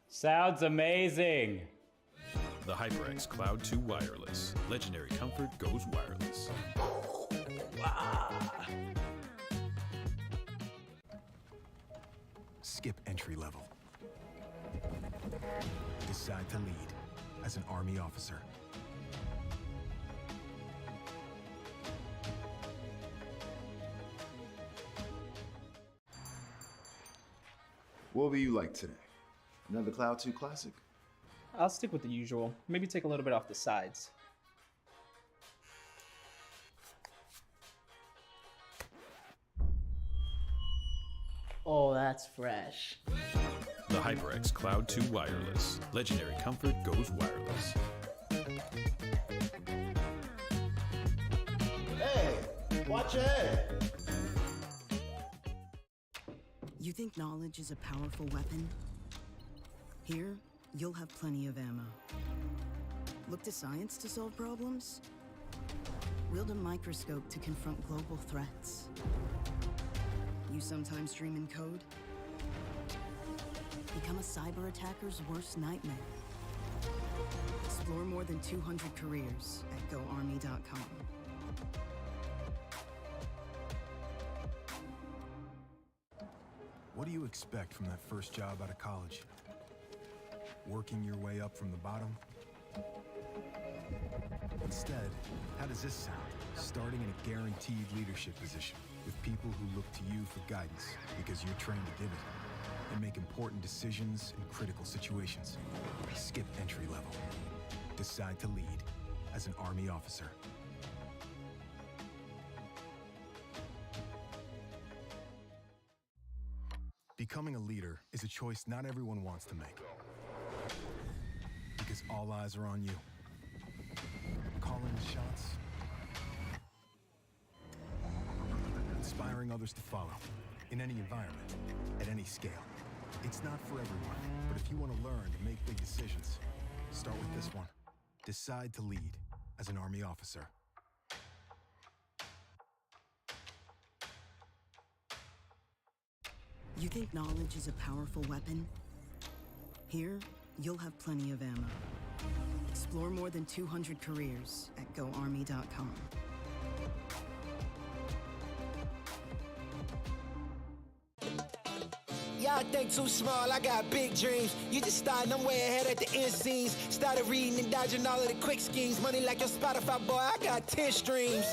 Sounds amazing. The HyperX Cloud 2 Wireless. Legendary comfort goes wireless. Skip entry level. Decide to lead as an Army officer. What will you like today? Another Cloud 2 classic? I'll stick with the usual. Maybe take a little bit off the sides. Oh, that's fresh. The HyperX Cloud 2 Wireless. Legendary comfort goes wireless. Hey, watch your head. You think knowledge is a powerful weapon? Here, you'll have plenty of ammo. Look to science to solve problems? Wield a microscope to confront global threats. You sometimes dream in code? Become a cyber attacker's worst nightmare. Explore more than 200 careers at GoArmy.com. What do you expect from that first job out of college? Working your way up from the bottom? Instead, how does this sound? Starting in a guaranteed leadership position with people who look to you for guidance because you're trained to give it and make important decisions in critical situations. Skip entry level. Decide to lead as an Army officer. Becoming a leader is a choice not everyone wants to make. Because all eyes are on you. Calling the shots. Inspiring others to follow. In any environment, at any scale. It's not for everyone, but if you want to learn to make big decisions, start with this one. Decide to lead as an Army officer. You think knowledge is a powerful weapon? Here, you'll have plenty of ammo. Explore more than 200 careers at GoArmy.com. Y'all think too small, I got big dreams. You just starting, I'm way ahead at the end scenes. Started reading and dodging all of the quick schemes. Money like your Spotify, boy, I got 10 streams.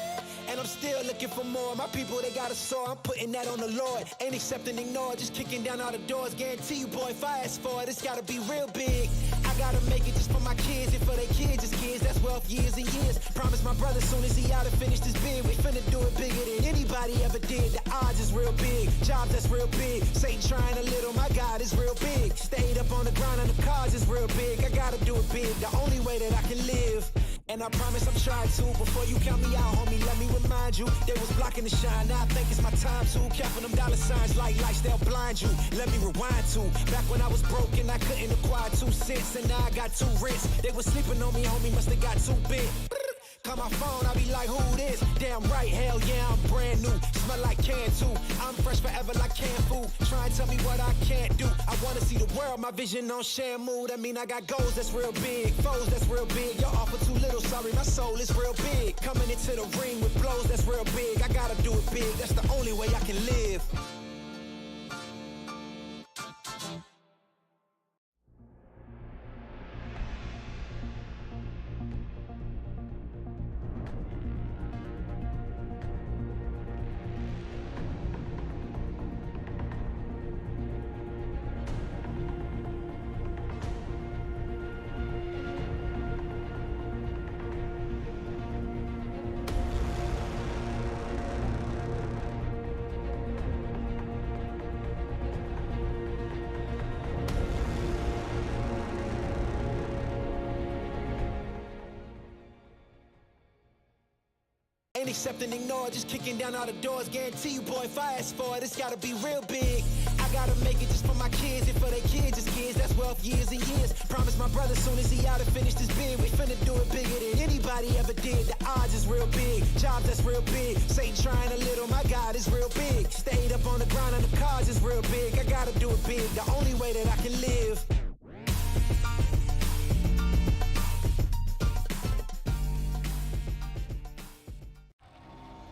And I'm still looking for more. My people, they got a soar, I'm putting that on the Lord. Ain't accepting ignore, just kicking down all the doors. Guarantee you, boy, if I ask for it, it's gotta be real big. I gotta make it just for my kids and for their kids, just kids. That's wealth years and years. Promise my brother soon as he out and finished his bid, we finna do it bigger than anybody ever did. The odds is real big, jobs that's real big. Satan trying a little, my God is real big. Stayed up on the ground on the cars is real big. I gotta do it big, the only way that I can live. And I promise I'm trying to. Before you count me out, homie, let me remind you. They was blocking the shine, now I think it's my time to. Counting them dollar signs like lights, they'll blind you. Let me rewind to. Back when I was broke and I couldn't acquire 2 cents. And now I got 2 rents. They was sleeping on me, homie, must have got too big. call my phone, I be like, who this? Damn right, hell yeah, I'm brand new. Smell like can too. I'm fresh forever like canned food. Try and tell me what I can't do. I wanna see the world, my vision on Shamu. That mean I got goals that's real big, foes that's real big. Y'all offer too little, sorry, my soul is real big. Coming into the ring with blows that's real big. I gotta do it big, that's the only way I can live. Ain't accept and ignore, just kicking down all the doors. Guarantee you, boy, if I ask for it, it's gotta be real big. I gotta make it just for my kids and for their kids, just kids. That's wealth years and years. Promise my brother soon as he out and finish this bid, we finna do it bigger than anybody ever did. The odds is real big, jobs that's real big. Satan trying a little, my God is real big. Stayed up on the grind on the cars is real big. I gotta do it big, the only way that I can live.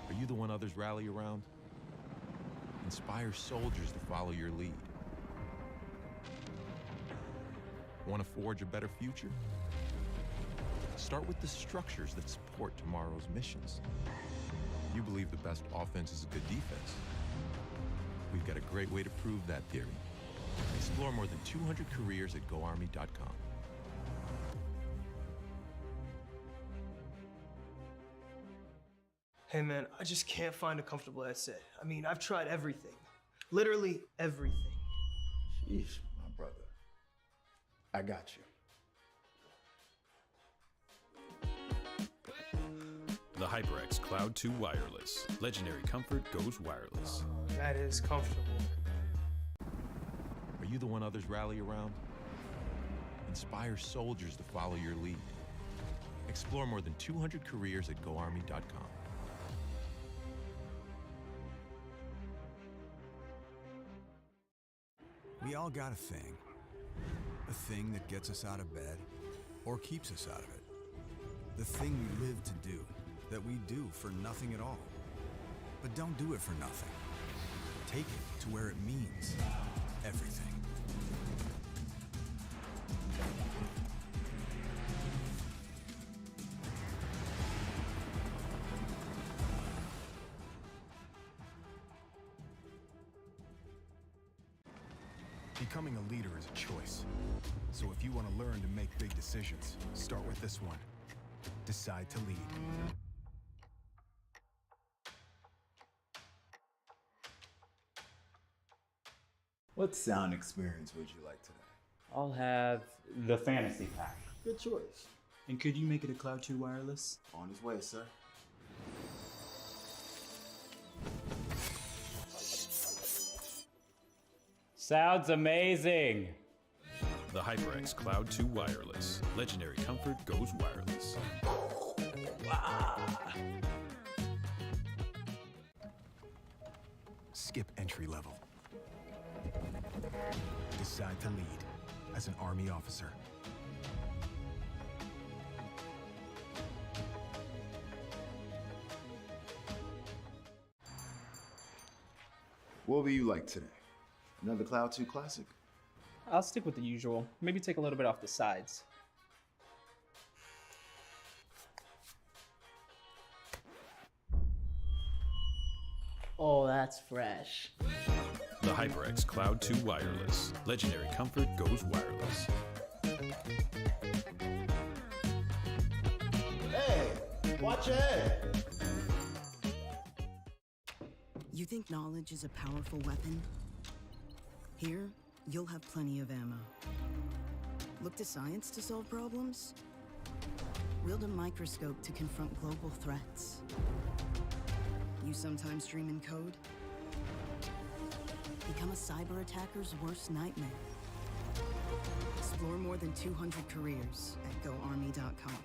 Are you the one others rally around? Inspire soldiers to follow your lead. Want to forge a better future? Start with the structures that support tomorrow's missions. You believe the best offense is a good defense. We've got a great way to prove that theory. Explore more than 200 careers at GoArmy.com. Hey man, I just can't find a comfortable headset. I mean, I've tried everything. Literally everything. Sheesh, my brother. I got you. The HyperX Cloud 2 Wireless. Legendary comfort goes wireless. That is comfortable. Are you the one others rally around? Inspire soldiers to follow your lead. Explore more than 200 careers at GoArmy.com. We all got a thing that gets us out of bed or keeps us out of it. The thing we live to do, that we do for nothing at all. But don't do it for nothing. Take it to where it means everything. Becoming a leader is a choice. So if you want to learn to make big decisions, start with this one. Decide to lead. What sound experience would you like today? I'll have the fantasy pack. Good choice. And could you make it a Cloud 2 wireless? On his way, sir. Sounds amazing. The HyperX Cloud 2 Wireless. Legendary comfort goes wireless. Skip entry level. Decide to lead as an Army officer. What will you like today? Another Cloud 2 classic? I'll stick with the usual. Maybe take a little bit off the sides. Oh, that's fresh. The HyperX Cloud 2 Wireless. Legendary comfort goes wireless. Hey, watch your head. You think knowledge is a powerful weapon? Here, you'll have plenty of ammo. Look to science to solve problems? Wield a microscope to confront global threats. You sometimes dream in code? Become a cyber attacker's worst nightmare. Explore more than 200 careers at GoArmy.com.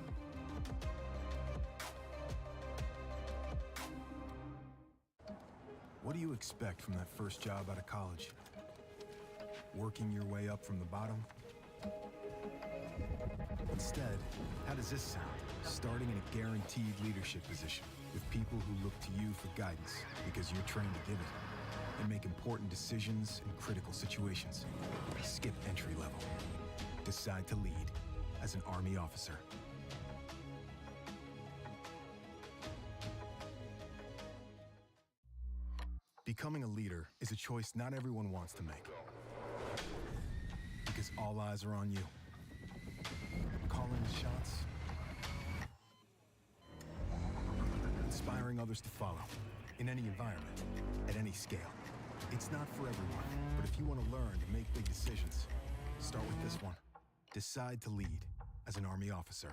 What do you expect from that first job out of college? Working your way up from the bottom? Instead, how does this sound? Starting in a guaranteed leadership position with people who look to you for guidance because you're trained to give it and make important decisions in critical situations. Skip entry level. Decide to lead as an Army officer. Becoming a leader is a choice not everyone wants to make. Because all eyes are on you. Calling the shots. Inspiring others to follow. In any environment, at any scale. It's not for everyone, but if you want to learn to make big decisions, start with this one. Decide to lead as an Army officer.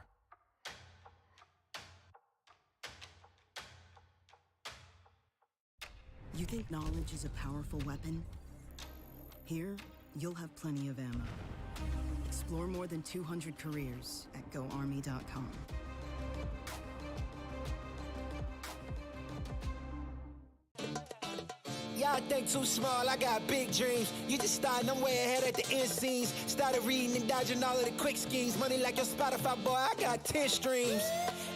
You think knowledge is a powerful weapon? Here, you'll have plenty of ammo. Explore more than 200 careers at GoArmy.com. Y'all think too small, I got big dreams. You just starting, I'm way ahead at the end scenes. Started reading and dodging all of the quick schemes. Money like your Spotify, boy, I got 10 streams.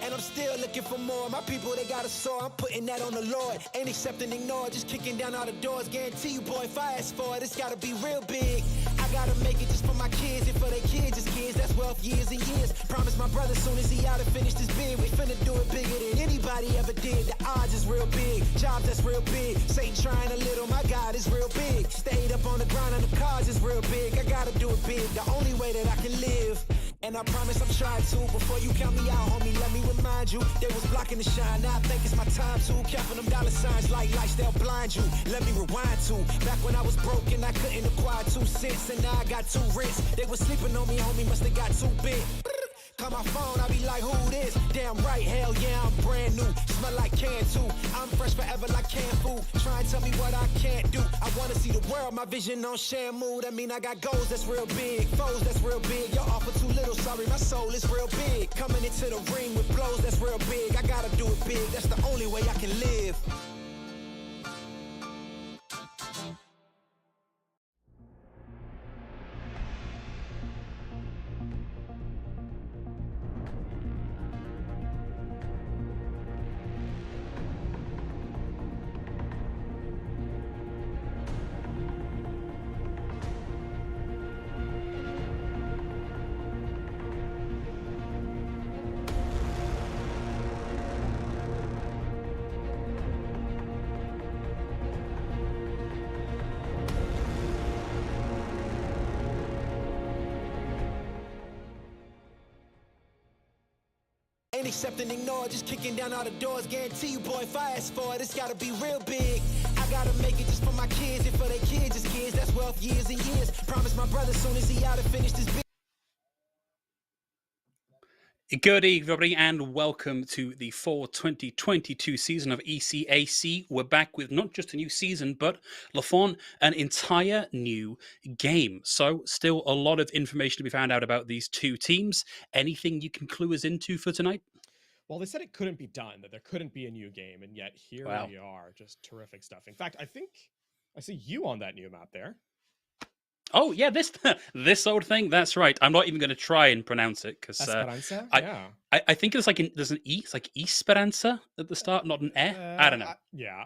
And I'm still looking for more. My people, they got a soar, I'm putting that on the Lord. Ain't accepting, ignore, just kicking down all the doors. Guarantee you, boy, if I ask for it, it's gotta be real big. I gotta make it just for my kids and for their kids, just kids. That's wealth years and years. Promise my brother soon as he out and finished his bid, we finna do it bigger than anybody ever did. The odds is real big, jobs that's real big. Satan trying a little, my God is real big. Stayed up on the grind on the cars is real big. I gotta do it big, the only way that I can live. And I promise I'm trying to. Before you count me out, homie, let me remind you. They was blocking the shine, now I think it's my time to. Counting them dollar signs like lights, they'll blind you. Let me rewind to. Back when I was broke and I couldn't acquire 2 cents. And now I got 2 rents. They was sleeping on me, homie, must have got too big. Call my phone, I be like, who this? Damn right, hell yeah, I'm brand new. Smell like can too. I'm fresh forever like canned food. Try and tell me what I can't do. I wanna see the world, my vision on Shamu. That mean I got goals that's real big, foes that's real big. Y'all offer too little, sorry, my soul is real big. Coming into the ring with blows that's real big. I gotta do it big, that's the only way I can live. Ain't accepting, ignore, just kicking down all the doors. Guarantee you, boy, if I ask for it, it's gotta be real big. I gotta make it just for my kids and for their kids, just kids. That's wealth years and years. Promise my brother soon as he out and finished his bid. Good evening, everybody, and welcome to the fall 2022 season of ECAC. We're back with not just a new season, but Lafon, an entire new game. So, still a lot of information to be found out about these 2 teams. Anything you can clue us into for tonight? Well, they said it couldn't be done, that there couldn't be a new game, and yet here we are. Just terrific stuff. In fact, I think I see you on that new map there. Oh yeah, this old thing. That's right. I'm not even going to try and pronounce it because Esperanza. I think it's like there's an E. It's like Esperanza at the start, not an E. I don't know.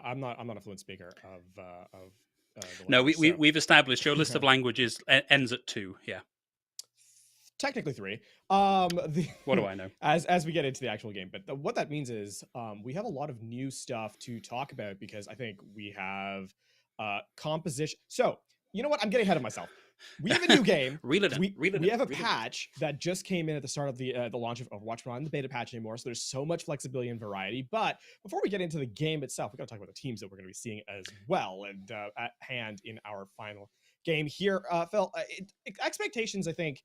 I'm not a fluent speaker of the no, language, we've established your list of languages ends at 2. Yeah. Technically 3. What do I know? As we get into the actual game, but what that means is we have a lot of new stuff to talk about because I think we have composition. So you know what? I'm getting ahead of myself. We have a new game. We have a patch that just came in at the start of the launch of Overwatch. We're not in the beta patch anymore, so there's so much flexibility and variety. But before we get into the game itself, we got to talk about the teams that we're going to be seeing as well and at hand in our final game here. Phil, expectations I think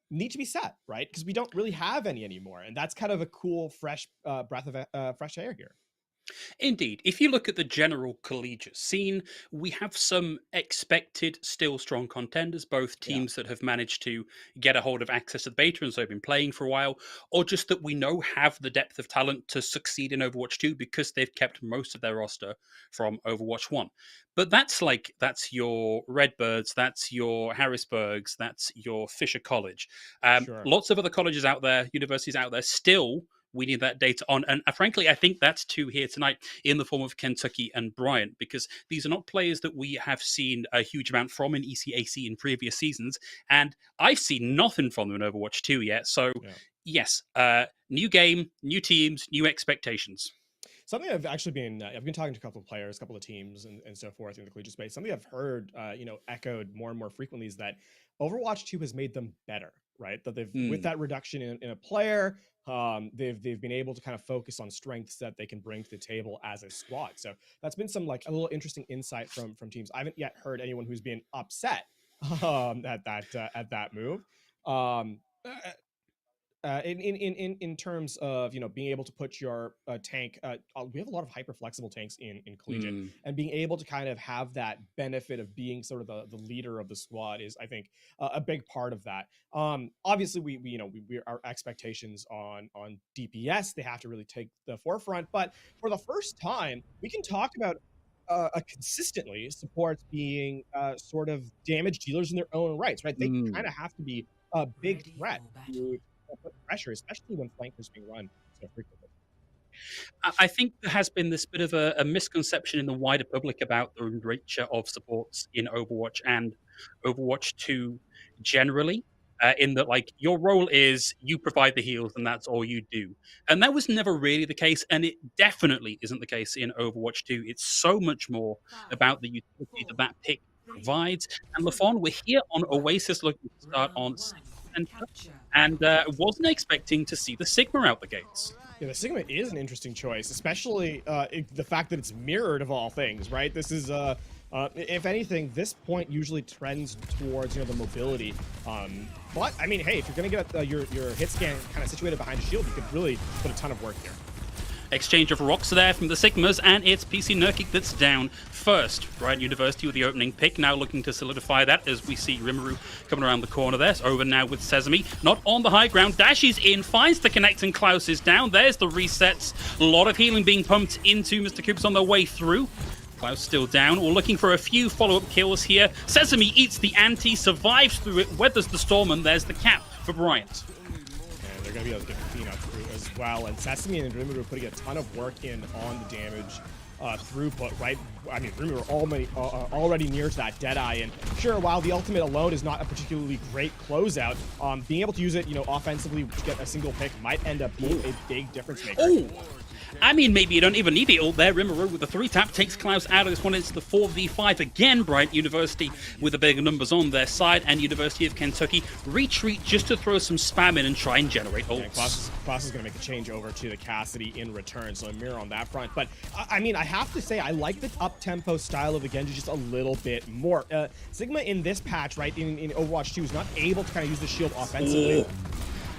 need to be set, right? Because we don't really have any anymore, and that's kind of a cool, fresh breath of fresh air here. Indeed. If you look at the general collegiate scene, we have some expected, still strong contenders, both teams that have managed to get a hold of access to the beta and so have been playing for a while, or just that we know have the depth of talent to succeed in Overwatch 2 because they've kept most of their roster from Overwatch 1. But that's your Redbirds, that's your Harrisburgs, that's your Fisher College. Lots of other colleges out there, universities out there, still we need that data on. And frankly, I think that's two here tonight in the form of Kentucky and Bryant, because these are not players that we have seen a huge amount from in ECAC in previous seasons. And I've seen nothing from them in Overwatch 2 yet. So yes, new game, new teams, new expectations. Something I've actually been, I've been talking to a couple of players, a couple of teams and so forth in the collegiate space. Something I've heard, echoed more and more frequently is that Overwatch 2 has made them better, right? That they've, with that reduction in a player, they've been able to kind of focus on strengths that they can bring to the table as a squad. So that's been some like a little interesting insight from teams. I haven't yet heard anyone who's been upset at that move. In terms of being able to put your tank, we have a lot of hyper flexible tanks in collegiate, and being able to kind of have that benefit of being sort of the leader of the squad is, I think, a big part of that. Obviously, we our expectations on DPS, they have to really take the forefront, but for the first time, we can talk about consistently supports being sort of damage dealers in their own rights, right? They kind of have to be a big threat to put pressure, especially when flankers being run so frequently. I think there has been this bit of a misconception in the wider public about the nature of supports in Overwatch and Overwatch 2 generally, in that like your role is you provide the heals and that's all you do. And that was never really the case, and it definitely isn't the case in Overwatch 2. It's so much more about the utility that pick provides. And LaFon, we're here on Oasis looking to start on and wasn't expecting to see the Sigma out the gates. Yeah, the Sigma is an interesting choice, especially the fact that it's mirrored of all things, right? This is, if anything, this point usually trends towards the mobility. But I mean, hey, if you're gonna get your hit scan kind of situated behind a shield, you could really put a ton of work here. Exchange of rocks there from the Sigmas, and it's PC Nurkic that's down first. Bryant University with the opening pick, now looking to solidify that as we see Rimuru coming around the corner there. It's over now with Sesame, not on the high ground, dashes in, finds the connect, and Klaus is down. There's the resets. A lot of healing being pumped into Mr. Coops on their way through. Klaus still down. We're looking for a few follow-up kills here. Sesame eats the ante, survives through it, weathers the storm, and there's the cap for Bryant. And they're going to be able to get the cleanup through as well. And Sesame and Rimuru are putting a ton of work in on the damage throughput, right? I mean, Rimuru already near to that Deadeye, and sure, while the ultimate alone is not a particularly great closeout, being able to use it, offensively to get a single pick might end up being a big difference maker. Oh, I mean, maybe you don't even need the ult there. Rimuru with the 3-tap takes Klaus out of this one. It's the 4v5 again. Bryant University with the bigger numbers on their side, and University of Kentucky retreat just to throw some spam in and try and generate ults. Yeah, Klaus is going to make a change over to the Cassidy in return, so a mirror on that front. But, I mean, I have to say, I like the up-tempo style of the Genji just a little bit more. Sigma in this patch, right, in Overwatch 2 is not able to kind of use the shield offensively.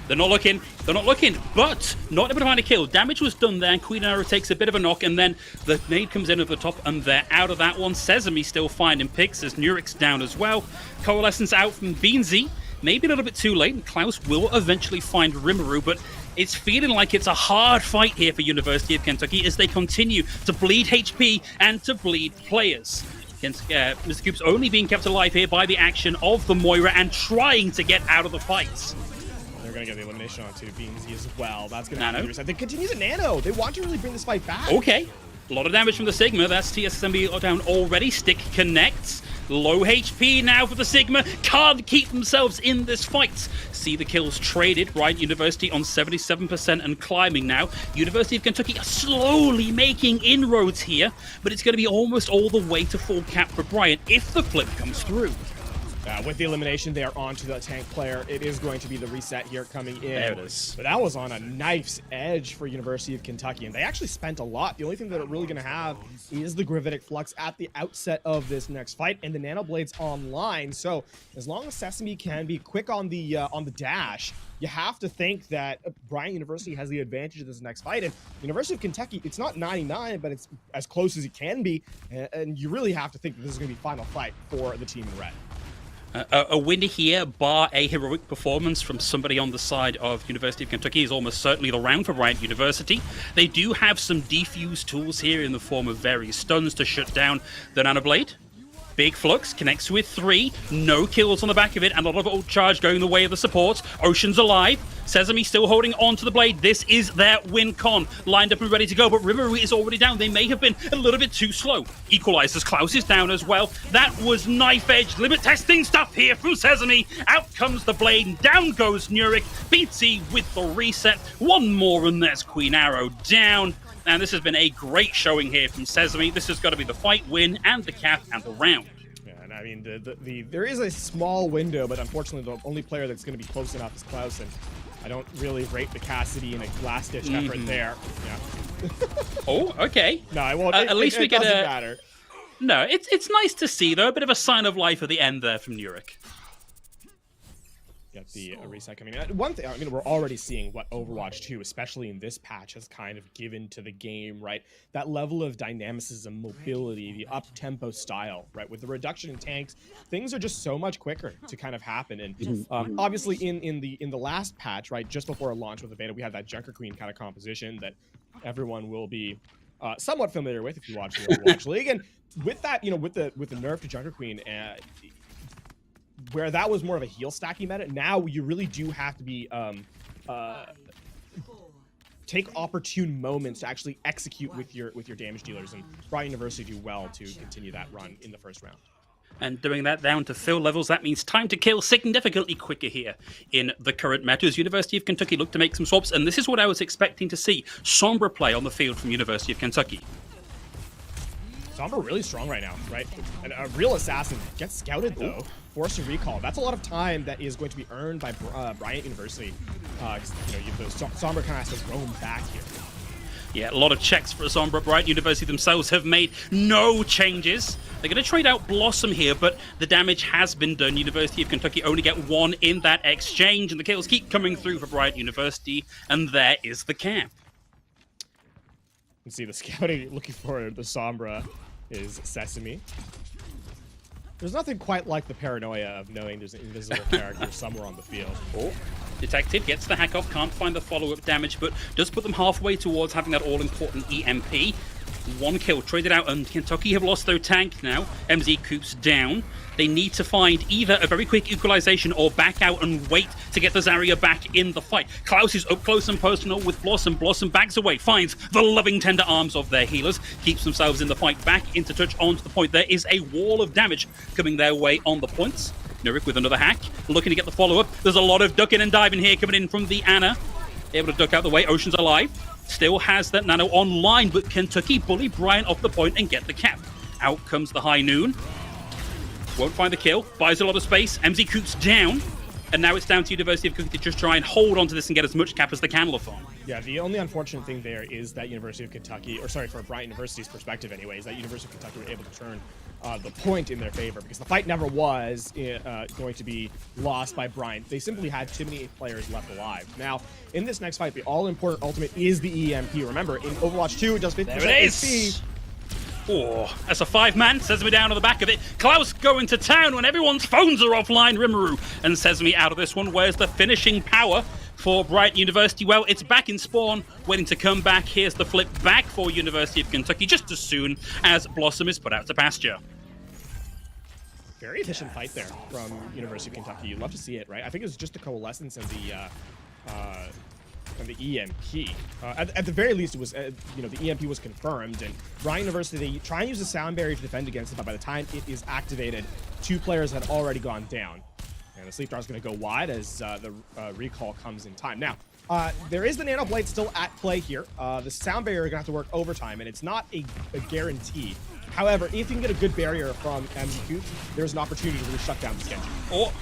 They're not looking, but not able to find a kill. Damage was done there, and Queen Arrow takes a bit of a knock, and then the nade comes in at the top, and they're out of that one. Sesame still finding picks as Nurik's down as well. Coalescence out from Beansy. Maybe a little bit too late, and Klaus will eventually find Rimuru, but it's feeling like it's a hard fight here for University of Kentucky as they continue to bleed HP and to bleed players. Mr. Coop's only being kept alive here by the action of the Moira and trying to get out of the fights. They're going to get the elimination onto Beansy as well. That's going to happen. They continue to Nano. They want to really bring this fight back. Okay. A lot of damage from the Sigma. That's TSMB down already. Stick connects. Low HP now for the Sigma. Can't keep themselves in this fight. See the kills traded. Bryant University on 77% and climbing now. University of Kentucky are slowly making inroads here, but it's going to be almost all the way to full cap for Bryant if the flip comes through. With the elimination, they are on to the tank player. It is going to be the reset here coming in. There it is. But that was on a knife's edge for University of Kentucky, and they actually spent a lot. The only thing that they're really going to have is the Gravitic Flux at the outset of this next fight, and the Nanoblades online. So as long as Sesame can be quick on the dash, you have to think that Bryant University has the advantage of this next fight. And University of Kentucky, it's not 99, but it's as close as it can be. And you really have to think that this is going to be final fight for the team in red. A win here, bar a heroic performance from somebody on the side of University of Kentucky, is almost certainly the round for Bryant University. They do have some defuse tools here in the form of various stuns to shut down the Nanoblade. Big Flux connects with 3, no kills on the back of it, and a lot of ult charge going the way of the supports. Ocean's alive. Sesame still holding on to the blade. This is their win con. Lined up and ready to go, but Rimuru is already down. They may have been a little bit too slow. Equalizers, Klaus is down as well. That was knife edge limit testing stuff here from Sesame. Out comes the blade, and down goes Nurik. BT with the reset. One more, and there's Queen Arrow down. And this has been a great showing here from Sesame. This has got to be the fight win and the cap and the round. Yeah, and I mean, there is a small window, but unfortunately the only player that's going to be close enough is Klaus, and I don't really rate the Cassidy in a last-ditch effort there. Yeah. Oh, okay. No, I won't. At least we get doesn't matter. No, it's nice to see, though. A bit of a sign of life at the end there from Nurik. Get the reset coming in. One thing, I mean, we're already seeing what Overwatch 2, especially in this patch, has kind of given to the game, right? That level of dynamicism, mobility, the up-tempo style, right? With the reduction in tanks, things are just so much quicker to kind of happen. And obviously, in the last patch, right, just before a launch with the beta, we had that Junker Queen kind of composition that everyone will be somewhat familiar with if you watch the Overwatch League. And with that, you know, with the nerf to Junker Queen, where that was more of a heal stacky meta, now you really do have to be take opportune moments to actually execute with your damage dealers, and Bryant University do well to continue that run in the first round. And doing that down to fill levels, that means time to kill significantly quicker here in the current meta as University of Kentucky look to make some swaps, and this is what I was expecting to see. Sombra play on the field from University of Kentucky. Sombra really strong right now, right? And a real assassin gets scouted though, forced to recall. That's a lot of time that is going to be earned by Bryant University. Sombra kind of has to roam back here. Yeah, a lot of checks for Sombra. Bryant University themselves have made no changes. They're going to trade out Blossom here, but the damage has been done. University of Kentucky only get 1 in that exchange, and the kills keep coming through for Bryant University, and there is the cap. You can see the scouting looking for the Sombra is Sesame. There's nothing quite like the paranoia of knowing there's an invisible character somewhere on the field. Oh, detected, gets the hack off, can't find the follow-up damage, but does put them halfway towards having that all-important EMP. 1 kill traded out, and Kentucky have lost their tank now. MZ Coop's down. They need to find either a very quick equalization or back out and wait to get the Zarya back in the fight. Klaus is up close and personal with Blossom. Blossom backs away, finds the loving tender arms of their healers, keeps themselves in the fight, back into touch onto the point. There is a wall of damage coming their way on the points. Nurik with another hack, looking to get the follow-up. There's a lot of ducking and diving here coming in from the Ana. Able to duck out the way. Ocean's alive. Still has that nano online, but Kentucky bully Bryant off the point and get the cap. Out comes the High Noon. Won't find the kill. Buys a lot of space. MZ Coop's down. And now it's down to University of Kentucky to just try and hold on to this and get as much cap as they can, Lafon. Yeah, the only unfortunate thing there is that University of Kentucky, or sorry, for Bryant University's perspective anyway, is that University of Kentucky were able to turn the point in their favor, because the fight never was going to be lost by Bryant. They simply had too many players left alive. Now, in this next fight, the all-important ultimate is the EMP. Remember, in Overwatch 2, it does 50% HP. Oh, that's a 5-man. Sesame down on the back of it. Klaus going to town when everyone's phones are offline. Rimuru and Sesame out of this one. Where's the finishing power for Bryant University? Well, it's back in spawn, waiting to come back. Here's the flip back for University of Kentucky just as soon as Blossom is put out to pasture. Very efficient fight there from University of Kentucky. You'd love to see it, right? I think it was just the coalescence and the EMP. At the very least, it was the EMP was confirmed, and Bryant University, they try and use the sound barrier to defend against it, but by the time it is activated, 2 players had already gone down, and the Sleep Dart is going to go wide as the recall comes in time. Now, there is the Nano Blade still at play here. The sound barrier is going to have to work overtime, and it's not a guarantee However, if you can get a good barrier from MZ, there's an opportunity to really shut down this Genji. Oh,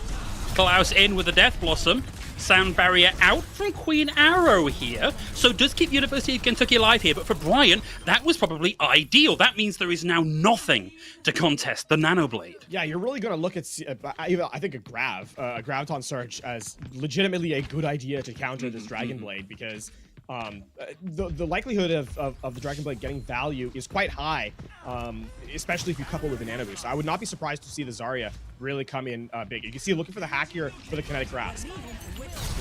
Klaus in with the Death Blossom. Sound barrier out from Queen Arrow here. So does keep University of Kentucky alive here, but for Bryant, that was probably ideal. That means there is now nothing to contest the Nano Blade. Yeah, you're really going to look at, I think, a Graviton Surge as legitimately a good idea to counter this Dragon Blade, because the likelihood of the Dragon Blade getting value is quite high, especially if you couple with the Nano Boost. I would not be surprised to see the Zarya really come in big. You can see looking for the hack here for the Kinetic Grasp.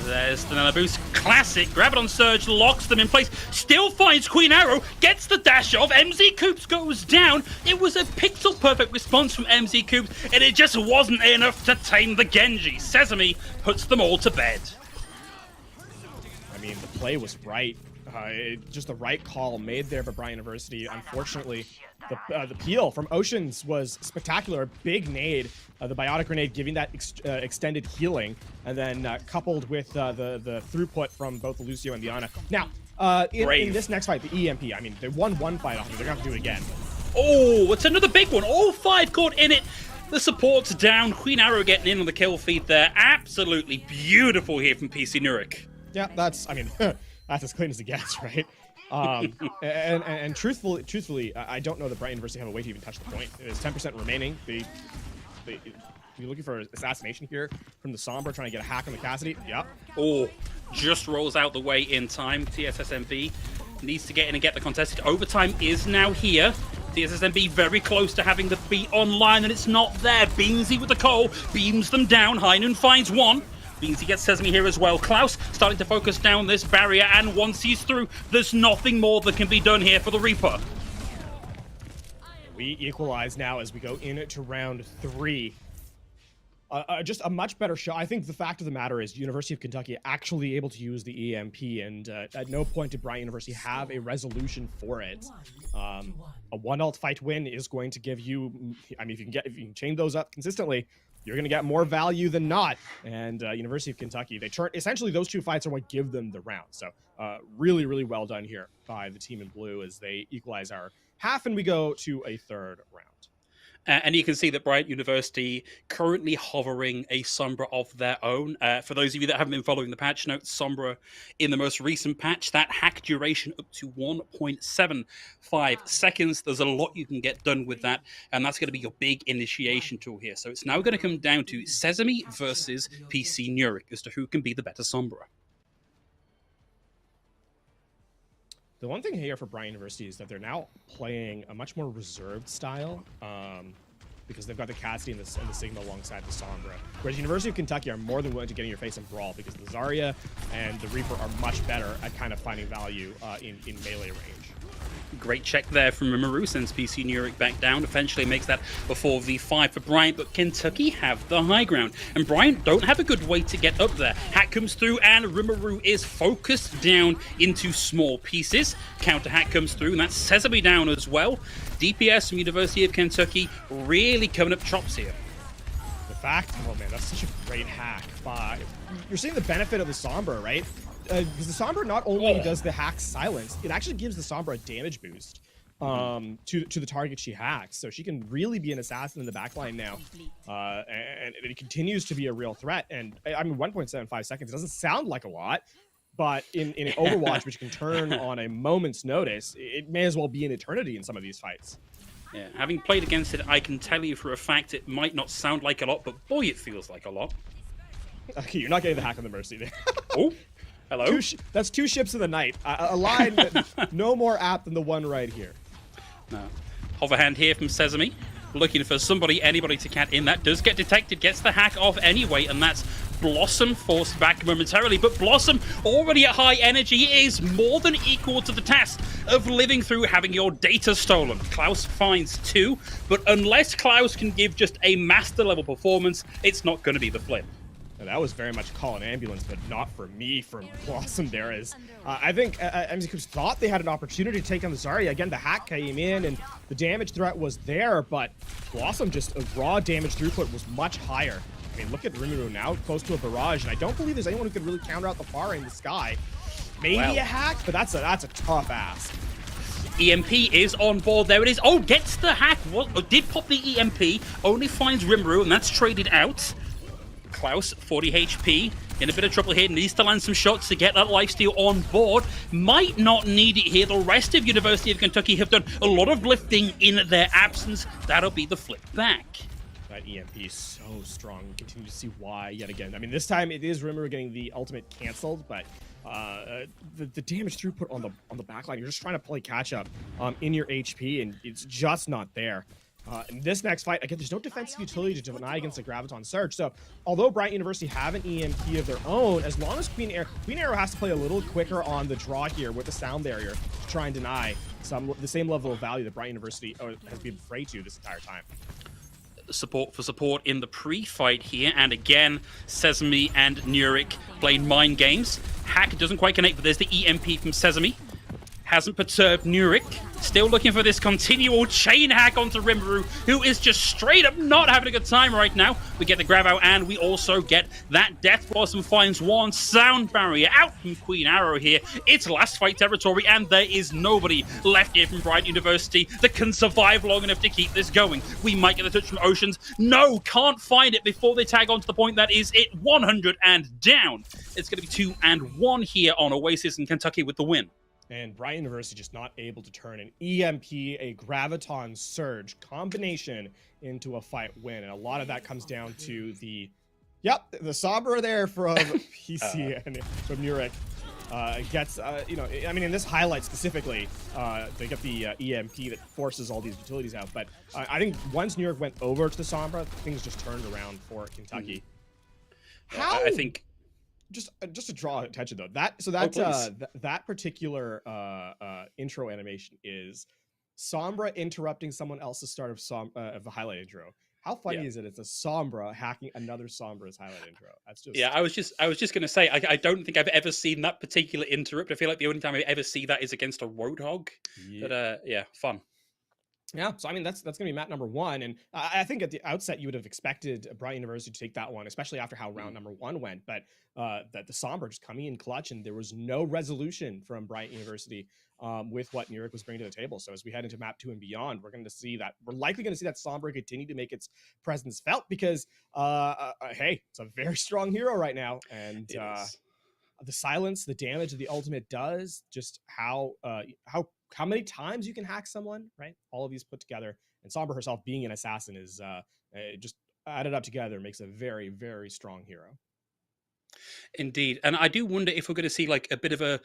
There's the Nano Boost. Classic. Graviton Surge locks them in place. Still finds Queen Arrow. Gets the dash off. MZ Coops goes down. It was a pixel-perfect response from MZ Coops, and it just wasn't enough to tame the Genji. Sesame puts them all to bed. I mean, the play was right. Just the right call made there by Bryant University. Unfortunately, the peel from Oceans was spectacular. Big nade, the Biotic Grenade giving that extended healing, and then coupled with the throughput from both the Lucio and the Ana. Now, in this next fight, the EMP, I mean, they won one fight off of it. They're going to have to do it again. Oh, it's another big one. All 5 caught in it. The support's down. Queen Arrow getting in on the kill feed there. Absolutely beautiful here from PC Nurik. Yeah, that's, I mean, that's as clean as it gets, right? And truthfully, I don't know that Bryant University have a way to even touch the point. There's 10% remaining. You're looking for assassination here from the Sombra, trying to get a hack on the Cassidy. Yep. Oh, just rolls out the way in time. TSSMB needs to get in and get the contested. Overtime is now here. TSSMB very close to having the beat online, and it's not there. Beansy with the coal, beams them down. High Noon finds one. Beansy gets Sesame here as well. Klaus starting to focus down this barrier, and once he's through, there's nothing more that can be done here for the Reaper. We equalize now as we go into round 3. Just a much better shot. I think the fact of the matter is University of Kentucky actually able to use the EMP, and at no point did Bryant University have a resolution for it. A 1-ult fight win is going to give you, I mean, if you can chain those up consistently, you're going to get more value than not. And University of Kentucky, they turn, essentially those 2 fights are what give them the round. So really, really well done here by the team in blue as they equalize our half, and we go to a 3rd round. And you can see that Bryant University currently hovering a Sombra of their own. For those of you that haven't been following the patch notes, Sombra in the most recent patch, that hack duration up to 1.75 seconds. There's a lot you can get done with that, and that's going to be your big initiation tool here. So it's now going to come down to Sesame versus PC Nurik as to who can be the better Sombra. The one thing here for Bryant University is that they're now playing a much more reserved style, because they've got the Cassidy and the Sigma alongside the Sombra. Whereas University of Kentucky are more than willing to get in your face and brawl, because the Zarya and the Reaper are much better at kind of finding value in melee range. Great check there from Rimuru, sends PC Nurik back down. Eventually makes that a 4v5 for Bryant, but Kentucky have the high ground. And Bryant don't have a good way to get up there. Hack comes through, and Rimuru is focused down into small pieces. Counter hack comes through, and that's Sesame down as well. DPS from University of Kentucky really coming up chops here. The fact, oh man, that's such a great hack. You're seeing the benefit of the Sombra, right? Because the Sombra not only does the hack silence, it actually gives the Sombra a damage boost to the target she hacks. So she can really be an assassin in the backline now. And it continues to be a real threat. And I mean, 1.75 seconds doesn't sound like a lot, but in an Overwatch, which can turn on a moment's notice, it may as well be an eternity in some of these fights. Yeah, having played against it, I can tell you for a fact it might not sound like a lot, but boy, it feels like a lot. Okay, you're not getting the hack on the Mercy there. Oh. Hello? That's 2 ships in the night. A line no more apt than the one right here. No. Hoverhand here from Sesame. Looking for anybody to cat in. That does get detected. Gets the hack off anyway, and that's Blossom forced back momentarily. But Blossom, already at high energy, is more than equal to the task of living through having your data stolen. Klaus finds 2, but unless Klaus can give just a master level performance, it's not going to be the flip. And that was very much call an ambulance, but not for me from Blossom there. As I think MZ Coops thought they had an opportunity to take down the Zarya. Again, the hack came in and the damage threat was there, but Blossom just a raw damage throughput was much higher. I mean, look at Rimuru now, close to a barrage, and I don't believe there's anyone who could really counter out the far in the sky. Maybe a hack, but that's a tough ask. EMP is on board. There it is. Oh, gets the hack. Did pop the EMP. Only finds Rimuru, and that's traded out. Klaus, 40 HP. In a bit of trouble here. Needs to land some shots to get that lifesteal on board. Might not need it here. The rest of University of Kentucky have done a lot of lifting in their absence. That'll be the flip back. That EMP is so strong. We continue to see why yet again. I mean, this time it is Rimuru getting the ultimate canceled, but the damage throughput on the backline, you're just trying to play catch up in your HP, and it's just not there. In this next fight, again, there's no defensive utility to deny against the Graviton Surge. So, although Bryant University have an EMP of their own, as long as Queen Arrow has to play a little quicker on the draw here with the sound barrier to try and deny the same level of value that Bryant University has been prey to this entire time. Support for support in the pre-fight here, and again, Sesame and Nurik playing mind games. Hack doesn't quite connect, but there's the EMP from Sesame. Hasn't perturbed Nurik. Still looking for this continual chain hack onto Rimuru, who is just straight up not having a good time right now. We get the grab out, and we also get that Death Blossom finds one sound barrier out from Queen Arrow here. It's last fight territory, and there is nobody left here from Bryant University that can survive long enough to keep this going. We might get a touch from Oceans. No, can't find it before they tag on to the point that is it 100 and down. It's going to be 2-1 here on Oasis in Kentucky with the win. And Bryant University just not able to turn an EMP, a Graviton Surge combination into a fight win. And a lot of that comes down to the Sombra there from PC and from Nurik. Gets, I mean, in this highlight specifically, they get the EMP that forces all these utilities out. But I think once Nurik went over to the Sombra, things just turned around for Kentucky. How? I think... Just to draw attention though, that particular intro animation is Sombra interrupting someone else's start of the highlight intro. How funny is it? It's a Sombra hacking another Sombra's highlight intro. That's just I was just gonna say I don't think I've ever seen that particular interrupt. I feel like the only time I ever see that is against a Roadhog. But fun. Yeah, so I mean that's gonna be map number 1, and I think at the outset you would have expected Bryant University to take that one, especially after how round number 1 went. But that the Sombra just coming in clutch, and there was no resolution from Bryant University with what Nurik was bringing to the table. So as we head into map 2 and beyond, we're likely going to see that Sombra continue to make its presence felt because hey, it's a very strong hero right now, and the silence, the damage that the ultimate does, just how many times you can hack someone, right? All of these put together, and Sombra herself being an assassin is just added up together makes a very, very strong hero. Indeed, and I do wonder if we're going to see like a bit of a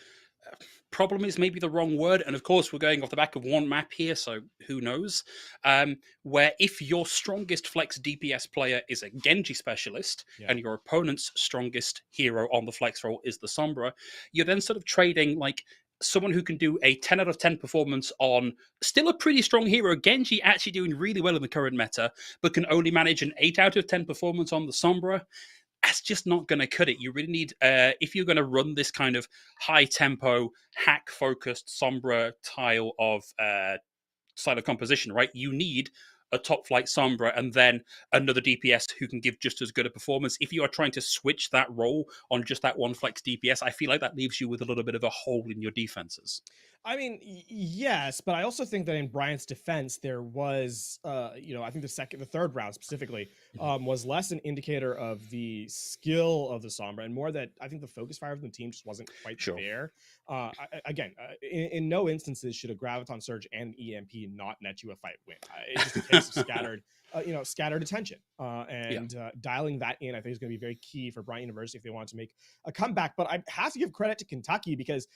problem is maybe the wrong word, and of course we're going off the back of one map here, so who knows, where if your strongest flex DPS player is a Genji specialist and your opponent's strongest hero on the flex role is the Sombra, you're then sort of trading like someone who can do a 10 out of 10 performance on still a pretty strong hero, Genji actually doing really well in the current meta, but can only manage an 8 out of 10 performance on the Sombra. That's just not going to cut it. You really need, if you're going to run this kind of high-tempo, hack-focused Sombra style of composition, right? You need a top-flight Sombra and then another DPS who can give just as good a performance. If you are trying to switch that role on just that one flex DPS, I feel like that leaves you with a little bit of a hole in your defenses. I mean, yes, but I also think that in Bryant's defense, there was, I think the third round specifically was less an indicator of the skill of the Sombra and more that I think the focus fire from the team just wasn't quite there. In no instances should a Graviton Surge and an EMP not net you a fight win. It's just a case of scattered attention. Dialing that in, I think, is going to be very key for Bryant University if they want to make a comeback. But I have to give credit to Kentucky because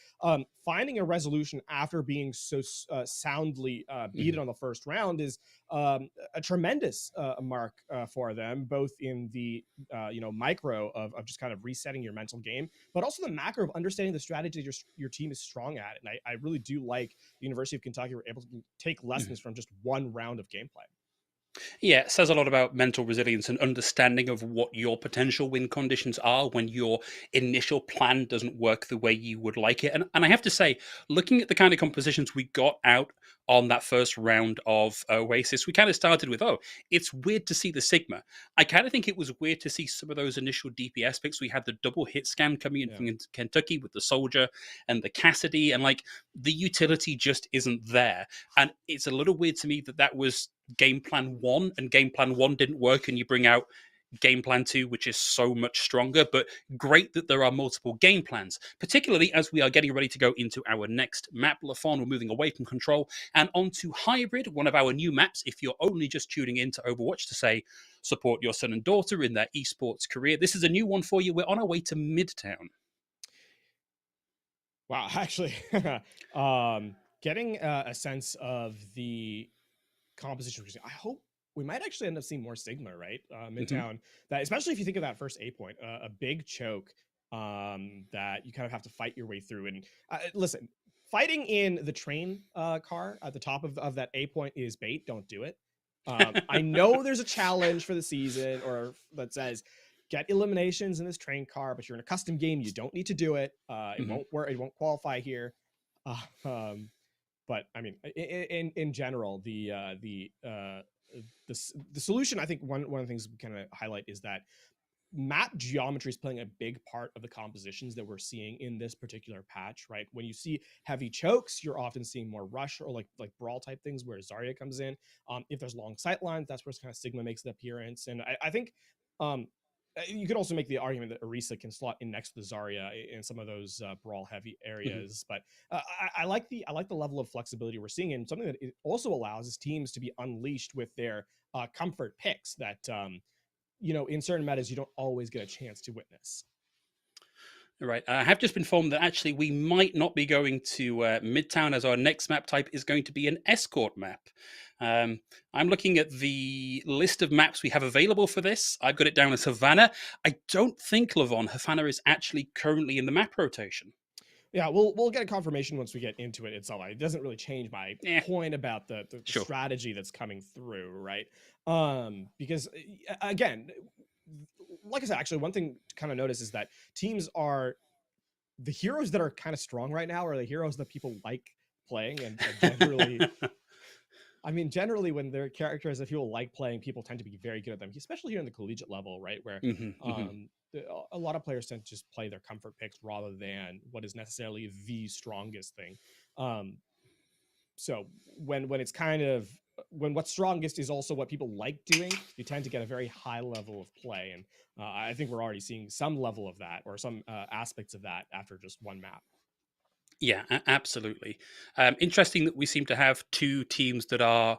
finding a resolution after being so soundly beaten on the first round is a tremendous mark for them, both in the micro of just kind of resetting your mental game, but also the macro of understanding the strategy your team is strong at. And I really do like the University of Kentucky were able to take lessons from just one round of gameplay. Yeah, it says a lot about mental resilience and understanding of what your potential win conditions are when your initial plan doesn't work the way you would like it. And I have to say, looking at the kind of compositions we got out on that first round of Oasis. We kind of started with, oh, it's weird to see the Sigma. I kind of think it was weird to see some of those initial DPS picks. We had the double hit scam coming in from Kentucky with the Soldier and the Cassidy, and like the utility just isn't there. And it's a little weird to me that that was game plan 1, and game plan 1 didn't work, and you bring out game plan 2, which is so much stronger. But great that there are multiple game plans, particularly as we are getting ready to go into our next map, Lafon. We're moving away from control and onto hybrid, one of our new maps. If you're only just tuning in to Overwatch to say support your son and daughter in their esports career, this is a new one for you. We're on our way to Midtown. Wow, actually, getting a sense of the composition. I hope we might actually end up seeing more Sigma, right? Midtown, that especially if you think of that first A point, a big choke that you kind of have to fight your way through. And listen, fighting in the train car at the top of that A point is bait. Don't do it. I know there's a challenge for the season or that says get eliminations in this train car, but you're in a custom game. You don't need to do it. It won't work. It won't qualify here. But I mean, in general, the solution, I think one of the things we kind of highlight is that map geometry is playing a big part of the compositions that we're seeing in this particular patch, right? When you see heavy chokes, you're often seeing more rush or like brawl type things where Zarya comes in. If there's long sight lines, that's where kind of Sigma makes an appearance. And I think you could also make the argument that Orisa can slot in next to the Zarya in some of those brawl heavy areas. But I like the level of flexibility we're seeing, and something that it also allows is teams to be unleashed with their comfort picks that in certain metas you don't always get a chance to witness. Right. I have just been informed that actually we might not be going to Midtown, as our next map type is going to be an escort map. I'm looking at the list of maps we have available for this. I've got it down as Havana. I don't think, Levon, Havana is actually currently in the map rotation. Yeah, we'll get a confirmation once we get into it itself. It doesn't really change my point about the Sure. strategy that's coming through, right? Because again, like I said, actually, one thing to kind of notice is that teams are the heroes that are kind of strong right now are the heroes that people like playing, and generally, I mean, generally when they're characters that people like playing, people tend to be very good at them, especially here in the collegiate level, right? Where a lot of players tend to just play their comfort picks rather than what is necessarily the strongest thing. So when it's kind of when what's strongest is also what people like doing, you tend to get a very high level of play. And I think we're already seeing some level of that or some aspects of that after just one map. Yeah, absolutely. Interesting that we seem to have two teams that are...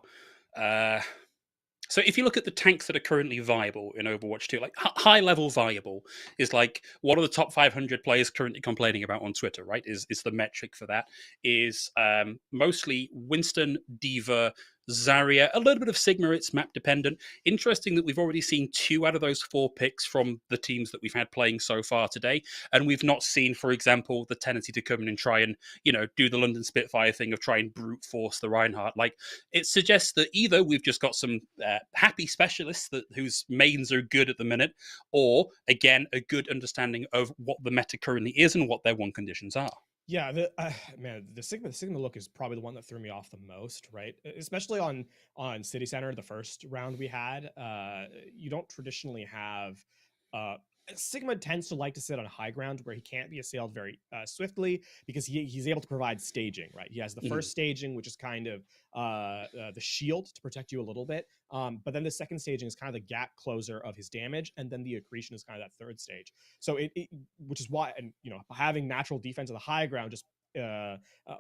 So if you look at the tanks that are currently viable in Overwatch 2, like high level viable is like what are the top 500 players currently complaining about on Twitter, right? Is the metric for that is mostly Winston, Diva, Zarya, a little bit of Sigma, it's map dependent. Interesting that we've already seen 2 out of those 4 picks from the teams that we've had playing so far today. And we've not seen, for example, the tendency to come in and try and, do the London Spitfire thing of try and brute force the Reinhardt. Like, it suggests that either we've just got some happy specialists whose mains are good at the minute, or, again, a good understanding of what the meta currently is and what their won conditions are. Yeah, the Sigma look is probably the one that threw me off the most, right? Especially on City Center, the first round we had. You don't traditionally have Sigma tends to like to sit on high ground where he can't be assailed very swiftly because he's able to provide staging, right? He has the first staging, which is kind of the shield to protect you a little bit. But then the second staging is kind of the gap closer of his damage. And then the accretion is kind of that third stage. So which is why, and having natural defense on the high ground just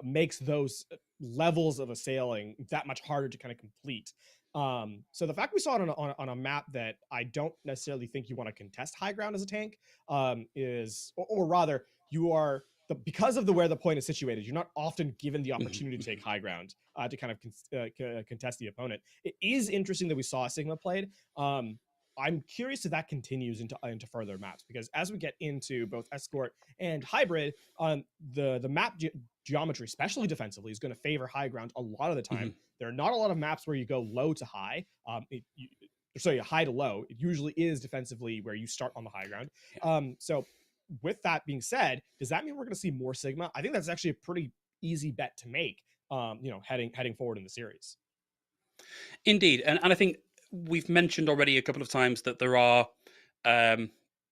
makes those levels of assailing that much harder to kind of complete. So the fact we saw it on a map that I don't necessarily think you want to contest high ground as a tank is, or rather, you are because of where the point is situated, you're not often given the opportunity to take high ground to kind of contest the opponent. It is interesting that we saw Sigma played. I'm curious if that continues into further maps, because as we get into both Escort and Hybrid, the map geometry, especially defensively, is going to favor high ground a lot of the time. There are not a lot of maps where you go low to high. High to low. It usually is defensively where you start on the high ground. So with that being said, does that mean we're going to see more Sigma? I think that's actually a pretty easy bet to make, heading forward in the series. Indeed, and I think we've mentioned already a couple of times that there are,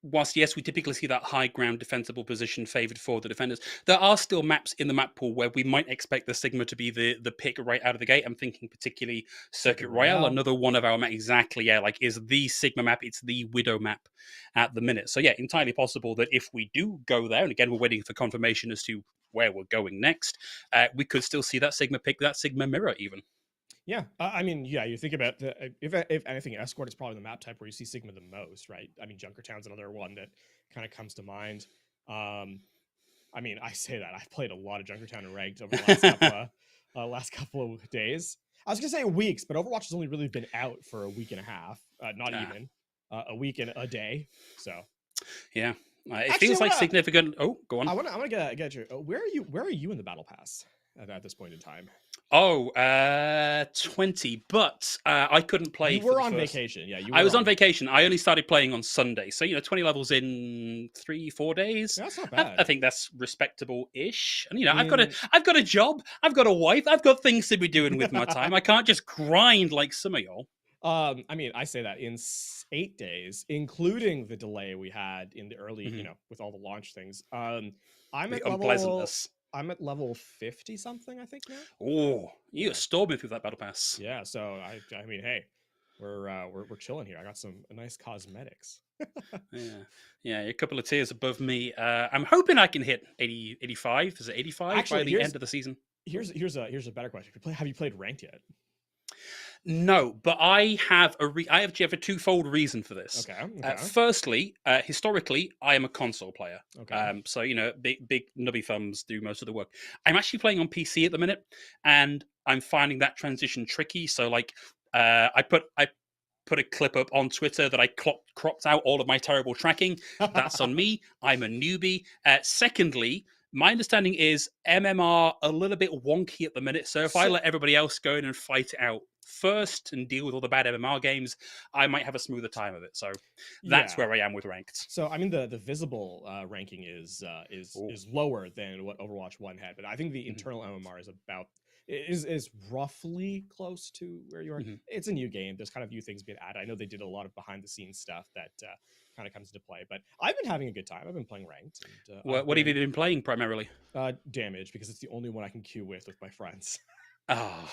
whilst yes, we typically see that high ground defensible position favoured for the defenders, there are still maps in the map pool where we might expect the Sigma to be the pick right out of the gate. I'm thinking particularly Circuit Royale, another one of our exactly, yeah, like is the Sigma map, it's the Widow map at the minute. So yeah, entirely possible that if we do go there, and again, we're waiting for confirmation as to where we're going next, we could still see that Sigma pick, that Sigma mirror even. Yeah, I mean, yeah, you think about if anything, Escort is probably the map type where you see Sigma the most, right? I mean, Junkertown's another one that kind of comes to mind. I mean, I say that I've played a lot of Junkertown and ranked over the last couple of days. I was gonna say weeks, but Overwatch has only really been out for a week and a half, not even a week and a day. So yeah, it feels like significant. Oh, go on. I want to get you. Where are you in the battle pass at this point in time? Oh, 20, but I couldn't play. You were on vacation, yeah. I was on vacation. I only started playing on Sunday, so 20 levels in 3-4 days. That's not bad. I think that's respectable-ish. And I've got a job, I've got a wife, I've got things to be doing with my time. I can't just grind like some of y'all. I mean, I say that in 8 days, including the delay we had in the early, with all the launch things. I'm at level 50 something, I think now. Oh, you're storming through that battle pass. Yeah, so I mean, hey, we're chilling here. I got some nice cosmetics. yeah, a couple of tiers above me. I'm hoping I can hit 80, 85. Is it 85 by the end of the season? Here's a better question. Have you played ranked yet? No, but I have a twofold reason for this. Okay. Firstly, historically, I am a console player. Okay. So big nubby thumbs do most of the work. I'm actually playing on PC at the minute, and I'm finding that transition tricky. So I put a clip up on Twitter that I cropped out all of my terrible tracking. That's on me. I'm a newbie. Secondly, my understanding is MMR a little bit wonky at the minute. So if I let everybody else go in and fight it out first and deal with all the bad MMR games, I might have a smoother time of it. So that's where I am with ranked. So I mean, the visible ranking is lower than what Overwatch 1 had, but I think the internal MMR is roughly close to where you are. It's a new game. There's kind of new things being added. I know they did a lot of behind the scenes stuff that kind of comes into play, but I've been having a good time. I've been playing ranked. And, what have you been playing primarily? Damage, because it's the only one I can queue with my friends. And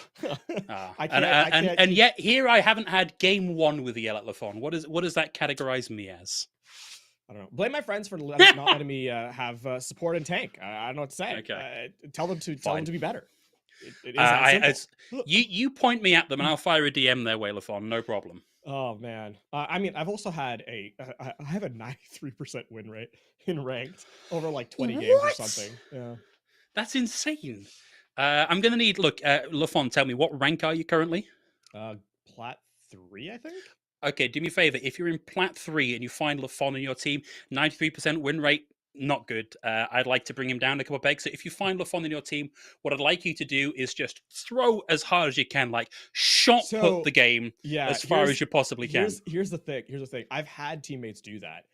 yet here I haven't had game 1 with the Yell Lafon. What does that categorize me as? I don't know. Blame my friends for not letting me have support and tank. I don't know what to say. Okay. Tell them to be better. You point me at them and I'll fire a DM their way, Lafon. No problem. Oh man. I mean, I've also had I have a 93% win rate in ranked over like 20 games or something. Yeah. That's insane. I'm gonna need Lafon, tell me, what rank are you currently? Plat 3, I think. Okay, do me a favor. If you're in Plat 3 and you find Lafon on your team, 93% win rate, not good. I'd like to bring him down a couple of pegs. So if you find Lafon in your team, what I'd like you to do is just throw as hard as you can, like put the game as far as you possibly can. Here's the thing. I've had teammates do that.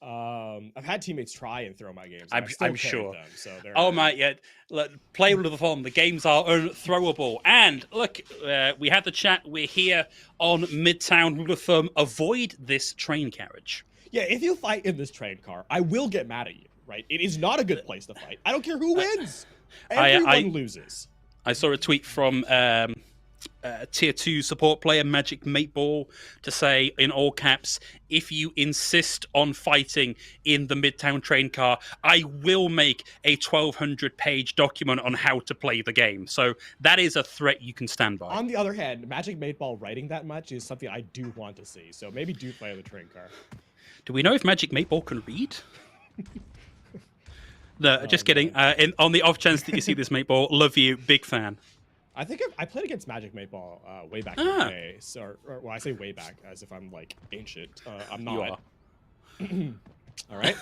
I've had teammates try and throw my games. I'm sure. Them, so play with Lafon. The games are unthrowable. And look, we had the chat. We're here on Midtown. Rule of thumb: avoid this train carriage. Yeah, if you fight in this train car, I will get mad at you, right? It is not a good place to fight. I don't care who wins. Everyone loses. I saw a tweet from tier 2 support player Magic Mateball to say, in all caps, if you insist on fighting in the Midtown train car, I will make a 1,200-page document on how to play the game. So that is a threat you can stand by. On the other hand, Magic Mateball writing that much is something I do want to see. So maybe do play the train car. Do we know if Magic Mateball can read? No, just kidding. On the off chance that you see this, Mateball, love you, big fan. I think I played against Magic Mateball way back in the day. So, well, I say way back as if I'm like ancient. I'm not. You are. All right.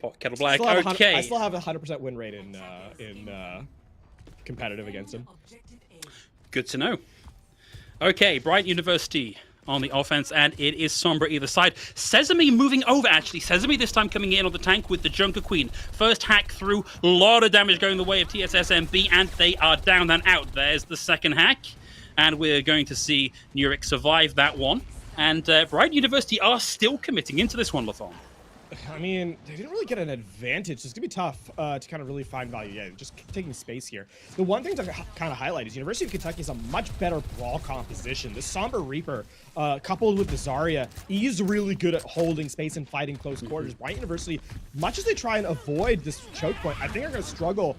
Pot kettle black. I still have a 100% win rate in competitive against him. Good to know. Okay, Bryant University. on the offense, and it is Sombra either side. Sesame moving over, actually. Sesame this time coming in on the tank with the Junker Queen. First hack through, a lot of damage going the way of TSSMB, and they are down and out. There's the second hack, and we're going to see Nurik survive that one. And Bryant University are still committing into this one, Lathon. I mean, they didn't really get an advantage. It's going to be tough to kind of really find value. Yeah, just taking space here. The one thing to kind of highlight is University of Kentucky is a much better brawl composition. The Somber Reaper, coupled with the Zarya, is really good at holding space and fighting close quarters. Bryant University, much as they try and avoid this choke point, I think they're going to struggle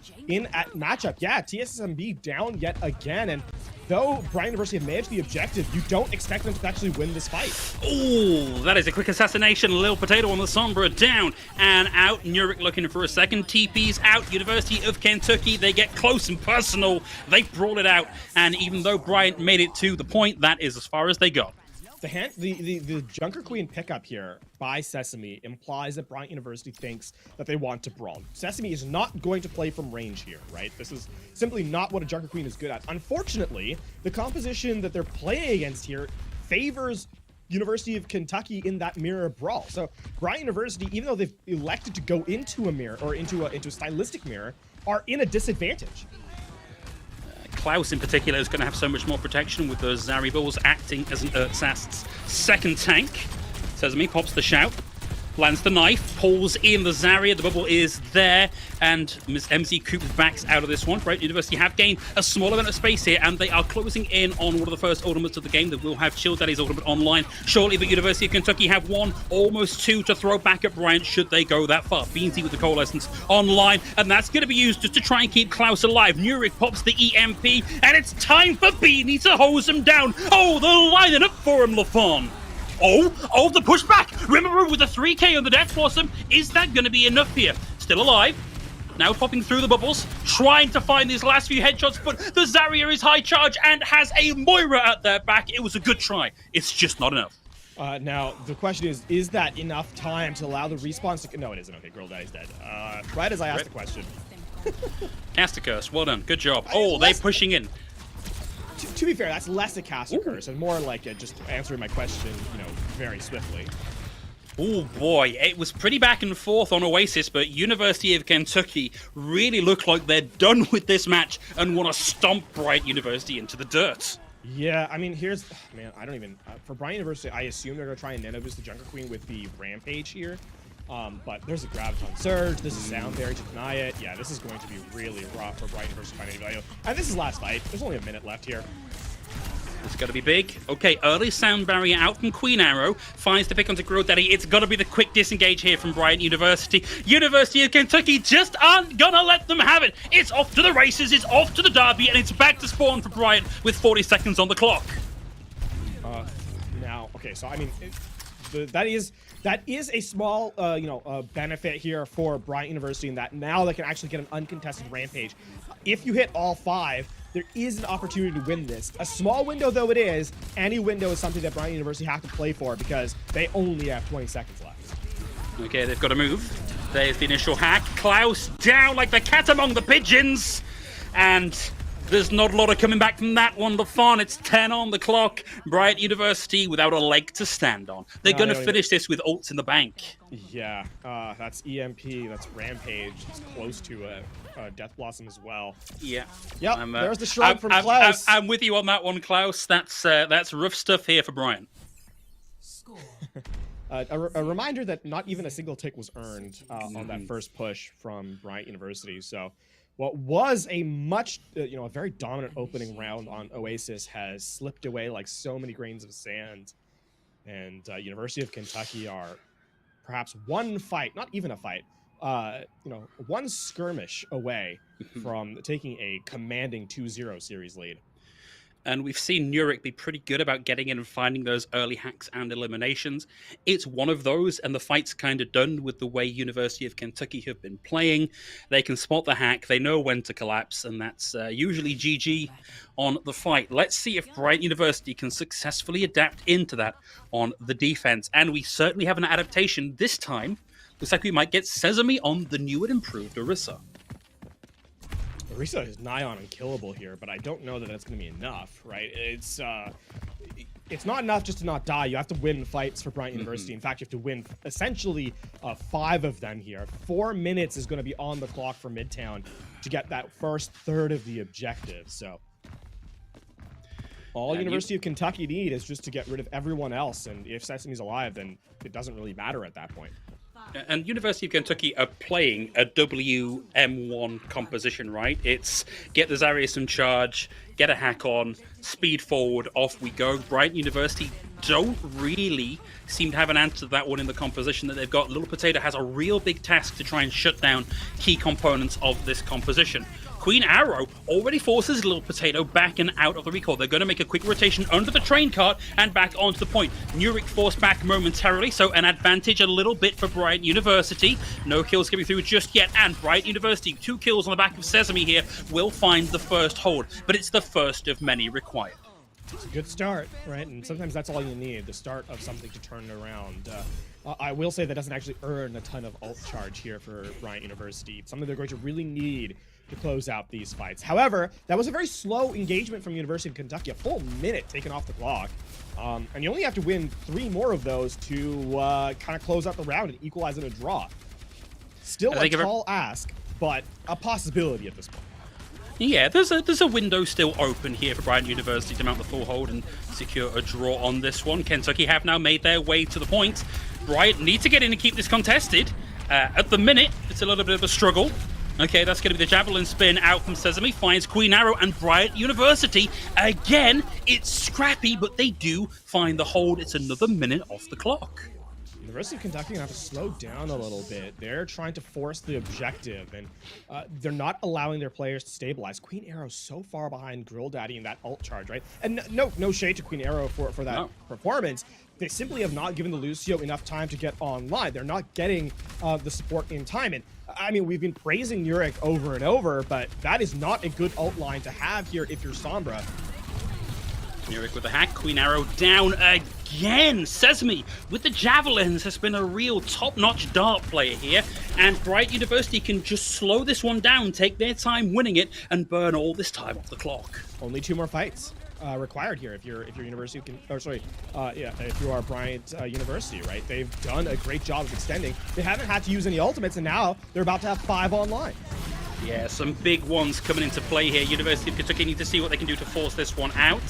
at matchup. Yeah, TSSMB down yet again, and though Bryant University have managed the objective, you don't expect them to actually win this fight. Oh, that is a quick assassination. Lil Potato on the Sombra, down and out. Nurik looking for a second. TP's out. University of Kentucky, they get close and personal. They brawl it out. And even though Bryant made it to the point, that is as far as they got. The Junker Queen pickup here by Sesame implies that Bryant University thinks that they want to brawl. Sesame is not going to play from range here, right? This is simply not what a Junker Queen is good at. Unfortunately, the composition that they're playing against here favors University of Kentucky in that mirror brawl. So Bryant University, even though they've elected to go into a mirror or into a stylistic mirror, are in a disadvantage. Klaus in particular is going to have so much more protection with those Zari balls acting as an Ertsast's second tank. Sesame pops the shout, lands the knife, pulls in the Zarya, the bubble is there, and Miss MZ Coops backs out of this one. Bryant University have gained a small amount of space here, and they are closing in on one of the first ultimates of the game. They will have Chill Daddy's ultimate online shortly, but University of Kentucky have one, almost two to throw back at Bryant should they go that far. Beansy with the Coalescence online, and that's going to be used just to try and keep Klaus alive. Nurik pops the EMP, and it's time for Beanie to hose him down. Oh, they're lining up for him, Lafon. Oh, the pushback! Remember with the 3K on the Death Blossom, is that going to be enough here? Still alive. Now popping through the bubbles, trying to find these last few headshots, but the Zarya is high charge and has a Moira at their back. It was a good try. It's just not enough. Now, the question is that enough time to allow the respawns to... No, it isn't. Okay, Girl Daddy's dead. Right as I asked the question. Cast a curse. Well done. Good job. Oh, they're pushing in. To be fair, that's less a caster curse and more like just answering my question, very swiftly. Oh boy, it was pretty back and forth on Oasis, but University of Kentucky really look like they're done with this match and want to stomp Bryant University into the dirt. Yeah, I mean, man, I don't even... for Bryant University, I assume they're going to try and nano boost the Junker Queen with the Rampage here. But there's a Graviton Surge, this is Sound Barrier to deny it. Yeah, this is going to be really rough for Bryant University to find any value. And this is last fight. There's only a minute left here. It's got to be big. Okay, early Sound Barrier out from Queen Arrow. Finds the pick onto Girl Daddy. It's got to be the quick disengage here from Bryant University. University of Kentucky just aren't going to let them have it. It's off to the races, it's off to the derby, and it's back to spawn for Bryant with 40 seconds on the clock. Now, okay, so I mean... That is a small, benefit here for Bryant University in that now they can actually get an uncontested Rampage. If you hit all 5, there is an opportunity to win this. A small window though it is, any window is something that Bryant University have to play for because they only have 20 seconds left. Okay, they've got to move. There's the initial hack. Klaus down like the cat among the pigeons. And there's not a lot of coming back from that one. The fun, it's 10 on the clock. Bryant University without a leg to stand on. They're going to finish this with ults in the bank. Yeah, that's EMP, that's Rampage. It's close to a Death Blossom as well. Yeah. Yep, there's the shrug from Klaus. I'm with you on that one, Klaus. That's rough stuff here for Bryant. A reminder that not even a single tick was earned on that first push from Bryant University. So what was a a very dominant opening round on Oasis has slipped away like so many grains of sand. And University of Kentucky are perhaps one fight, not even a fight, one skirmish away from taking a commanding 2-0 series lead. And we've seen Nurik be pretty good about getting in and finding those early hacks and eliminations. It's one of those, and the fight's kind of done with the way University of Kentucky have been playing. They can spot the hack, they know when to collapse, and that's usually GG on the fight. Let's see if Bryant University can successfully adapt into that on the defense. And we certainly have an adaptation this time. Looks like we might get Sesame on the new and improved Orisa. Orisa is nigh on unkillable here, but I don't know that that's going to be enough, right? It's it's not enough just to not die. You have to win fights for Bryant University. In fact, you have to win essentially 5 of them here. 4 minutes is going to be on the clock for Midtown to get that first third of the objective. So all University of Kentucky need is just to get rid of everyone else. And if Sesame's alive, then it doesn't really matter at that point. And University of Kentucky are playing a WM1 composition, right? It's get the Zarius in charge, get a hack on, speed forward, off we go. Bryant University don't really seem to have an answer to that one in the composition that they've got. Little Potato has a real big task to try and shut down key components of this composition. Queen Arrow already forces Little Potato back and out of the recall. They're going to make a quick rotation under the train cart and back onto the point. Nuric forced back momentarily, so an advantage a little bit for Bryant University. No kills coming through just yet, and Bryant University, 2 kills on the back of Sesame here, will find the first hold, but it's the first of many required. It's a good start, right? And sometimes that's all you need, the start of something to turn it around. I will say that doesn't actually earn a ton of ult charge here for Bryant University. It's something they're going to really need to close out these fights. However, that was a very slow engagement from University of Kentucky, a full minute taken off the clock. And you only have to win 3 more of those to kind of close out the round and equalize in a draw. Still a tall ask, but a possibility at this point. Yeah, there's a window still open here for Bryant University to mount the full hold and secure a draw on this one. Kentucky have now made their way to the point. Bryant need to get in and keep this contested. At the minute, it's a little bit of a struggle. Okay, that's going to be the javelin spin out from Sesame, finds Queen Arrow and Bryant University. Again, it's scrappy, but they do find the hold. It's another minute off the clock. University of Kentucky gonna have to slow down a little bit. They're trying to force the objective, and they're not allowing their players to stabilize. Queen Arrow's so far behind Grill Daddy in that ult charge, right? And no shade to Queen Arrow for that performance. They simply have not given the Lucio enough time to get online. They're not getting the support in time. And I mean, we've been praising Nuric over and over, but that is not a good ult line to have here if you're Sombra. Nuric with the hack, Queen Arrow down again. Sesame with the javelins has been a real top-notch dart player here, and Bryant University can just slow this one down, take their time winning it, and burn all this time off the clock. Only 2 more fights required here if you're University if you are Bryant University, right? They've done a great job of extending. They haven't had to use any ultimates, and now they're about to have 5 online. Yeah, some big ones coming into play here. University of Kentucky need to see what they can do to force this one out.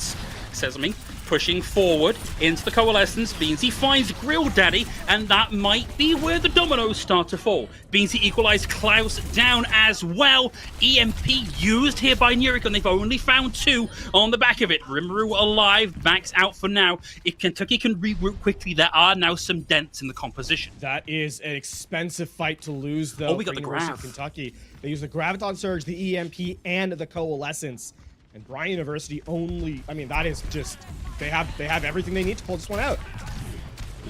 Sesame pushing forward into the coalescence. Beansy finds Grill Daddy, and that might be where the dominoes start to fall. Beansy equalized Klaus down as well. EMP used here by Nuric, and they've only found 2 on the back of it. Rimuru alive, backs out for now. If Kentucky can regroup quickly, there are now some dents in the composition. That is an expensive fight to lose, though. We got the University of Grav. Kentucky. They use the Graviton Surge, the EMP, and the Coalescence. And Bryant University only, I mean, that is just, they have everything they need to pull this one out.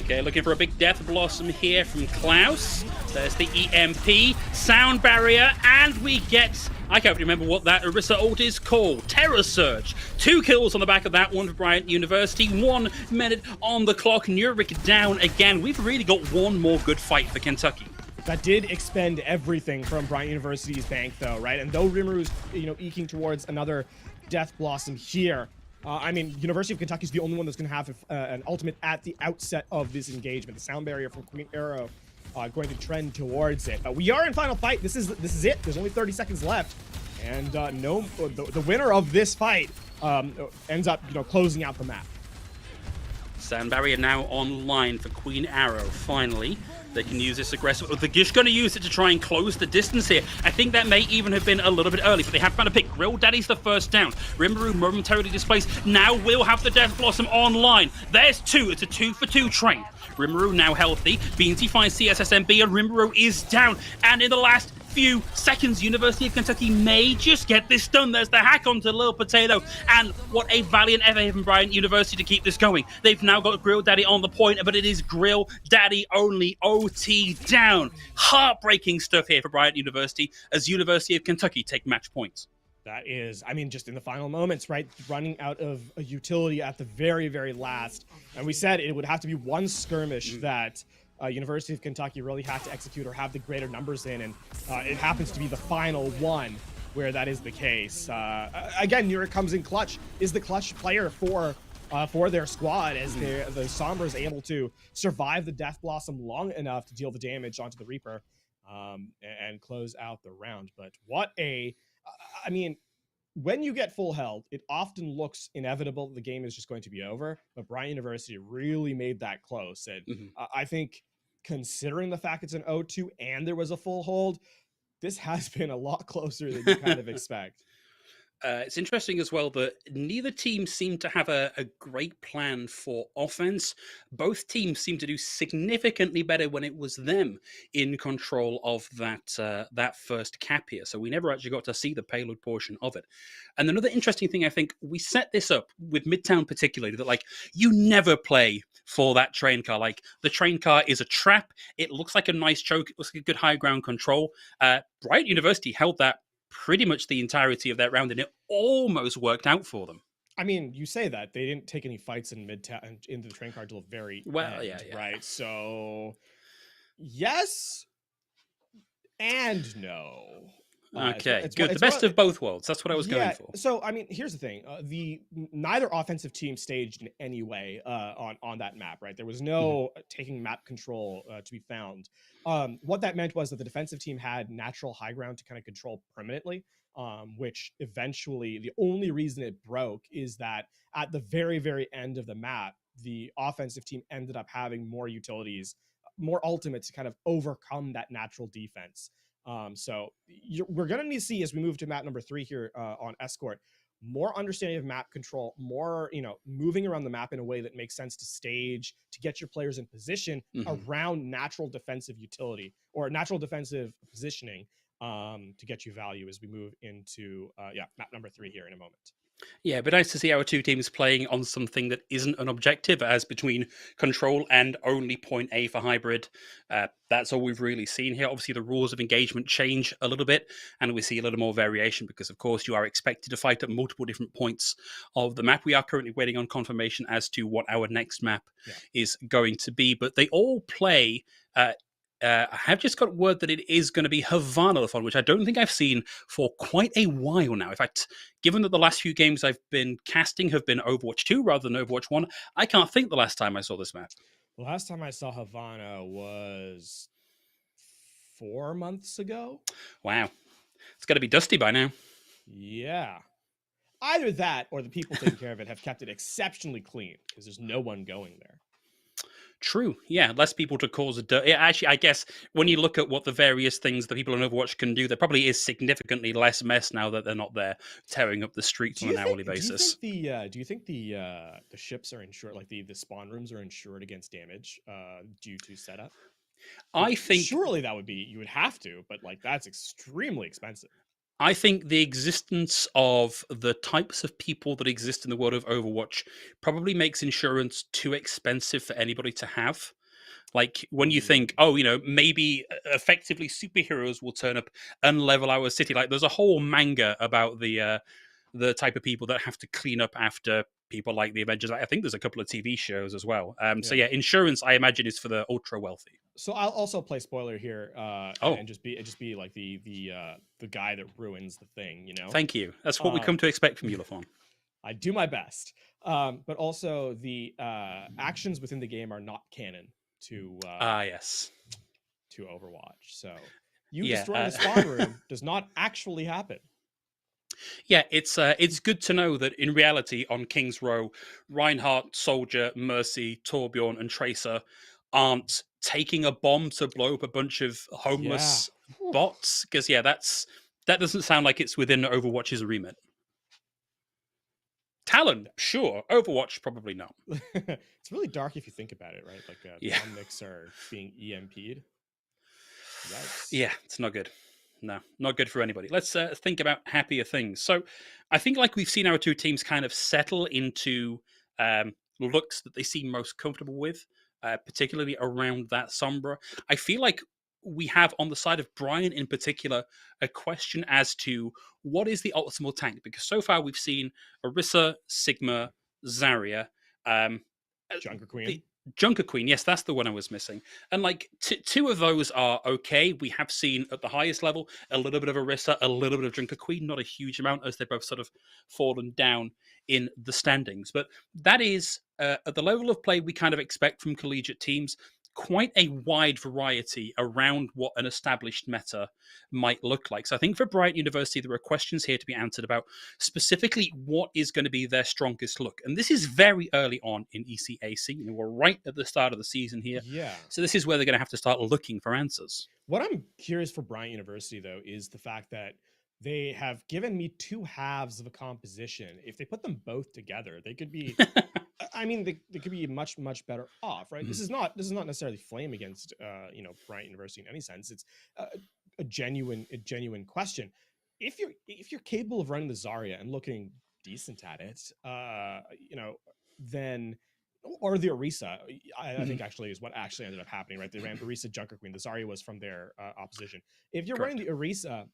Okay, looking for a big Death Blossom here from Klaus. There's the EMP, Sound Barrier, and we get, I can't remember what that Orisa ult is called, Terror Surge. 2 kills on the back of that one for Bryant University, 1 minute on the clock, Nuric down again. We've really got one more good fight for Kentucky. That did expend everything from Bryant University's bank, though, right? And though Rimuru's, eking towards another Death Blossom here, I mean, University of Kentucky is the only one that's going to have an ultimate at the outset of this engagement. The Sound Barrier from Queen Arrow going to trend towards it. But we are in final fight. This is it. There's only 30 seconds left, and the winner of this fight ends up closing out the map. Sound Barrier now online for Queen Arrow, finally. They can use this aggressive. They're just going to use it to try and close the distance here. I think that may even have been a little bit early, but they have found a pick. Grill Daddy's the first down. Rimuru momentarily displaced. Now will have the Death Blossom online. There's 2. It's a 2-for-2 train. Rimuru now healthy. Beansy finds CSSMB, and Rimuru is down. And in the last few seconds, University of Kentucky may just get this done. There's the hack onto Little Potato, and what a valiant effort from Bryant University to keep this going. They've now got Grill Daddy on the point, but it is Grill Daddy only, OT down. Heartbreaking stuff here for Bryant University as University of Kentucky take match points. That is, I mean, just in the final moments, right? Running out of a utility at the very, very last. And we said it would have to be one skirmish that University of Kentucky really had to execute or have the greater numbers in, and it happens to be the final one where that is the case. Again, Nuric comes in clutch, is the clutch player for for their squad as the Sombra is able to survive the Death Blossom long enough to deal the damage onto the Reaper and close out the round. But what I mean, when you get full health, it often looks inevitable that the game is just going to be over. But Bryant University really made that close. And I think considering the fact it's an 0-2 and there was a full hold, this has been a lot closer than you kind of expect. It's interesting as well that neither team seemed to have a great plan for offense. Both teams seemed to do significantly better when it was them in control of that first cap here. So we never actually got to see the payload portion of it. And another interesting thing, I think, we set this up with Midtown particularly, that like you never play for that train car. Like the train car is a trap. It looks like a nice choke. It looks like a good high ground control. Bryant University held that pretty much the entirety of that round, and it almost worked out for them. I mean, you say that they didn't take any fights in Midtown into the train car till the very end, yeah, right? So yes and no. Okay, good. The best of both worlds. That's what I was going for. So, I mean, here's the thing: neither offensive team staged in any way on that map. Right, there was no taking map control to be found. What that meant was that the defensive team had natural high ground to kind of control permanently. Which eventually, the only reason it broke is that at the very, very end of the map, the offensive team ended up having more utilities, more ultimates to kind of overcome that natural defense. So we're going to need to see as we move to map number 3 here on Escort, more understanding of map control, more, moving around the map in a way that makes sense to stage, to get your players in position around natural defensive utility or natural defensive positioning to get you value as we move into, map number 3 here in a moment. Yeah, but nice to see our two teams playing on something that isn't an objective, as between control and only point A for hybrid. That's all we've really seen here. Obviously, the rules of engagement change a little bit, and we see a little more variation because, of course, you are expected to fight at multiple different points of the map. We are currently waiting on confirmation as to what our next map is going to be, but they all play... I have just got word that it is going to be Havana-a-thon, which I don't think I've seen for quite a while now. In fact, given that the last few games I've been casting have been Overwatch 2 rather than Overwatch 1, I can't think the last time I saw this map. The last time I saw Havana was 4 months ago. Wow. It's got to be dusty by now. Yeah. Either that or the people taking care of it have kept it exceptionally clean because there's no one going there. True. Yeah, less people to cause a dirt. Actually, I guess when you look at what the various things the people on Overwatch can do, there probably is significantly less mess now that they're not there tearing up the streets on an hourly basis. Do you think the ships are insured, like the spawn rooms are insured against damage due to setup? I think surely that would be, you would have to, but like that's extremely expensive. I think the existence of the types of people that exist in the world of Overwatch probably makes insurance too expensive for anybody to have. Like when you think, maybe effectively superheroes will turn up and level our city. Like there's a whole manga about the type of people that have to clean up after people like the Avengers. I think there's a couple of TV shows as well. So yeah, insurance, I imagine, is for the ultra wealthy. So I'll also play spoiler here, and just be like the guy that ruins the thing, Thank you. That's what we come to expect from you, Lafon. I do my best, but also the actions within the game are not canon to to Overwatch. So you destroying the spawn room does not actually happen. Yeah, it's good to know that in reality on King's Row, Reinhardt, Soldier, Mercy, Torbjorn, and Tracer aren't taking a bomb to blow up a bunch of homeless bots. Because that doesn't sound like it's within Overwatch's remit. Talon, sure. Overwatch, probably not. It's really dark if you think about it, right? Like the Omnics are being EMP'd. Yikes. Yeah, it's not good. No, not good for anybody. Let's think about happier things. So I think like we've seen our two teams kind of settle into looks that they seem most comfortable with, particularly around that Sombra. I feel like we have on the side of Bryant in particular a question as to what is the optimal tank, because so far we've seen Orisa, Sigma, Zarya, Junker Queen. Junker Queen, yes, that's the one I was missing. And like two of those are okay. We have seen at the highest level a little bit of Orisa, a little bit of Junker Queen, not a huge amount as they've both sort of fallen down in the standings. But that is, at the level of play we kind of expect from collegiate teams, quite a wide variety around what an established meta might look like. So I think for Bryant University, there are questions here to be answered about specifically what is going to be their strongest look. And this is very early on in ECAC. We're right at the start of the season here. Yeah. So this is where they're going to have to start looking for answers. What I'm curious for Bryant University, though, is the fact that they have given me two halves of a composition. If they put them both together, they could be... I mean, they could be much, much better off, right? This is not necessarily flame against Bryant University in any sense. It's a genuine question. If you're capable of running the Zarya and looking decent at it, then, or the Orisa, I think actually is what actually ended up happening, right? They ran Orisa Junker Queen. The Zarya was from their opposition. If you're running the Orisa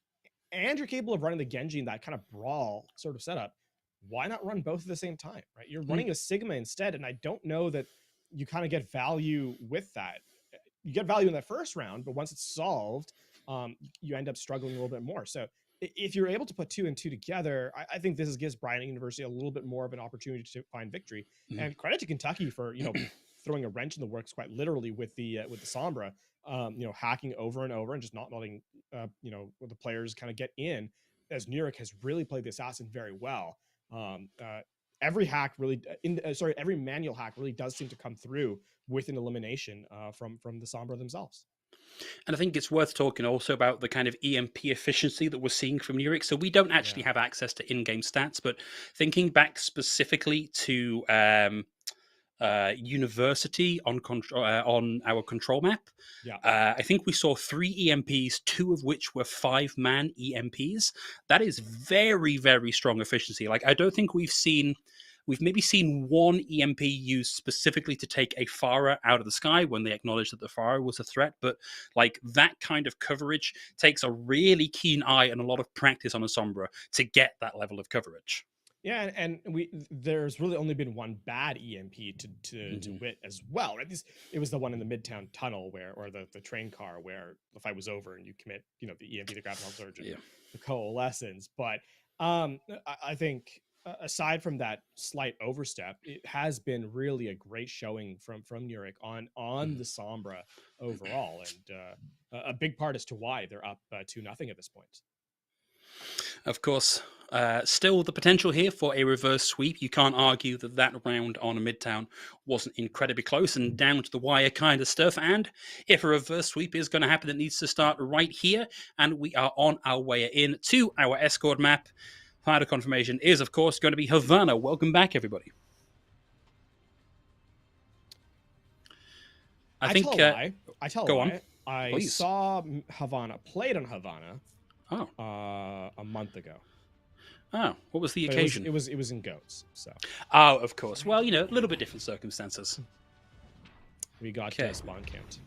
and you're capable of running the Genji in that kind of brawl sort of setup, why not run both at the same time, right? You're running a Sigma instead, and I don't know that you kind of get value with that. You get value in that first round, but once it's solved, you end up struggling a little bit more. So if you're able to put 2 and 2 together, I think this gives Bryant University a little bit more of an opportunity to find victory. And credit to Kentucky for throwing a wrench in the works quite literally with the Sombra, hacking over and over and just not letting the players kind of get in, as New York has really played the assassin very well. Every hack really, every manual hack really does seem to come through with an elimination from the Sombra themselves. And I think it's worth talking also about the kind of EMP efficiency that we're seeing from New York. So we don't actually have access to in-game stats, but thinking back specifically to University on our control map, I think we saw 3 EMPs, 2 of which were 5-man EMPs. That is very, very strong efficiency. Like, I don't think we've maybe seen 1 EMP used specifically to take a Pharah out of the sky when they acknowledged that the Pharah was a threat. But like, that kind of coverage takes a really keen eye and a lot of practice on a Sombra to get that level of coverage. Yeah, and there's really only been 1 bad EMP to wit as well, right? It was the one in the Midtown Tunnel or the train car where the fight was over and you commit, the EMP, the grapple surge, the coalescence. But I think aside from that slight overstep, it has been really a great showing from New York on the Sombra overall, and a big part as to why they're up 2-0 at this point. Of course. Still the potential here for a reverse sweep. You can't argue that round on a Midtown wasn't incredibly close and down to the wire kind of stuff. And if a reverse sweep is going to happen, it needs to start right here. And we are on our way in to our Escort Map. Final confirmation is, of course, going to be Havana. Welcome back, everybody. I think. I tell go a on. lie. I Please. saw Havana, played on Havana a month ago. Oh, what was the But occasion? It was in Goats. So. Oh, of course. Well, a little bit different circumstances. We got spawn camped.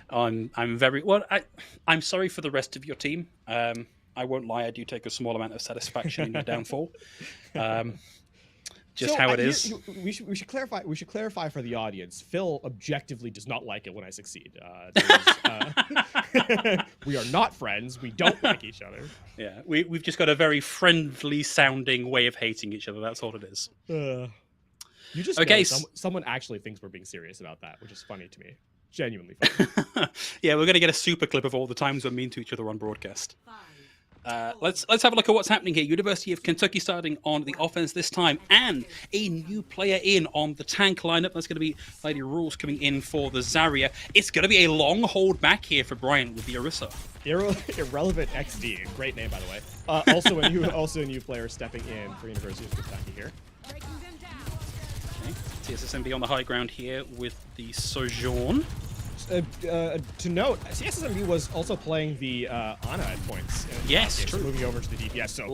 I'm very well. I'm sorry for the rest of your team. I won't lie. I do take a small amount of satisfaction in your downfall. Just how it is. We should clarify. We should clarify for the audience. Phil objectively does not like it when I succeed. We are not friends. We don't like each other. Yeah, we've just got a very friendly sounding way of hating each other. That's all it is. You just okay. Someone actually thinks we're being serious about that, which is funny to me. Genuinely funny. Yeah, we're gonna get a super clip of all the times we're mean to each other on broadcast. Let's have a look at what's happening here. University of Kentucky starting on the offense this time, and a new player in on the tank lineup. That's going to be Lady Rules coming in for the Zarya. It's going to be a long hold back here for Bryant with the Orisa. Irrelevant XD, great name by the way. Also a new player stepping in for University of Kentucky here. Okay. CSSMB on the high ground here with the Sojourn. To note, CSSMB was also playing the Ana at points. Yes, true. Moving over to the DPS, so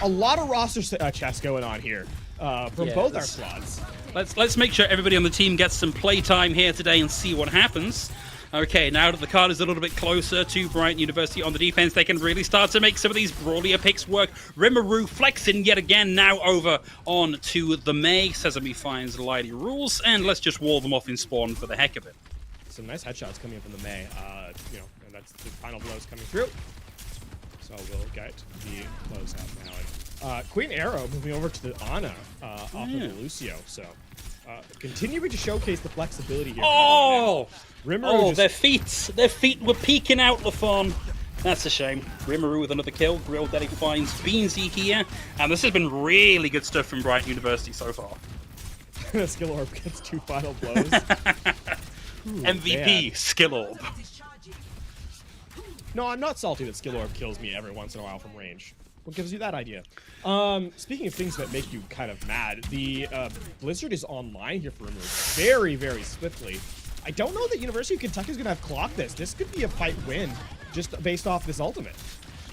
a lot of roster chess going on here from both our squads. Let's make sure everybody on the team gets some playtime here today and see what happens. Okay, now that the card is a little bit closer to Bryant University on the defense, they can really start to make some of these brawlier picks work. Rimuru flexing yet again, now over on to the May. Sesame finds Lady Rules, and let's just wall them off in spawn for the heck of it. Some nice headshots coming in from the May, and that's the final blows coming through. So we'll get the closeout now. And, Queen Arrow moving over to the Ana off of the Lucio. So continuing to showcase the flexibility here. Oh! Rimuru Their feet were peeking out, Lafon. That's a shame. Rimuru with another kill. Grill Daddy finds Beansy here. And this has been really good stuff from Bryant University so far. Skill Orb gets 2 final blows. MVP, Skill Orb. No, I'm not salty that Skill Orb kills me every once in a while from range. What gives you that idea? Speaking of things that make you kind of mad, the Blizzard is online here for Rimuru very, very swiftly. I don't know that University of Kentucky is going to have clocked this. This could be a fight win just based off this ultimate.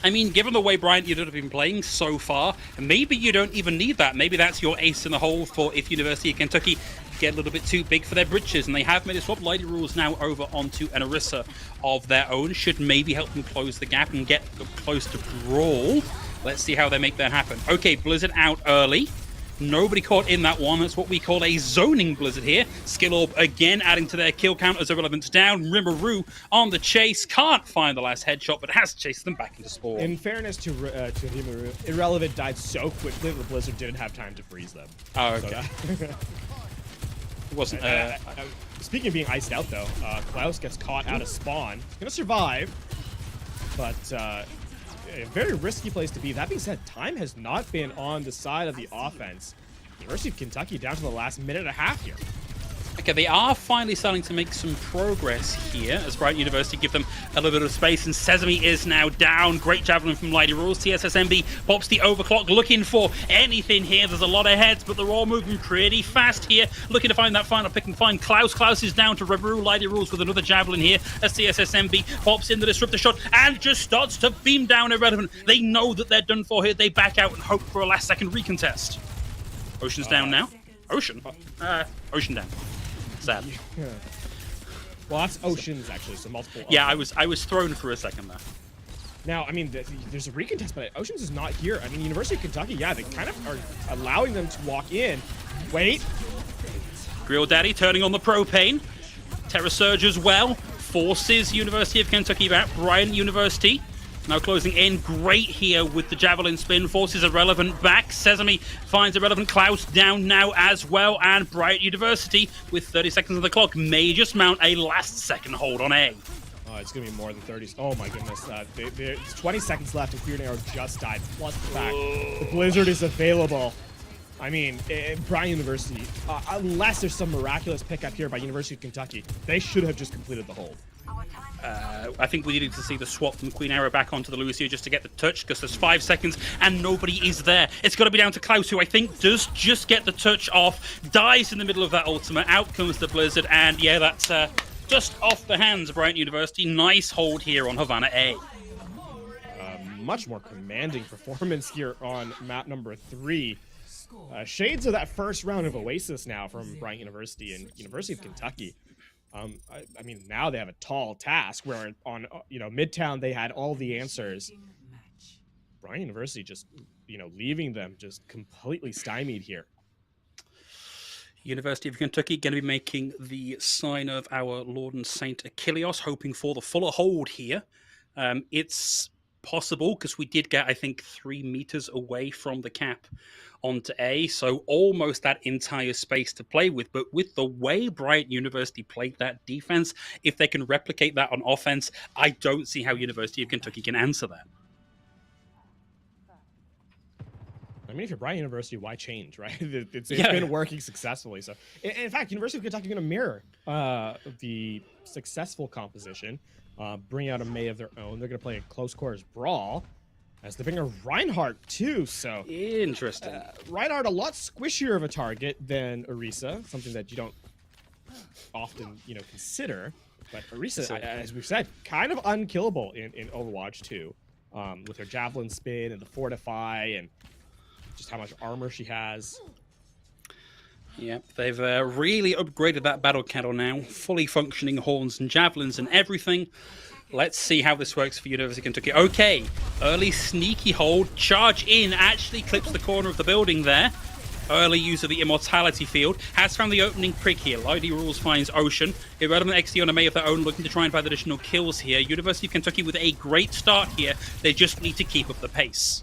I mean, given the way Bryant you've been playing so far, maybe you don't even need that. Maybe that's your ace in the hole for if University of Kentucky get a little bit too big for their britches, and they have made a swap. Lady Rules now over onto an Orisa of their own. Should maybe help them close the gap and get close to Brawl. Let's see how they make that happen. Okay, Blizzard out early. Nobody caught in that one. That's what we call a zoning Blizzard here. Skill Orb again adding to their kill count as Irrelevant down. Rimuru on the chase. Can't find the last headshot, but has chased them back into spawn. In fairness to Rimuru, Irrelevant died so quickly that Blizzard didn't have time to freeze them. Oh, okay. So it wasn't... Speaking of being iced out, though, Klaus gets caught out of spawn. He's going to survive, but... a very risky place to be. That being said, time has not been on the side of the offense. University of Kentucky down to the last minute and a half here. Okay, they are finally starting to make some progress here as Bryant University give them a little bit of space, and Sesame is now down. Great javelin from Lady Rules. TSSMB pops the overclock, looking for anything here. There's a lot of heads, but they're all moving pretty fast here, looking to find that final pick and find Klaus. Klaus is down to Rimuru. Lady Rules with another javelin here as TSSMB pops in the disruptor shot and just starts to beam down Irrelevant. They know that they're done for here. They back out and hope for a last second recontest. Ocean's down now. Ocean? Ocean down. Sad. Yeah. Well, that's Oceans, actually, so multiple... Yeah, I was thrown for a second there. Now, I mean, there's a recontest, but Oceans is not here. I mean, University of Kentucky, yeah, they kind of are allowing them to walk in. Wait. Grill Daddy turning on the propane. Terra Surge as well. Forces University of Kentucky back. Bryant University now closing in. Great here with the javelin spin. Forces Irrelevant back. Sesame finds Irrelevant. Klaus down now as well. And Bryant University, with 30 seconds on the clock, may just mount a last second hold on A. Oh, it's going to be more than 30. Oh, my goodness. There's 20 seconds left, and Queen Arrow just died. Plus the fact the Blizzard is available. I mean, Bryant University, unless there's some miraculous pickup here by University of Kentucky, they should have just completed the hold. I think we needed to see the swap from Queen Arrow back onto the Lucio just to get the touch, because there's 5 seconds and nobody is there. It's got to be down to Klaus, who I think does just get the touch off, dies in the middle of that ultimate. Out comes the Blizzard, and yeah, that's just off the hands of Bryant University. Nice hold here on Havana A. Much more commanding performance here on map number 3. Shades of that first round of Oasis now from Bryant University and University of Kentucky. I mean, now they have a tall task where on, Midtown they had all the answers. Bryant University just, leaving them just completely stymied here. University of Kentucky going to be making the sign of our Lord and Saint Achilleos, hoping for the fuller hold here. It's possible because we did get, I think, 3 meters away from the cap onto A, so almost that entire space to play with. But with the way Bryant University played that defense, if they can replicate that on offense, I don't see how University of Kentucky can answer that. I mean, if you're Bryant University, why change, right? It's been working successfully. So, in fact, University of Kentucky is going to mirror the successful composition, bring out a May of their own. They're going to play a close quarters brawl, as they bring a Reinhardt too. So interesting. Reinhardt a lot squishier of a target than Orisa, something that you don't often consider. But Orisa, as we've said, kind of unkillable in Overwatch 2, with her javelin spin and the fortify and just how much armor she has. Yep, they've really upgraded that battle kettle now. Fully functioning horns and javelins and everything. Let's see how this works for University of Kentucky. Okay, early sneaky hold. Charge in, actually clips the corner of the building there. Early use of the Immortality Field has found the opening prick here. Lady Rules finds Ocean. Irrelevant XD on a May of their own, looking to try and find additional kills here. University of Kentucky with a great start here. They just need to keep up the pace.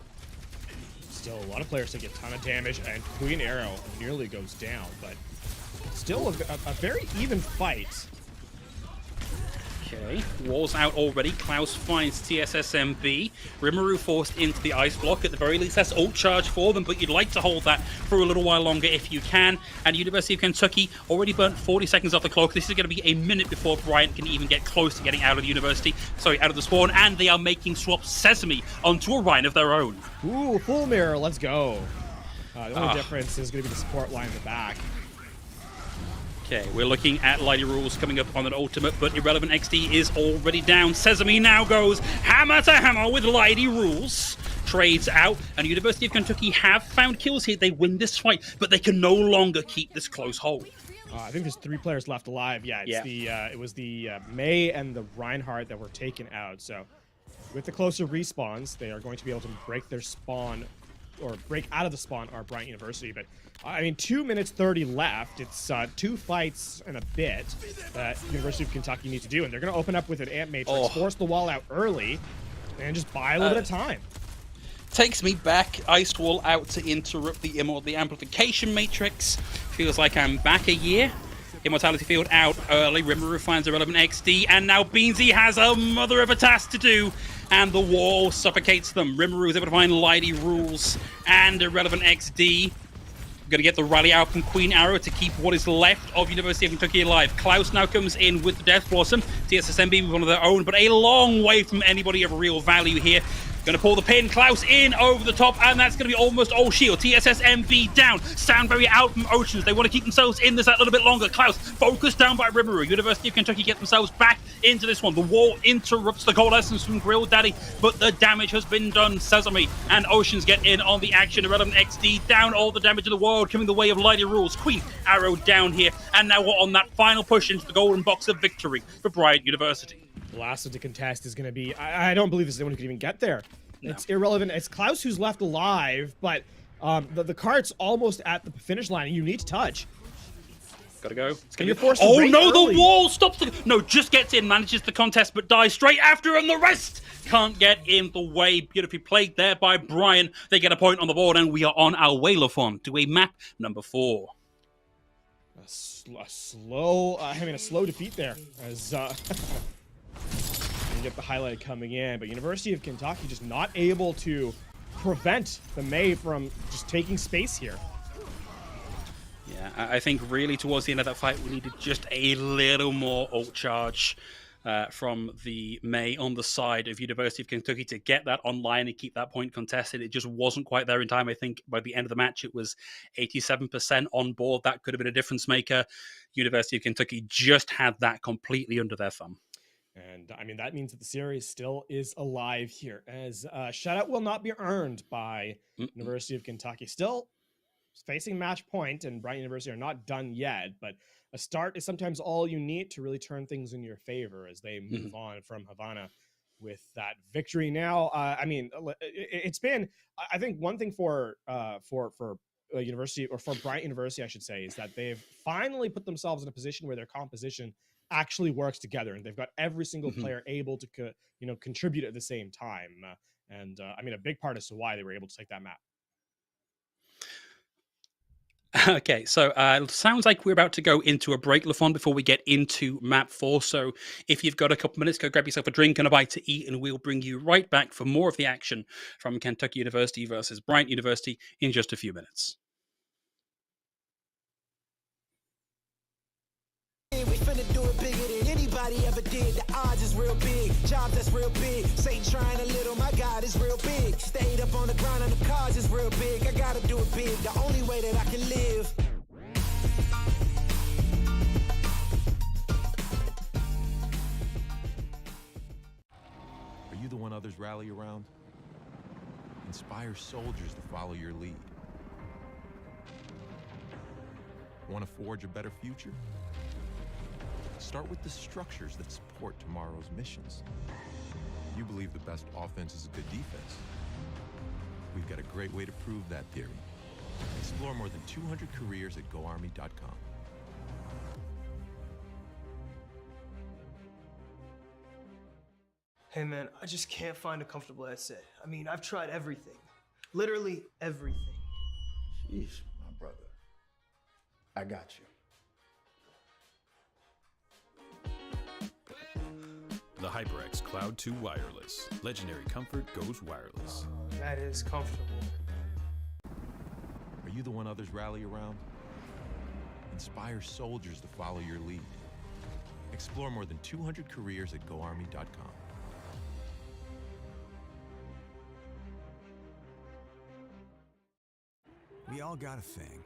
Still a lot of players take a ton of damage, and Queen Arrow nearly goes down, but still a very even fight. Okay, walls out already. Klaus finds TSSMB. Rimuru forced into the ice block. At the very least, that's ult charge for them, but you'd like to hold that for a little while longer if you can. And University of Kentucky already burnt 40 seconds off the clock. This is going to be a minute before Bryant can even get close to getting out of the university. Sorry, out of the spawn. And they are making swap Sesame onto a Rhine of their own. Ooh, full mirror. Let's go. The only difference is going to be the support line in the back. Okay, we're looking at Lady Rules coming up on an ultimate, but Irrelevant XD is already down. Sesame now goes hammer to hammer with Lady Rules. Trades out, and University of Kentucky have found kills here. They win this fight, but they can no longer keep this close hold. I think there's 3 players left alive. Yeah, it was the May and the Reinhardt that were taken out. So with the closer respawns, they are going to be able to break their spawn, or break out of the spawn, are Bryant University. But I mean, 2 minutes 30 left. It's 2 fights and a bit that University of Kentucky needs to do, and they're going to open up with an Amp Matrix, force the wall out early, and just buy a little bit of time. Takes me back. Iced Wall out to interrupt the Amplification Matrix. Feels like I'm back a year. Immortality Field out early. Rimuru finds Irrelevant XD, and now Beansy has a mother of a task to do, and the wall suffocates them. Rimuru is able to find Lady Rules and Irrelevant XD. Going to get the rally out from Queen Arrow to keep what is left of University of Kentucky alive. Klaus now comes in with the Death Blossom. TSSMB with one of their own, but a long way from anybody of real value here. Going to pull the pin. Klaus in over the top, and that's going to be almost all shield. TSSMB down. Stanberry out from Oceans. They want to keep themselves in this a little bit longer. Klaus focused down by Rimuru. University of Kentucky get themselves back into this one. The wall interrupts the goal essence from Grill Daddy, but the damage has been done. Sesame and Oceans get in on the action. Irrelevant XD down. All the damage in the world coming the way of Lady Rules. Queen Arrow down here, and now we're on that final push into the golden box of victory for Bryant University. The last one to contest is going to be, I don't believe this is anyone who could even get there. No. It's irrelevant. It's Klaus who's left alive, but the cart's almost at the finish line, and you need to touch. Gotta go. It's gonna You're be forced to oh break no, early. the wall stops the... No, just gets in, manages the contest, but dies straight after, and the rest can't get in the way. Beautifully played there by Brian. They get a point on the board, and we are on our way, Lafon, to a map number 4. A slow defeat there, as you get the highlight coming in, but University of Kentucky just not able to prevent the May from just taking space here. Yeah, I think really towards the end of that fight, we needed just a little more ult charge from the May on the side of University of Kentucky to get that online and keep that point contested. It just wasn't quite there in time. I think by the end of the match, it was 87% on board. That could have been a difference maker. University of Kentucky just had that completely under their thumb. And I mean, that means that the series still is alive here, as shutout will not be earned by University of Kentucky. Still facing match point, and Bryant University are not done yet, but a start is sometimes all you need to really turn things in your favor as they move on from Havana with that victory. Now, I mean, it's been, I think one thing for University, or for Bryant University, I should say, is that they've finally put themselves in a position where their composition actually works together, and they've got every single player able to contribute at the same time. I mean, a big part as to why they were able to take that map. Okay, so sounds like we're about to go into a break, Lafon, before we get into map 4. So if you've got a couple minutes, go grab yourself a drink and a bite to eat, and we'll bring you right back for more of the action from Kentucky University versus Bryant University in just a few minutes. We finna do it bigger than anybody ever did. The odds is real big, job that's real big. Satan trying a little, my God is real big. Stayed up on the ground on the cards is real big. I gotta do it big, the only way that I can live. Are you the one others rally around? Inspire soldiers to follow your lead. Want to forge a better future? Start with the structures that support tomorrow's missions. You believe the best offense is a good defense. We've got a great way to prove that theory. Explore more than 200 careers at GoArmy.com. Hey man, I just can't find a comfortable headset. I mean, I've tried everything. Literally everything. Sheesh, my brother. I got you. The HyperX Cloud 2 Wireless. Legendary comfort goes wireless. That is comfortable. Are you the one others rally around? Inspire soldiers to follow your lead. Explore more than 200 careers at GoArmy.com. We all got a thing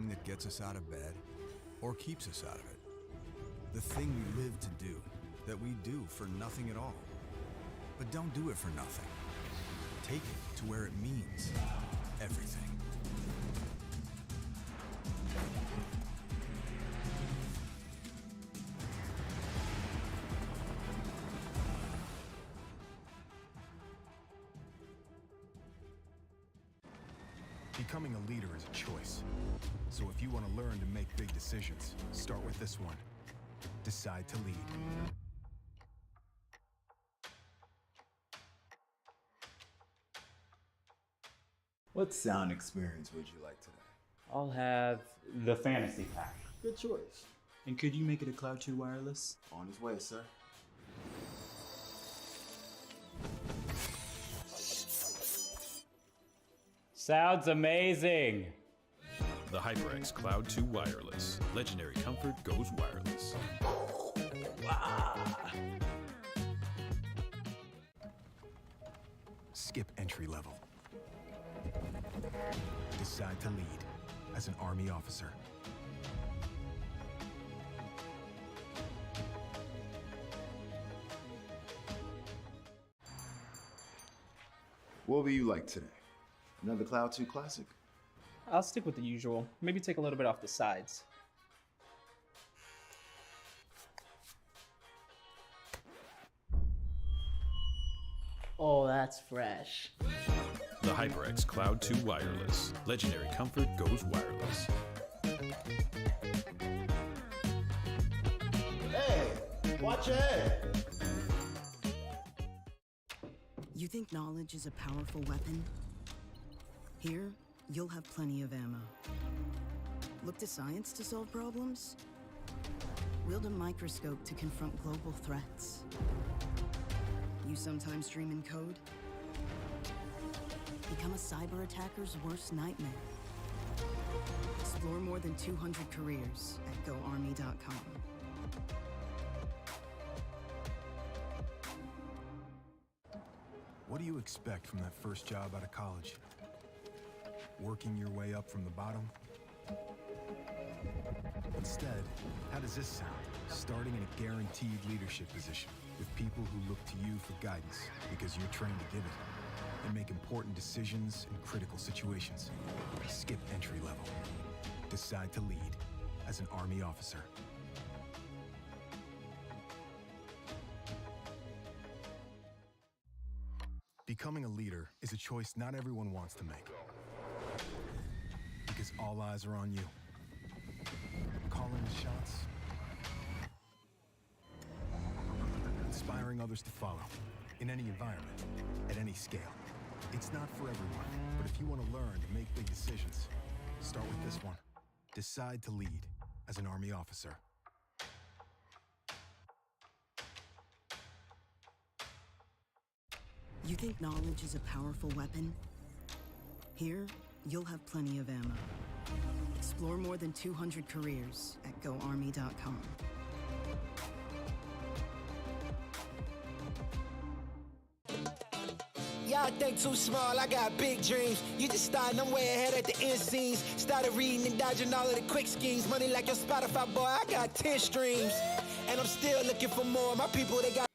that gets us out of bed or keeps us out of it. The thing we live to do, that we do for nothing at all. But don't do it for nothing. Take it to where it means everything. Becoming a leader is a choice. So if you want to learn to make big decisions, start with this one. Decide to lead. What sound experience would you like today? I'll have the fantasy pack. Good choice. And could you make it a Cloud 2 wireless? On his way, sir. Sounds amazing. The HyperX Cloud 2 Wireless. Legendary comfort goes wireless. Skip entry level. Decide to lead as an Army officer. What will you like today? Another Cloud 2 classic? I'll stick with the usual. Maybe take a little bit off the sides. Oh, that's fresh. The HyperX Cloud 2 Wireless. Legendary comfort goes wireless. Hey, watch your head. You think knowledge is a powerful weapon? Here, you'll have plenty of ammo. Look to science to solve problems? Wield a microscope to confront global threats. You sometimes dream in code? Become a cyber attacker's worst nightmare. Explore more than 200 careers at GoArmy.com. What do you expect from that first job out of college? Working your way up from the bottom? Instead, how does this sound? Starting in a guaranteed leadership position with people who look to you for guidance because you're trained to give it and make important decisions in critical situations. Skip entry level. Decide to lead as an Army officer. Becoming a leader is a choice not everyone wants to make. Because all eyes are on you. Calling the shots. Inspiring others to follow. In any environment. At any scale. It's not for everyone. But if you want to learn to make big decisions, start with this one. Decide to lead as an Army officer. You think knowledge is a powerful weapon? Here, you'll have plenty of ammo. Explore more than 200 careers at GoArmy.com. Y'all think too small, I got big dreams. You just starting, I'm way ahead at the end scenes. Started reading and dodging all of the quick schemes. Money like your Spotify, boy, I got 10 streams. And I'm still looking for more. My people, they got...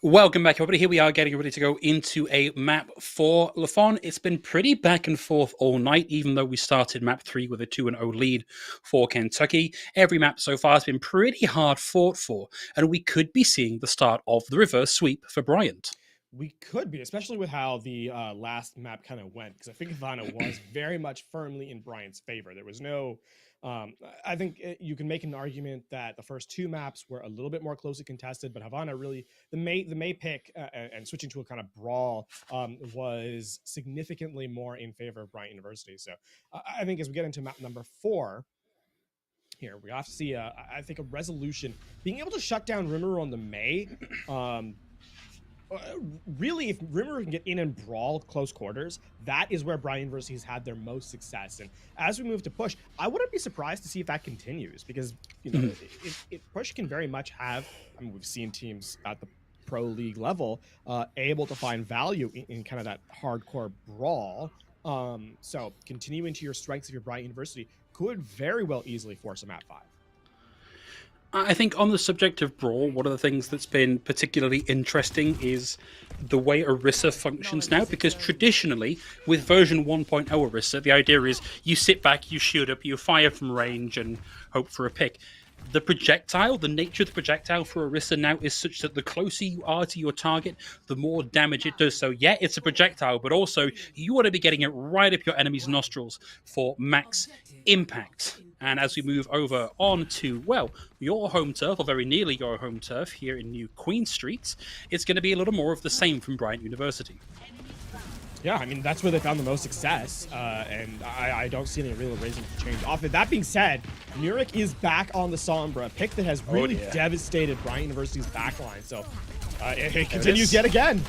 Welcome back, everybody. Here we are getting ready to go into a map for Lafon. It's been pretty back and forth all night, even though we started map 3 with a 2-0 lead for Kentucky. Every map so far has been pretty hard fought for, and we could be seeing the start of the reverse sweep for Bryant. we could be, especially with how the last map kind of went, because I think Havana was very much firmly in Bryant's favor. There was no, I think you can make an argument that the first 2 maps were a little bit more closely contested, but Havana really, the May pick and switching to a kind of brawl was significantly more in favor of Bryant University. So I think as we get into map number 4, here we have to see, I think, a resolution. Being able to shut down Rimuru on the May, really, if Rimuru can get in and brawl close quarters, that is where Bryant University has had their most success. And as we move to push, I wouldn't be surprised to see if that continues, because push can very much have, I mean, we've seen teams at the pro league level able to find value in kind of that hardcore brawl. So continuing to your strengths of your Bryant University could very well easily force a map 5. I think on the subject of Brawl, one of the things that's been particularly interesting is the way Orisa functions now, because traditionally, with version 1.0 Orisa, the idea is you sit back, you shoot up, you fire from range, and hope for a pick. The projectile, the nature of the projectile for Orisa now is such that the closer you are to your target, the more damage it does. So yeah, it's a projectile, but also you want to be getting it right up your enemy's nostrils for max impact. And as we move over on to, well, your home turf, or very nearly your home turf here in New Queen Street, it's going to be a little more of the same from Bryant University. Yeah, I mean, that's where they found the most success, and I don't see any real reason to change off it. That being said, Nurik is back on the Sombra, a pick that has really devastated Bryant University's backline, so it continues yet again.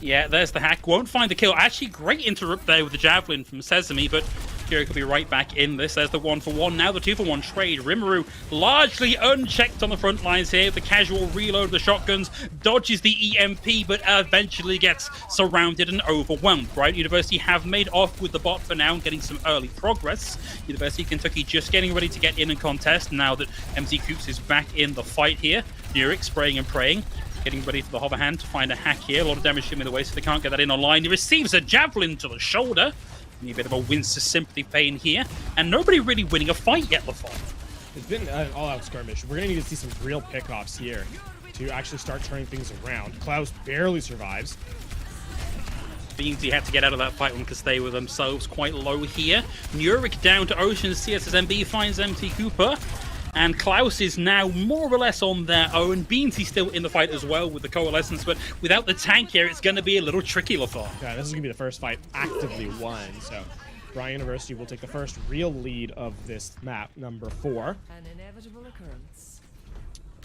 Yeah, there's the hack. Won't find the kill. Actually, great interrupt there with the javelin from Sesame, but Kira could be right back in this. There's the 1-for-1. Now the 2-for-1 trade. Rimuru largely unchecked on the front lines here. The casual reload of the shotguns dodges the EMP, but eventually gets surrounded and overwhelmed. Bryant University have made off with the bot for now, getting some early progress. University of Kentucky just getting ready to get in and contest now that MC Coops is back in the fight here. Nurik spraying and praying. Getting ready for the hover hand to find a hack here. A lot of damage to him in the way, so they can't get that in online. He receives a javelin to the shoulder. Need a bit of a Winster sympathy pain here. And nobody really winning a fight yet, LaFon. It's been an all-out skirmish. We're going to need to see some real pickoffs here to actually start turning things around. Klaus barely survives. Beansy had to get out of that fight one because they were themselves quite low here. Nurik down to Ocean. CSSMB finds MT Cooper. And Klaus is now more or less on their own. Beansy still in the fight as well with the Coalescence, but without the tank here, it's going to be a little tricky, LaFon. Yeah, this is going to be the first fight actively won, so Bryant University will take the first real lead of this map, number 4. An inevitable occurrence.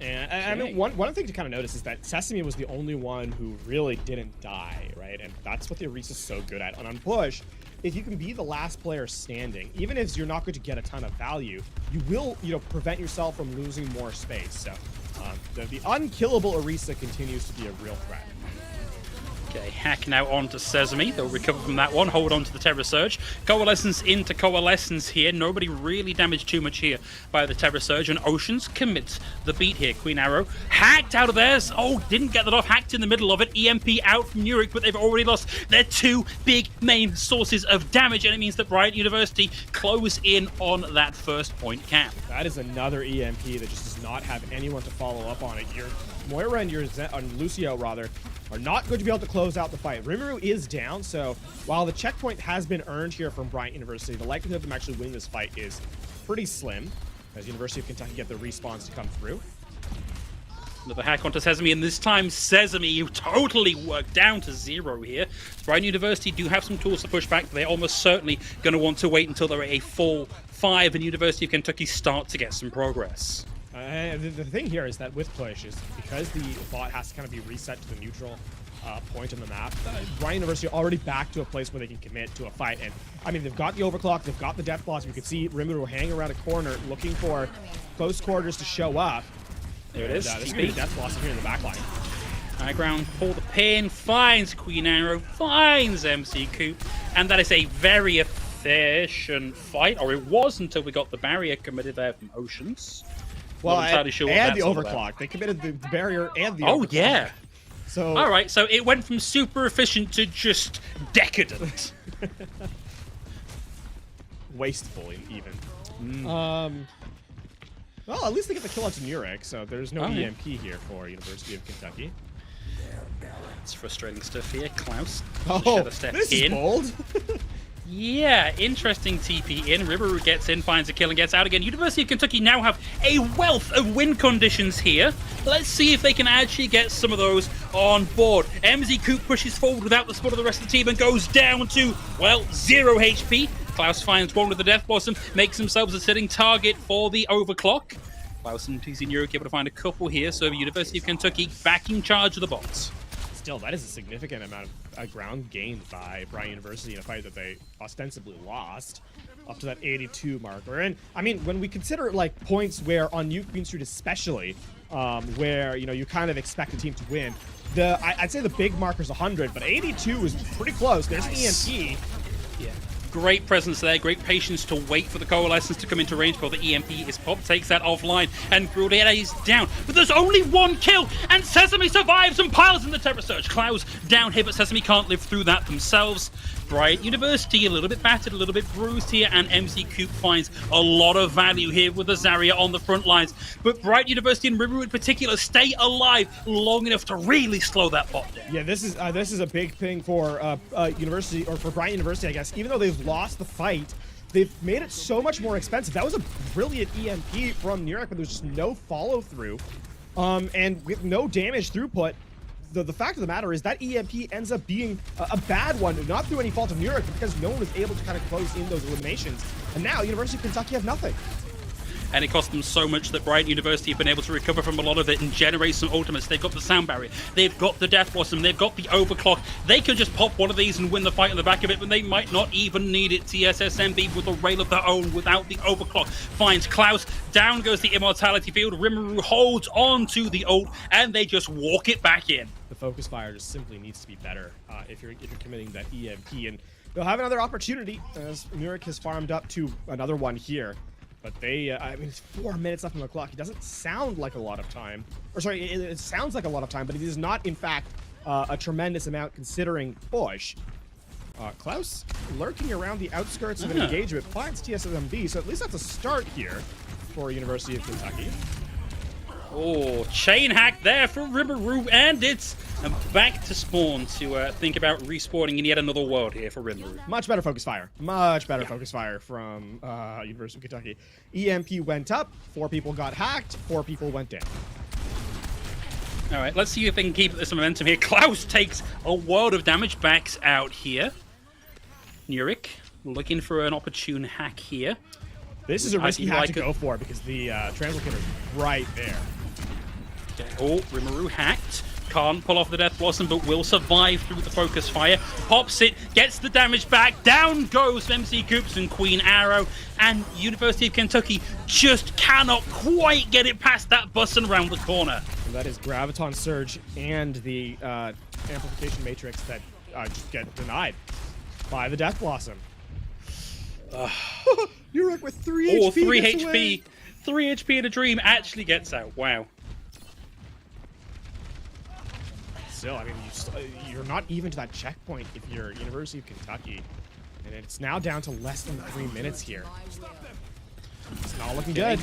And I mean, one thing to kind of notice is that Sesame was the only one who really didn't die, right? And that's what the Orisa's so good at. And on push, if you can be the last player standing, even if you're not going to get a ton of value, you will, prevent yourself from losing more space. So the unkillable Orisa continues to be a real threat. Okay, hack now on to Sesame. They'll recover from that one. Hold on to the Terror Surge. Coalescence into Coalescence here. Nobody really damaged too much here by the Terror Surge. And Oceans commits the beat here. Queen Arrow hacked out of theirs. Oh, didn't get that off. Hacked in the middle of it. EMP out from Nurik, but they've already lost their 2 big main sources of damage. And it means that Bryant University close in on that first point cap. That is another EMP that just does not have anyone to follow up on it. Your Moira and Lucio, rather, are not going to be able to close out the fight. Rimuru is down, so while the checkpoint has been earned here from Bryant University, the likelihood of them actually winning this fight is pretty slim, as University of Kentucky get the respawns to come through. Another hack onto Sesame, and this time Sesame totally worked down to 0 here. Bryant University do have some tools to push back, but they're almost certainly going to want to wait until they're at a full 5 and University of Kentucky start to get some progress. The thing here is that with push is because the bot has to kind of be reset to the neutral point on the map, Bryant University already back to a place where they can commit to a fight. And I mean, they've got the overclock, they've got the death blast. You can see Rimuru hanging around a corner looking for close quarters to show up. There it is. There's going to be death blast here in the back line. High ground for the pin, finds Queen Arrow, finds MC Coop, and that is a very efficient fight, or it was until we got the barrier committed there from Oceans. Well, and the overclock. They committed the barrier and the overclock. Oh, yeah. So, all right, so it went from super efficient to just decadent. Wasteful, even. Well, at least they get the kill out to Nurik, so there's no EMP here for University of Kentucky. It's frustrating stuff here. Klaus. Oh, Shadow step this in. is bold. Yeah, interesting TP in. Rimuru gets in, finds a kill, and gets out again. University of Kentucky now have a wealth of win conditions here. Let's see if they can actually get some of those on board. MZ Coop pushes forward without the support of the rest of the team and goes down to, well, 0 HP. Klaus finds one with the Death Blossom, makes themselves a sitting target for the overclock. Klaus and TC Nurek able to find a couple here, so University of Kentucky back in charge of the bots. Still, that is a significant amount of ground gained by Bryant University in a fight that they ostensibly lost, up to that 82 marker. And I mean, when we consider like points where on New Queen Street especially, where you kind of expect a team to win, I'd say the big marker's 100, but 82 is pretty close. There's Nice. EMP. Yeah. Great presence there, great patience to wait for the Coalescence to come into range before the EMP is popped, takes that offline, and Grudera is down. But there's only one kill, and Sesame survives and piles in the Terror Surge. Klaus down here, but Sesame can't live through that themselves. Bryant University a little bit battered, a little bit bruised here, and MZ Coop finds a lot of value here with the Zarya on the front lines. But Bryant University and Rimuru in particular stay alive long enough to really slow that bot down. Yeah, this is a big thing for University, or for Bryant University, I guess. Even though they've lost the fight, they've made it so much more expensive. That was a brilliant EMP from Nurek, but there's just no follow through, and with no damage throughput. The fact of the matter is that EMP ends up being a bad one, not through any fault of Nurek, but because no one was able to kind of close in those eliminations. And now University of Kentucky have nothing. And it cost them so much that Bryant University have been able to recover from a lot of it and generate some ultimates. They've got the Sound Barrier, they've got the Death Blossom, they've got the Overclock. They could just pop one of these and win the fight on the back of it, but they might not even need it. TSSMB with a rail of their own without the Overclock finds Klaus. Down goes the Immortality Field. Rimuru holds on to the ult, and they just walk it back in. The focus fire just simply needs to be better if you're committing that EMP, and they'll have another opportunity as Nurek has farmed up to another one here. But they, I mean, it's 4 minutes left on the clock. It doesn't sound like a lot of time. Or sorry, it sounds like a lot of time, but it is not, in fact, a tremendous amount considering push. Klaus lurking around the outskirts of an engagement finds TSSMB, so at least that's a start here for University of Kentucky. Oh, chain hack there for Rimuru, and it's back to spawn to think about respawning in yet another world here for Rimuru. Much better focus fire. Much better focus fire from University of Kentucky. EMP went up, 4 people got hacked, 4 people went down. All right, let's see if they can keep this momentum here. Klaus takes a world of damage, backs out here. Nurek looking for an opportune hack here. This is a risky hack to go for because the translocator is right there. Oh, Rimuru hacked. Can't pull off the Death Blossom, but will survive through the focus fire. Pops it, gets the damage back. Down goes MC Coops and Queen Arrow. And University of Kentucky just cannot quite get it past that bus and around the corner. And that is Graviton Surge and the Amplification Matrix that just get denied by the Death Blossom. Nurek with 3 HP. Oh, 3 HP. 3 HP in a dream actually gets out. Wow. Still, I mean, you're not even to that checkpoint if you're University of Kentucky. And it's now down to less than 3 minutes here. It's not looking good.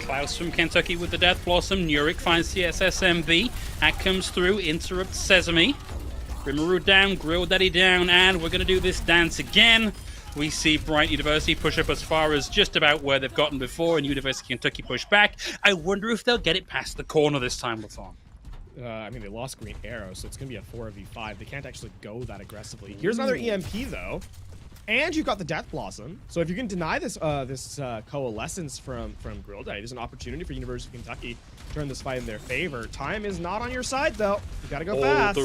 Klaus from Kentucky with the Death Blossom. Nurek finds CSSMB. Hack comes through, interrupts Sesame. Rimuru down, Grill Daddy down, and we're going to do this dance again. We see Bryant University push up as far as just about where they've gotten before, and University of Kentucky push back. I wonder if they'll get it past the corner this time, Lathon. I mean, they lost Green Arrow, so it's going to be a 4v5. They can't actually go that aggressively. Here's another EMP, though. And you've got the Death Blossom. So if you can deny this Coalescence from Grill Daddy, there's an opportunity for University of Kentucky to turn this fight in their favor. Time is not on your side, though. You got to go fast.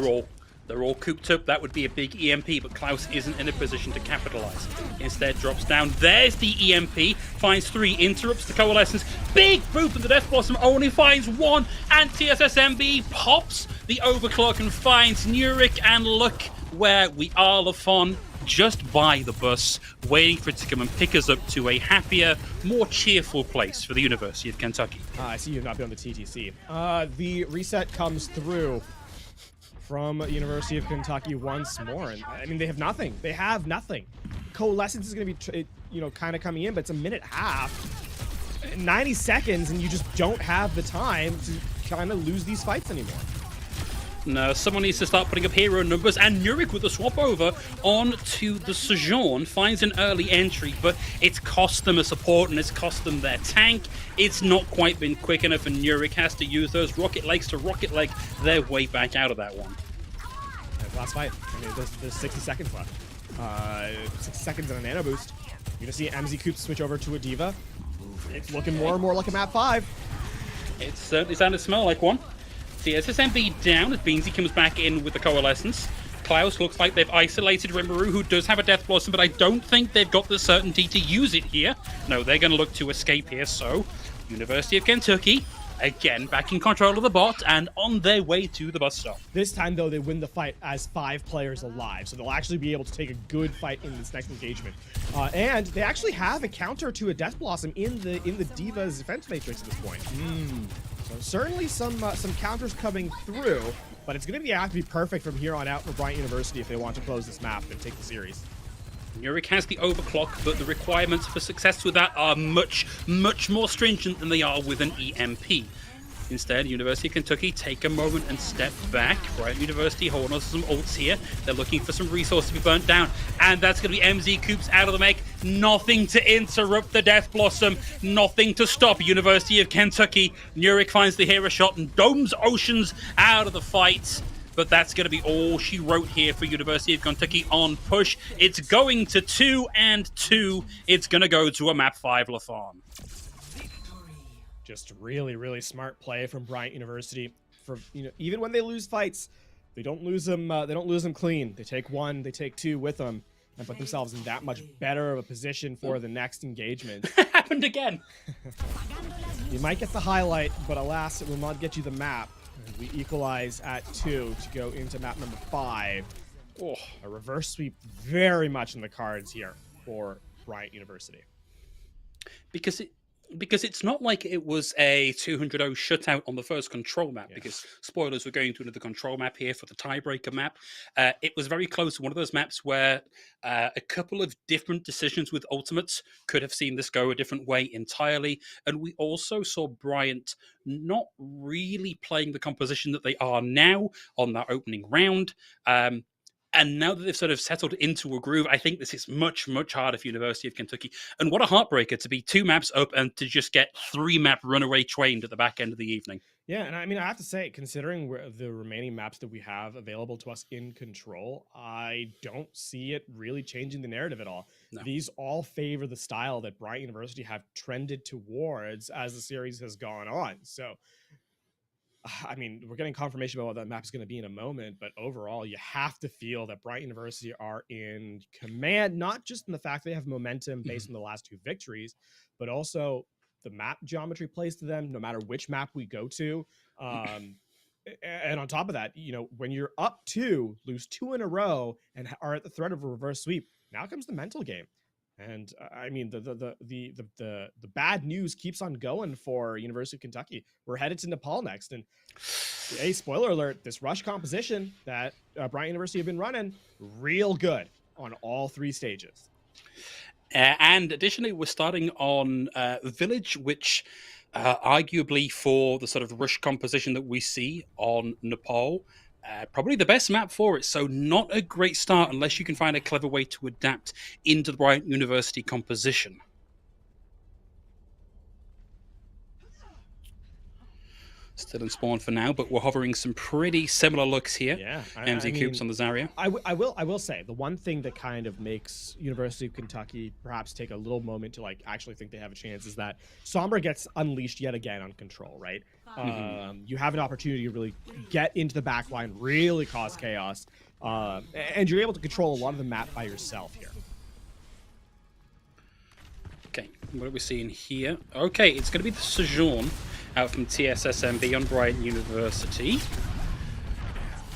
They're all cooped up. That would be a big EMP, but Klaus isn't in a position to capitalize. Instead, drops down. There's the EMP. Finds 3. Interrupts the Coalescence. Big boop, and the Death Blossom only finds 1. And TSSMB pops the Overclock and finds Nurek. And look where we are, Lafon, just by the bus, waiting for it to come and pick us up to a happier, more cheerful place for the University of Kentucky. I see you've not been on the TTC. The reset comes through from University of Kentucky once more, and I mean, they have nothing. They have nothing. Coalescence is going to be, kind of coming in, but it's a minute half, 90 seconds, and you just don't have the time to kind of lose these fights anymore. No, someone needs to start putting up hero numbers, and Nurik with the swap over onto the Sojourn finds an early entry, but it's cost them a support and it's cost them their tank. It's not quite been quick enough, and Nurik has to use those rocket legs to rocket leg their way back out of that one. Last fight. I mean, there's 60 seconds left. 6 seconds and a nano boost. You're gonna see MZ Coops switch over to a Diva. It's looking more and more like a map 5. It's certainly starting to smell like one. The SSMB down as Beansy comes back in with the Coalescence. Klaus looks like they've isolated Rimuru, who does have a Death Blossom, but I don't think they've got the certainty to use it here. No, they're going to look to escape here, so University of Kentucky, again, back in control of the bot and on their way to the bus stop. This time, though, they win the fight as 5 players alive, so they'll actually be able to take a good fight in this next engagement. And they actually have a counter to a Death Blossom in the Diva's defense matrix at this point. So certainly some counters coming through, but it's going to have to be perfect from here on out for Bryant University if they want to close this map and take the series. Nurik has the overclock, but the requirements for success with that are much, much more stringent than they are with an EMP. Instead, University of Kentucky take a moment and step back. Bryant University holding on to some ults here. They're looking for some resources to be burnt down. And that's going to be MZ Coops out of the make. Nothing to interrupt the Death Blossom. Nothing to stop University of Kentucky. Nurik finds the hero shot and domes Oceans out of the fight. But that's going to be all she wrote here for University of Kentucky on push. It's going to 2 and 2. It's going to go to a map 5 Lafon. Just really, really smart play from Bryant University. For even when they lose fights, they don't lose them. They don't lose them clean. They take 1, they take 2 with them, and put themselves in that much better of a position for the next engagement. Happened again. You might get the highlight, but alas, it will not get you the map. We equalize at 2 to go into map number 5. Oh, a reverse sweep very much in the cards here for Bryant University. Because it's not like it was a 200-0 shutout on the first control map, because spoilers, we're going to another control map here for the tiebreaker map. It was very close to one of those maps where a couple of different decisions with ultimates could have seen this go a different way entirely. And we also saw Bryant not really playing the composition that they are now on that opening round. And now that they've sort of settled into a groove, I think this is much, much harder for University of Kentucky. And what a heartbreaker to be 2 maps up and to just get 3-map runaway trained at the back end of the evening. Yeah, and I mean, I have to say, considering the remaining maps that we have available to us in control, I don't see it really changing the narrative at all. No. These all favor the style that Bryant University have trended towards as the series has gone on. So, I mean, we're getting confirmation about what that map is going to be in a moment, but overall, you have to feel that Bryant University are in command, not just in the fact they have momentum based on the last 2 victories, but also the map geometry plays to them no matter which map we go to. And on top of that, when you're up 2, lose 2 in a row, and are at the threat of a reverse sweep, now comes the mental game. And I mean, the bad news keeps on going for University of Kentucky. We're headed to Nepal next, and hey, spoiler alert: this rush composition that Bryant University have been running, real good on all 3 stages. And additionally, we're starting on Village, which arguably for the sort of rush composition that we see on Nepal, probably the best map for it. So not a great start unless you can find a clever way to adapt into the Bryant University composition. Still in spawn for now, but we're hovering some pretty similar looks here. Yeah, MZ Coops on the Zarya. I will say the one thing that kind of makes University of Kentucky perhaps take a little moment to actually think they have a chance is that Sombra gets unleashed yet again on control, right? You have an opportunity to really get into the back line, really cause chaos, and you're able to control a lot of the map by yourself here. Okay, what are we seeing here? Okay, it's going to be the Sojourn out from TSSMB on Bryant University.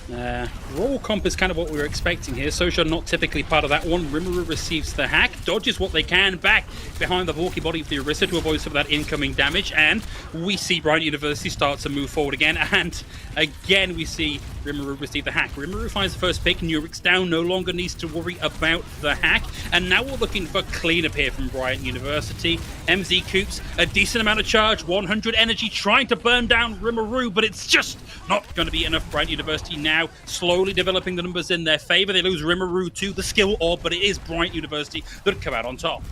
Raw comp is kind of what we were expecting here. Sojourn not typically part of that one. Rimuru receives the hack, dodges what they can back behind the bulky body of the Orisa to avoid some of that incoming damage, and we see Bryant University start to move forward again, and again we see Rimuru received the hack. Rimuru finds the first pick. Nurik's down, no longer needs to worry about the hack. And now we're looking for cleanup here from Bryant University. MZ Coops, a decent amount of charge, 100 energy, trying to burn down Rimuru, but it's just not going to be enough. Bryant University now slowly developing the numbers in their favor. They lose Rimuru to the skill orb, but it is Bryant University that come out on top.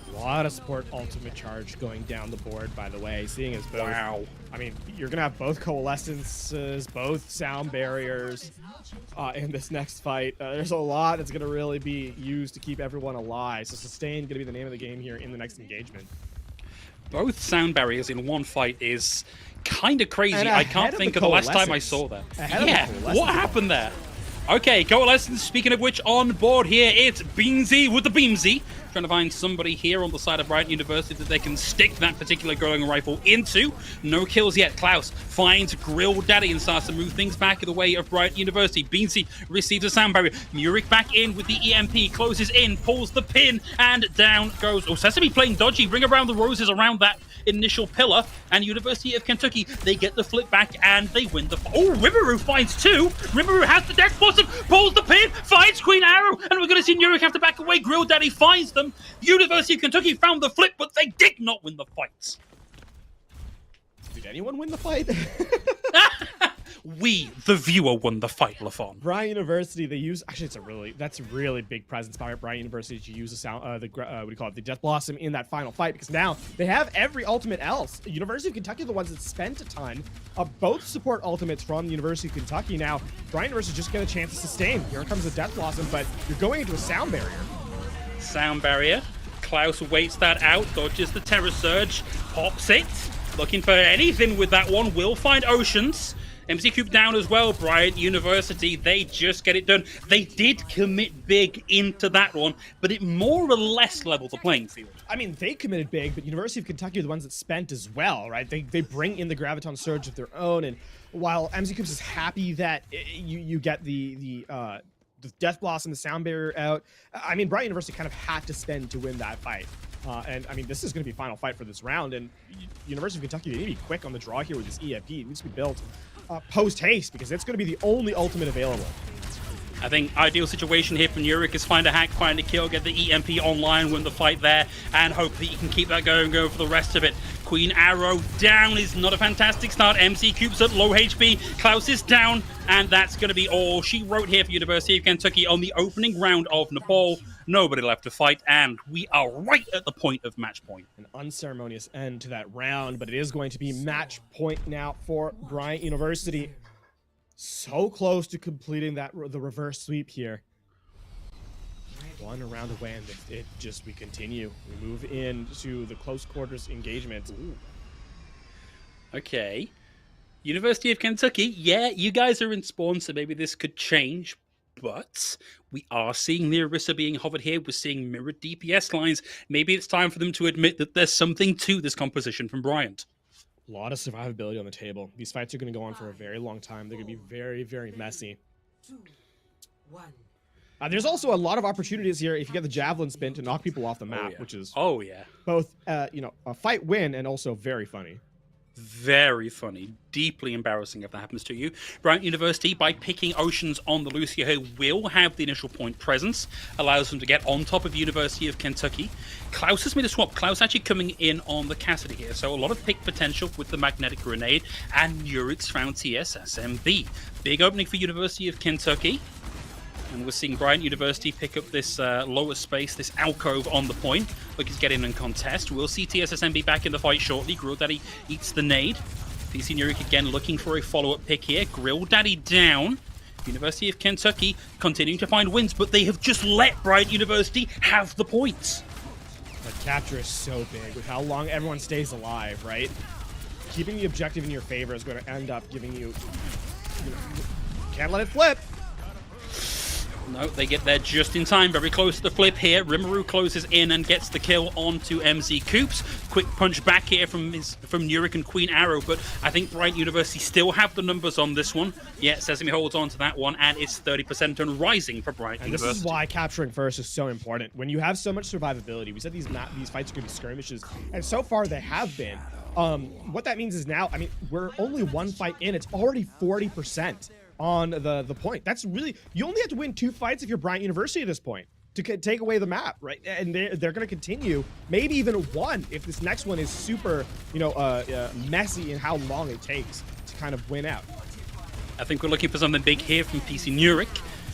A lot of support ultimate charge going down the board, by the way, seeing as both. Wow. I mean, you're going to have both coalescences, both sound barriers in this next fight. There's a lot that's going to really be used to keep everyone alive. So sustain going to be the name of the game here in the next engagement. Both sound barriers in one fight is kind of crazy. I can't think of the last time I saw that. Yeah, what happened there? Okay, Coalescence, speaking of which, on board here, it's Beansy with the Beamsy. Trying to find somebody here on the side of Bryant University that they can stick that particular glowing rifle into. No kills yet. Klaus finds Grill Daddy and starts to move things back in the way of Bryant University. Beansy receives a sound barrier. Murik back in with the EMP, closes in, pulls the pin, and down goes. Oh, Sesame playing dodgy. Bring around the roses around that initial pillar, and University of Kentucky, they get the flip back and they win the fight. Oh, Rimuru finds two. Rimuru has the deck blossom, pulls the pin, finds Queen Arrow, and we're going to see Nurik have to back away. Grill Daddy finds them. University of Kentucky found the flip, but they did not win the fight. Did anyone win the fight? We, the viewer, won the fight, Lafon. Bryant University, they use that's a really big presence by Bryant University to use the Death Blossom in that final fight, because now they have every ultimate else. University of Kentucky are the ones that spent a ton of both support ultimates from the University of Kentucky. Now Bryant University just get a chance to sustain. Here comes the Death Blossom, but you're going into a sound barrier. Sound barrier. Klaus waits that out, dodges the Terror Surge, pops it. Looking for anything with that one. Will find Oceans. MC Coop down as well. Bryant University, they just get it done. They did commit big into that one, but it more or less leveled the playing field. I mean, they committed big, but University of Kentucky are the ones that spent as well, right? They bring in the Graviton Surge of their own, and while MC Coops is happy that you get the Death Blossom, the Sound Barrier out, I mean, Bryant University kind of had to spend to win that fight. And I mean, this is going to be final fight for this round, and University of Kentucky, they need to be quick on the draw here with this EMP. It needs to be built post-haste, because it's going to be the only ultimate available. I think ideal situation here for Nurik is find a hack, find a kill, get the EMP online, win the fight there, and hope that you can keep that going for the rest of it. Queen Arrow down is not a fantastic start. MC Coops at low HP. Klaus is down, and that's going to be all she wrote here for University of Kentucky on the opening round of Nepal. Nobody left to fight, and we are right at the point of match point. An unceremonious end to that round, but it is going to be match point now for Bryant University. So close to completing the reverse sweep here. One round away, and we continue. We move into the close quarters engagement. Ooh. Okay. University of Kentucky, yeah, you guys are in spawn, so maybe this could change. But we are seeing the Orisa being hovered here. We're seeing mirrored DPS lines. Maybe it's time for them to admit that there's something to this composition from Bryant. A lot of survivability on the table. These fights are going to go on for a very long time. They're going to be very, very messy. 2, 1. There's also a lot of opportunities here if you get the javelin spin to knock people off the map, which is both a fight win and also very funny. Very funny. Deeply embarrassing if that happens to you. Bryant University, by picking Oceans on the Lucio here, will have the initial point presence. Allows them to get on top of University of Kentucky. Klaus has made a swap. Klaus actually coming in on the Cassidy here. So a lot of pick potential with the Magnetic Grenade. And Nurik's found TSSMB. Big opening for University of Kentucky. And we're seeing Bryant University pick up this lower space, this alcove on the point. Looking to get in and contest. We'll see TSSMB back in the fight shortly. Grill Daddy eats the nade. PC Nurik again looking for a follow-up pick here. Grill Daddy down. University of Kentucky continuing to find wins, but they have just let Bryant University have the points. The capture is so big with how long everyone stays alive, right? Keeping the objective in your favor is going to end up giving you can't let it flip. No, they get there just in time. Very close to the flip here. Rimuru closes in and gets the kill onto MZ Coops. Quick punch back here from Nurik and Queen Arrow, but I think Bryant University still have the numbers on this one. Yeah, Sesame holds on to that one, and it's 30% and rising for Bryant University. This is why capturing first is so important. When you have so much survivability, we said these fights are going to be skirmishes, and so far they have been. What that means is now, I mean, we're only one fight in. It's already 40% on the point. That's really, you only have to win 2 fights if you're Bryant University at this point to take away the map, right? And they're going to continue, maybe even 1 if this next one is super, messy in how long it takes to kind of win out. I think we're looking for something big here from PC Nurik.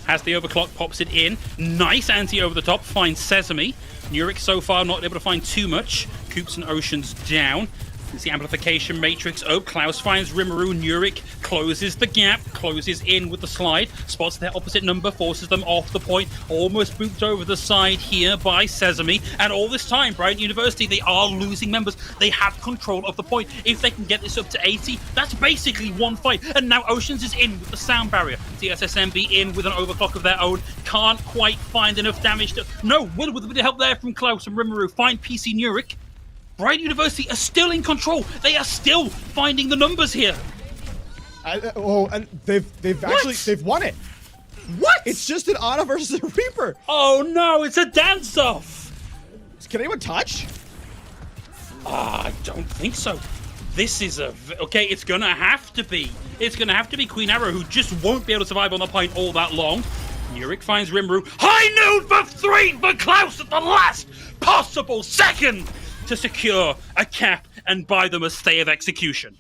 Has the overclock, pops it in. Nice anti over the top, finds Sesame. Nurik so far not able to find too much. Coops and Oceans down. It's the amplification matrix. Oh, Klaus finds Rimuru. Nurik closes the gap, closes in with the slide, spots their opposite number, forces them off the point, almost booped over the side here by Sesame. And all this time, Bryant University, they are losing members. They have control of the point. If they can get this up to 80, that's basically 1 fight. And now Oceans is in with the sound barrier. TSSMB in with an overclock of their own. Can't quite find enough damage to... No, with a bit of help there from Klaus and Rimuru. Find PC Nurik. Bryant University are still in control. They are still finding the numbers here. And they've won it. What? It's just an Ana versus a Reaper. Oh no, it's a dance-off. Can anyone touch? I don't think so. This is okay. It's gonna have to be. It's gonna have to be Queen Arrow, who just won't be able to survive on the point all that long. Nurik finds Rimuru. High noon for 3 for Klaus at the last possible second to secure a cap and buy them a stay of execution.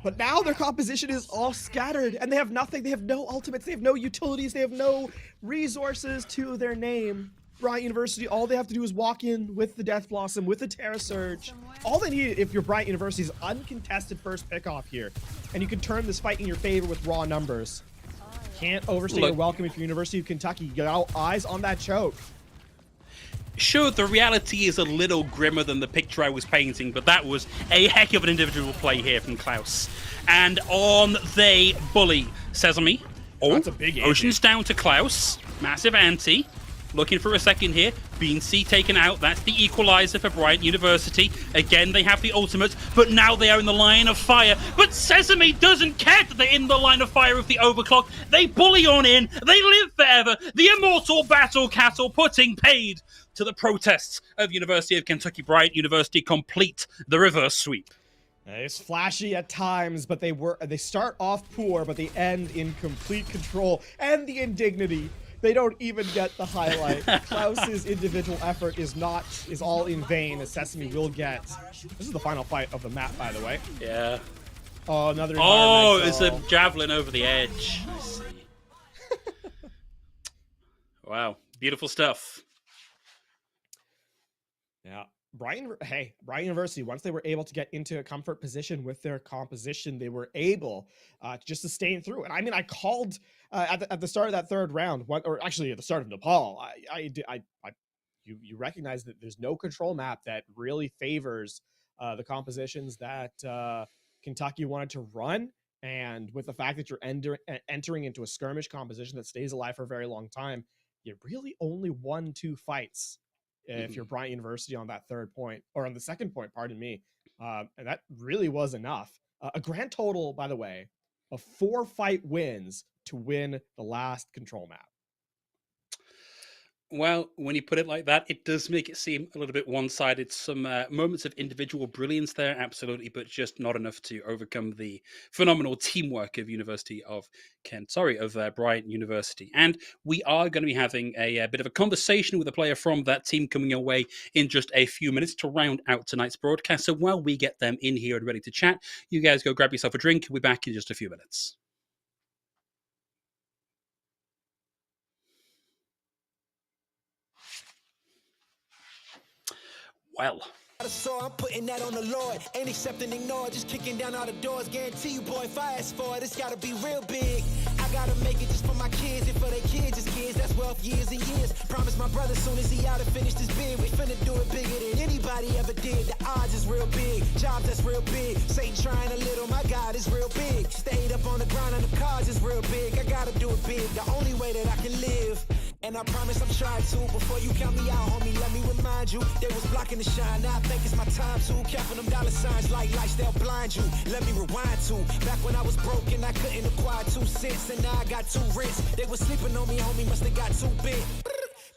But now their composition is all scattered, and they have nothing. They have no ultimates. They have no utilities. They have no resources to their name. Bryant University, all they have to do is walk in with the Death Blossom, with the Terra Surge. All they need, if you're Bryant University, is uncontested first pick-off here. And you can turn this fight in your favor with raw numbers. Can't overstay your welcome if you're University of Kentucky. You got eyes on that choke. Sure, the reality is a little grimmer than the picture I was painting, but that was a heck of an individual play here from Klaus. And on they bully Sesame. Oh, that's a big Ocean's down to Klaus. Massive anti. Looking for a second here. Beansy taken out. That's the equalizer for Bryant University. Again, they have the ultimate, but now they are in the line of fire. But Sesame doesn't care that they're in the line of fire of the overclock. They bully on in. They live forever. The immortal battle cattle putting paid to the protests of University of Kentucky. Bryant University complete the reverse sweep. It's flashy at times, but they start off poor, but they end in complete control. And the indignity. They don't even get the highlight. Klaus's individual effort is all in vain, as Sesame will get. This is the final fight of the map, by the way. Yeah. Oh, another. Oh, it's a javelin over the edge. I see. Wow, beautiful stuff. Yeah. Bryant University, once they were able to get into a comfort position with their composition, they were able to just sustain through. And I mean, I called at the start of that 3rd round, or actually at the start of Nepal, you recognize that there's no control map that really favors the compositions that Kentucky wanted to run. And with the fact that you're entering into a skirmish composition that stays alive for a very long time, you really only won 2 fights. If you're Bryant University on that 3rd point, or on the 2nd point, pardon me. And that really was enough. A grand total, by the way, of 4 fight wins to win the last control map. Well, when you put it like that, it does make it seem a little bit one-sided. Some moments of individual brilliance there, absolutely, but just not enough to overcome the phenomenal teamwork of Bryant University. And we are going to be having a bit of a conversation with a player from that team coming your way in just a few minutes to round out tonight's broadcast. So while we get them in here and ready to chat, you guys go grab yourself a drink. We'll be back in just a few minutes. Well. So I'm putting that on the Lord. Ain't accepting, ignore, just kicking down all the doors. Guarantee you, boy, if I ask for it, it's gotta be real big. I gotta make it just for my kids and for their kids' kids. That's wealth years and years. Promise my brother soon as he out and finish this bid, we finna do it bigger than anybody ever did. The odds is real big, jobs that's real big. Satan trying a little, my God is real big. Stayed up on the ground on the cards is real big. I gotta do it big, the only way that I can live. And I promise I'm trying to. Before you count me out, homie, let me remind you. They was blocking the shine, now I think it's my time to. Counting them dollar signs like lights, they'll blind you. Let me rewind to. Back when I was broke and I couldn't acquire 2 cents. And now I got 2 rents. They was sleeping on me, homie, must have got too big.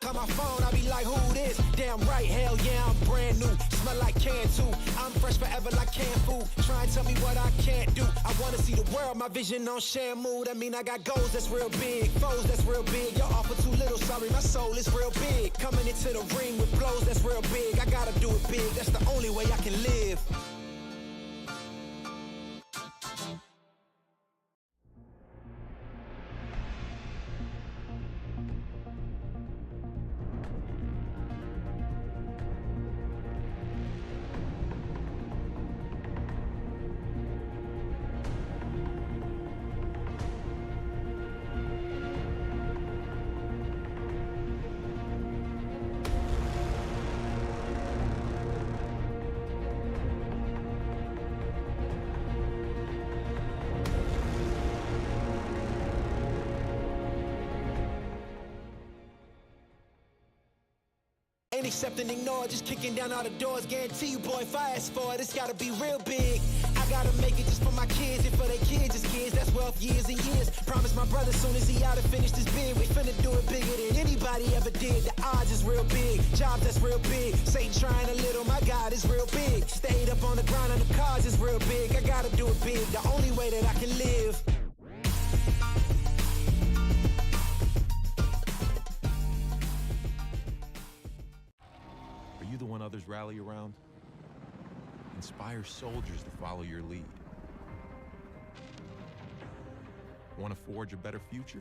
call my phone, I be like, who this? Damn right, hell yeah, I'm brand new. Smell like can too. I'm fresh forever like canned food. Try and tell me what I can't do. I wanna see the world, my vision on Shamu. That mean I got goals that's real big, foes that's real big. Y'all offer too little, sorry, my soul is real big. Coming into the ring with blows that's real big. I gotta do it big, that's the only way I can live. Ain't accept and ignore, just kicking down all the doors. Guarantee you, boy, if I ask for it, it's gotta be real big. I gotta make it just for my kids and for their kids' as kids. That's wealth years and years. Promise my brother soon as he out and finish this bid, we finna do it bigger than anybody ever did. The odds is real big, jobs that's real big. Satan trying a little, my God is real big. Stayed up on the grind on the cards is real big. I gotta do it big, the only way that I can live. Are you the one others rally around? Inspire soldiers to follow your lead. Want to forge a better future?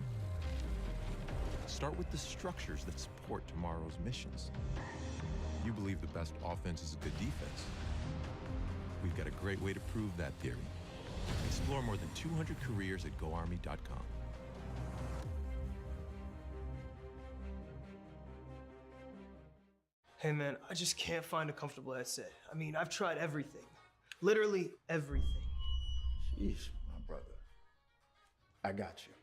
Start with the structures that support tomorrow's missions. You believe the best offense is a good defense. We've got a great way to prove that theory. Explore more than 200 careers at GoArmy.com. Hey man, I just can't find a comfortable headset. I mean, I've tried everything. Literally everything. Sheesh, my brother. I got you.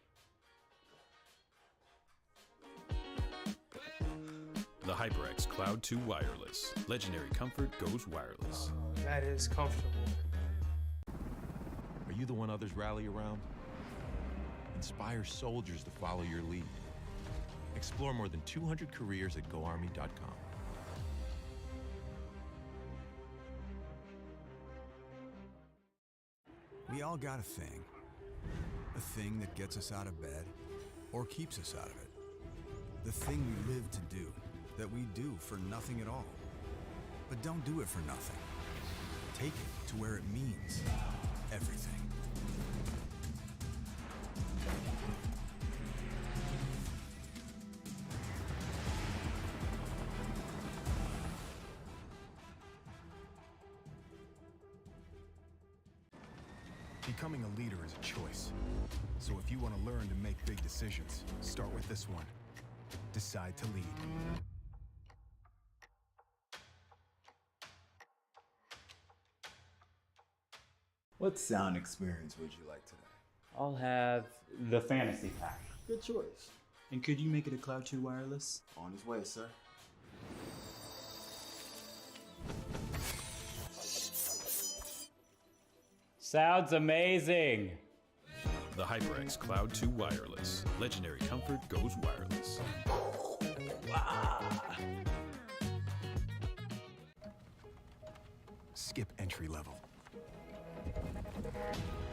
The HyperX Cloud 2 Wireless. Legendary comfort goes wireless. That is comfortable. Are you the one others rally around? Inspire soldiers to follow your lead. Explore more than 200 careers at GoArmy.com. We all got a thing that gets us out of bed or keeps us out of it. The thing we live to do, that we do for nothing at all. But don't do it for nothing. Take it to where it means everything. Becoming a leader is a choice. So if you want to learn to make big decisions, start with this one. Decide to lead. What sound experience would you like today? I'll have the fantasy pack. Good choice. And could you make it a Cloud 2 wireless? On his way, sir. Sounds amazing. The HyperX Cloud 2 Wireless. Legendary comfort goes wireless. Skip entry level.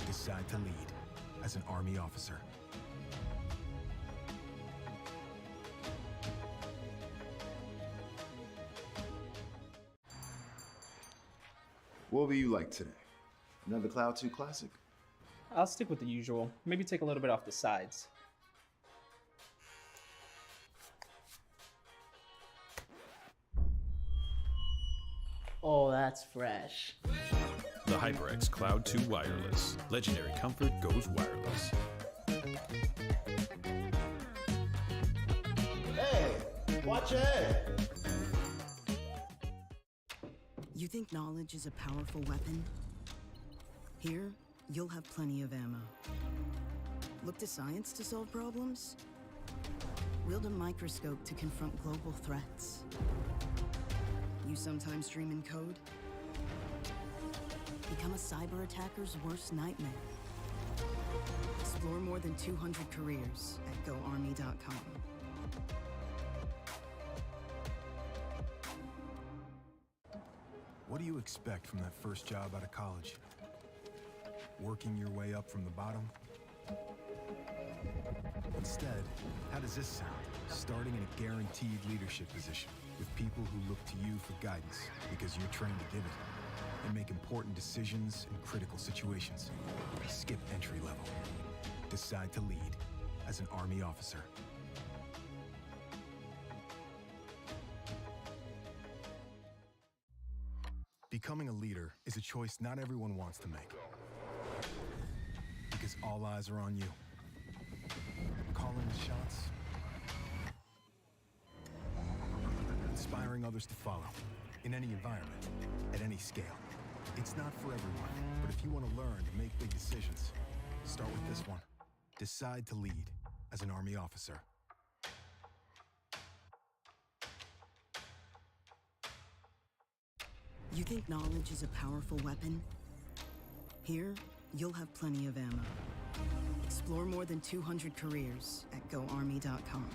Decide to lead as an Army officer. What will you like today? Another Cloud 2 classic? I'll stick with the usual. Maybe take a little bit off the sides. Oh, that's fresh. The HyperX Cloud 2 Wireless. Legendary comfort goes wireless. Hey, watch your head. You think knowledge is a powerful weapon? Here, you'll have plenty of ammo. Look to science to solve problems? Wield a microscope to confront global threats. You sometimes dream in code? Become a cyber attacker's worst nightmare. Explore more than 200 careers at GoArmy.com. do you expect from that first job out of college? Working your way up from the bottom? Instead, how does this sound? Starting in a guaranteed leadership position with people who look to you for guidance because you're trained to give it and make important decisions in critical situations. Skip entry level. Decide to lead as an Army officer. Becoming a leader is a choice not everyone wants to make. Because all eyes are on you. Calling the shots. Inspiring others to follow. In any environment, at any scale. It's not for everyone, but if you want to learn to make big decisions, start with this one. Decide to lead as an Army officer. You think knowledge is a powerful weapon? Here, you'll have plenty of ammo. Explore more than 200 careers at GoArmy.com.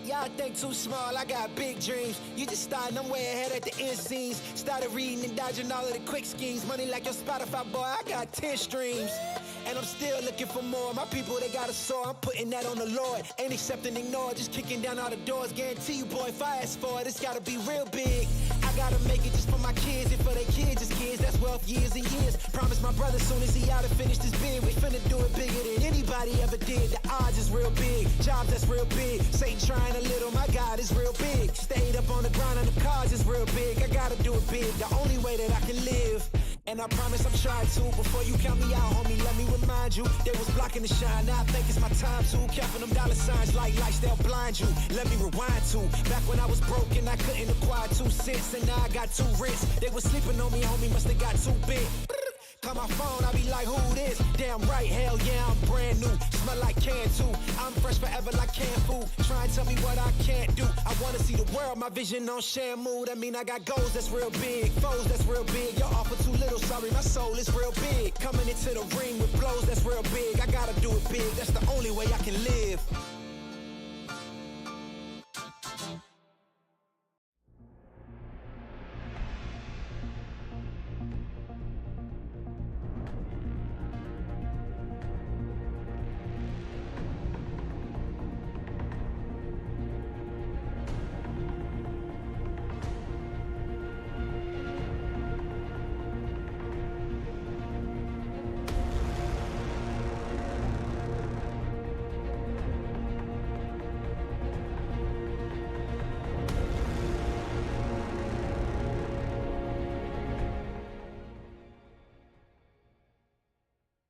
Y'all think too small, I got big dreams. You just starting, I'm way ahead at the end scenes. Started reading and dodging all of the quick schemes. Money like your Spotify, boy, I got 10 streams. And I'm still looking for more. My people, they got a soar, I'm putting that on the Lord. Ain't accepting, ignore, just kicking down all the doors. Guarantee you, boy, if I ask for it, it's gotta be real big. I gotta make it just for my kids, and for their kids, it's kids. That's wealth, years and years. Promise my brother, soon as he out and finished his bid, we finna do it bigger than anybody ever did. The odds is real big, jobs that's real big. Satan trying a little, my God is real big. Stayed up on the grind on the cars is real big. I gotta do it big, the only way that I can live. And I promise I'm trying to. Before you count me out, homie, let me remind you. They was blocking the shine, now I think it's my time to. Counting them dollar signs like lights, they'll blind you. Let me rewind to. Back when I was broke and I couldn't acquire 2 cents, and now I got 2 rents. They was sleeping on me, homie, must have got too big. Call my phone, I be like, who this? Damn right, hell yeah, I'm brand new. Smell like can too. I'm fresh forever like canned food. Try and tell me what I can't do. I wanna see the world, my vision on Shamu. That mean I got goals that's real big, foes that's real big. Y'all offer too little, sorry, my soul is real big. Coming into the ring with blows that's real big. I gotta do it big, that's the only way I can live.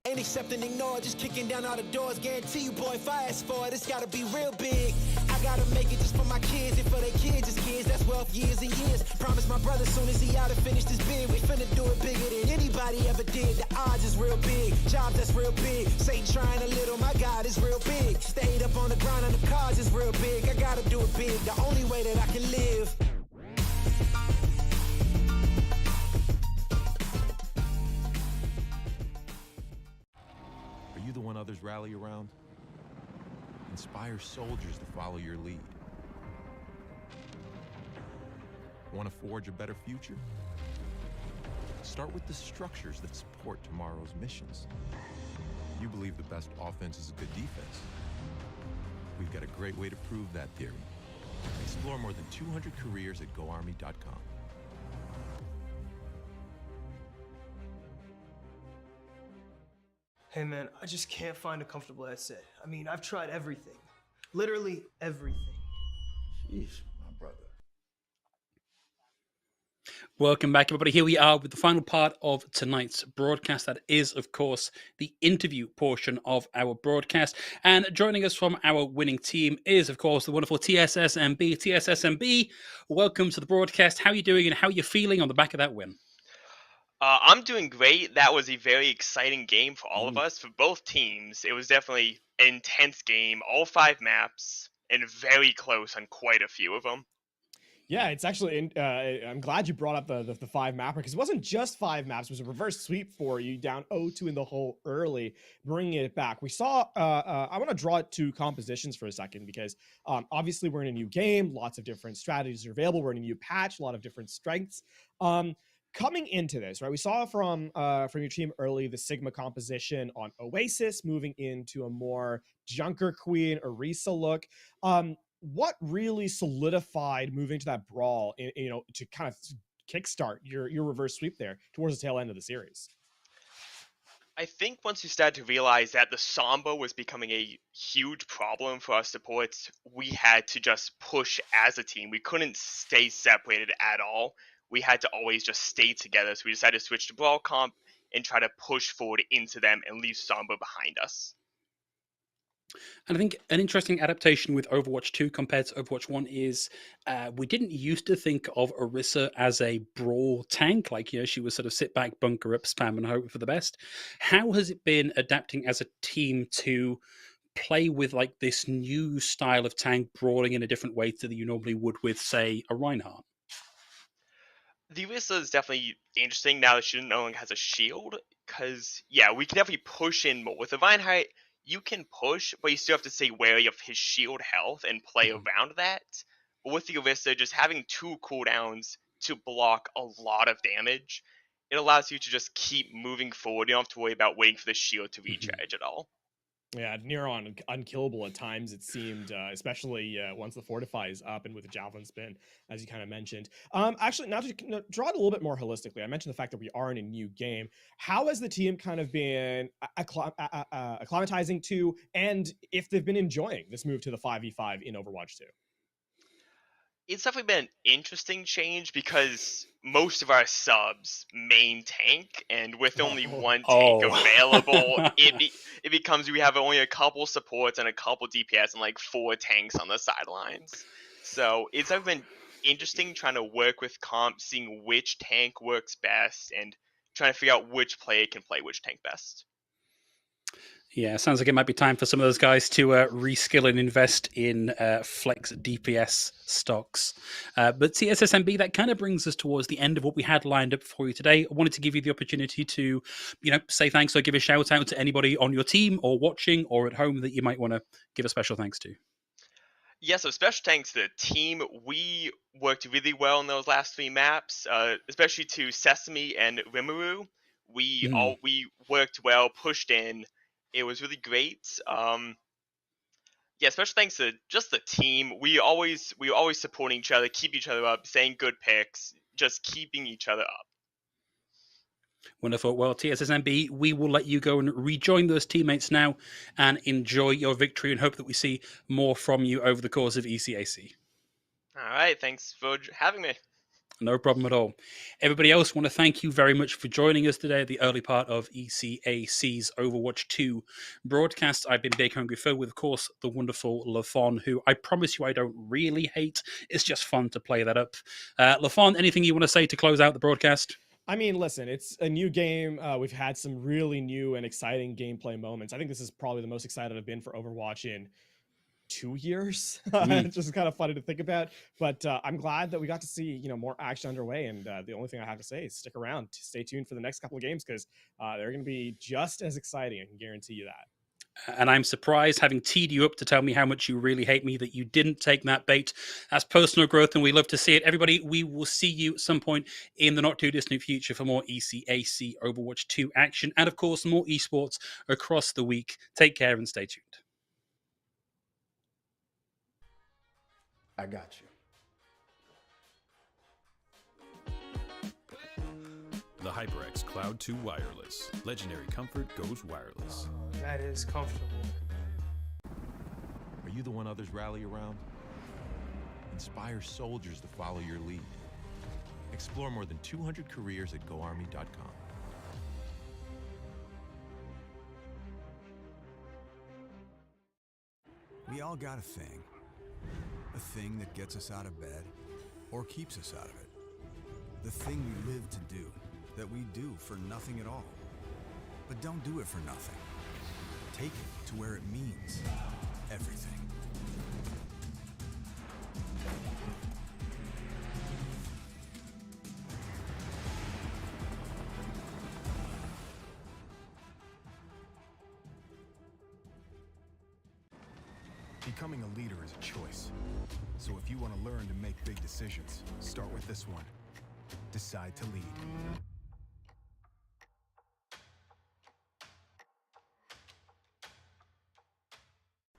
Ain't accepting, ignore, just kicking down all the doors. Guarantee you, boy, if I ask for it, it's gotta be real big. I gotta make it just for my kids, and for their kids, it's kids. That's wealth, years and years. Promise my brother, soon as he out and finished his bid, we finna do it bigger than anybody ever did. The odds is real big, jobs that's real big. Satan trying a little, my God is real big. Stayed up on the grind on the cars is real big. I gotta do it big, the only way that I can live. Are you the one others rally around? Inspire soldiers to follow your lead. Want to forge a better future? Start with the structures that support tomorrow's missions. You believe the best offense is a good defense. We've got a great way to prove that theory. Explore more than 200 careers at GoArmy.com. Hey man, I just can't find a comfortable headset. I mean, I've tried everything. Literally everything. Sheesh, my brother. Welcome back, everybody. Here we are with the final part of tonight's broadcast. That is, of course, the interview portion of our broadcast. And joining us from our winning team is, of course, the wonderful TSSMB. TSSMB, welcome to the broadcast. How are you doing and how are you feeling on the back of that win? I'm doing great. That was a very exciting game for all of us, for both teams. It was definitely an intense game, all 5 maps, and very close on quite a few of them. Yeah, it's actually. I'm glad you brought up the 5-mapper, because it wasn't just 5 maps. It was a reverse sweep for you, down 0-2 in the hole early, bringing it back. We saw. I want to draw it to compositions for a second, because obviously we're in a new game. Lots of different strategies are available. We're in a new patch. A lot of different strengths. Coming into this, right? We saw from your team early the Sigma composition on Oasis, moving into a more Junker Queen, Orisa look. What really solidified moving to that brawl, to kind of kickstart your reverse sweep there towards the tail end of the series? I think once we started to realize that the Samba was becoming a huge problem for our supports, we had to just push as a team. We couldn't stay separated at all. We had to always just stay together. So we decided to switch to Brawl Comp and try to push forward into them and leave Samba behind us. And I think an interesting adaptation with Overwatch 2 compared to Overwatch 1 is we didn't used to think of Orisa as a brawl tank, like, she was sort of sit back, bunker up, spam, and hope for the best. How has it been adapting as a team to play with like this new style of tank, brawling in a different way that you normally would with, say, a Reinhardt? The Orisa is definitely interesting now that she no longer has a shield, because, yeah, we can definitely push in more. With the Reinhardt, you can push, but you still have to stay wary of his shield health and play around that. But with the Orisa, just having 2 cooldowns to block a lot of damage, it allows you to just keep moving forward. You don't have to worry about waiting for the shield to recharge at all. Yeah, near on unkillable at times, it seemed, especially once the Fortify is up and with the Javelin Spin, as you kind of mentioned. Actually, now to draw it a little bit more holistically, I mentioned the fact that we are in a new game. How has the team kind of been acclimatizing to, and if they've been enjoying this move to the 5v5 in Overwatch 2? It's definitely been an interesting change, because most of our subs main tank, and with only one tank available, it becomes we have only a couple supports and a couple DPS and like 4 tanks on the sidelines. So it's definitely been interesting trying to work with comp, seeing which tank works best, and trying to figure out which player can play which tank best. Yeah, sounds like it might be time for some of those guys to reskill and invest in flex DPS stocks. But TSSMB, that kind of brings us towards the end of what we had lined up for you today. I wanted to give you the opportunity to, say thanks or give a shout out to anybody on your team or watching or at home that you might want to give a special thanks to. Yeah, so special thanks to the team. We worked really well in those last 3 maps, especially to Sesame and Rimuru. We worked well, pushed in. It was really great. Yeah, special thanks to just the team. We always supporting each other, keep each other up, saying good picks, just keeping each other up. Wonderful. Well, TSSMB, we will let you go and rejoin those teammates now and enjoy your victory, and hope that we see more from you over the course of ECAC. All right, thanks for having me. No problem at all. Everybody else, want to thank you very much for joining us today at the early part of ECAC's Overwatch 2 broadcast. I've been Big Hungry Phil with, of course, the wonderful Lafon, who I promise you I don't really hate. It's just fun to play that up. Lafon, anything you want to say to close out the broadcast? I mean, listen, it's a new game. We've had some really new and exciting gameplay moments. I think this is probably the most excited I've been for Overwatch in 2 years. It's just kind of funny to think about, but I'm glad that we got to see more action underway, and the only thing I have to say is stick around, stay tuned for the next couple of games, because they're going to be just as exciting. I can guarantee you that. And I'm surprised, having teed you up to tell me how much you really hate me, that you didn't take that bait. That's personal growth, and we love to see it. Everybody, we will see you at some point in the not too distant future for more ECAC Overwatch 2 action, and of course more esports across the week. Take care and stay tuned. I got you. The HyperX Cloud 2 Wireless. Legendary comfort goes wireless. That is comfortable. Are you the one others rally around? Inspire soldiers to follow your lead. Explore more than 200 careers at GoArmy.com. We all got a thing. A thing that gets us out of bed or keeps us out of it. The thing we live to do, that we do for nothing at all. But don't do it for nothing. Take it to where it means everything. Becoming a leader is a choice. So if you want to learn to make big decisions, start with this one. Decide to lead.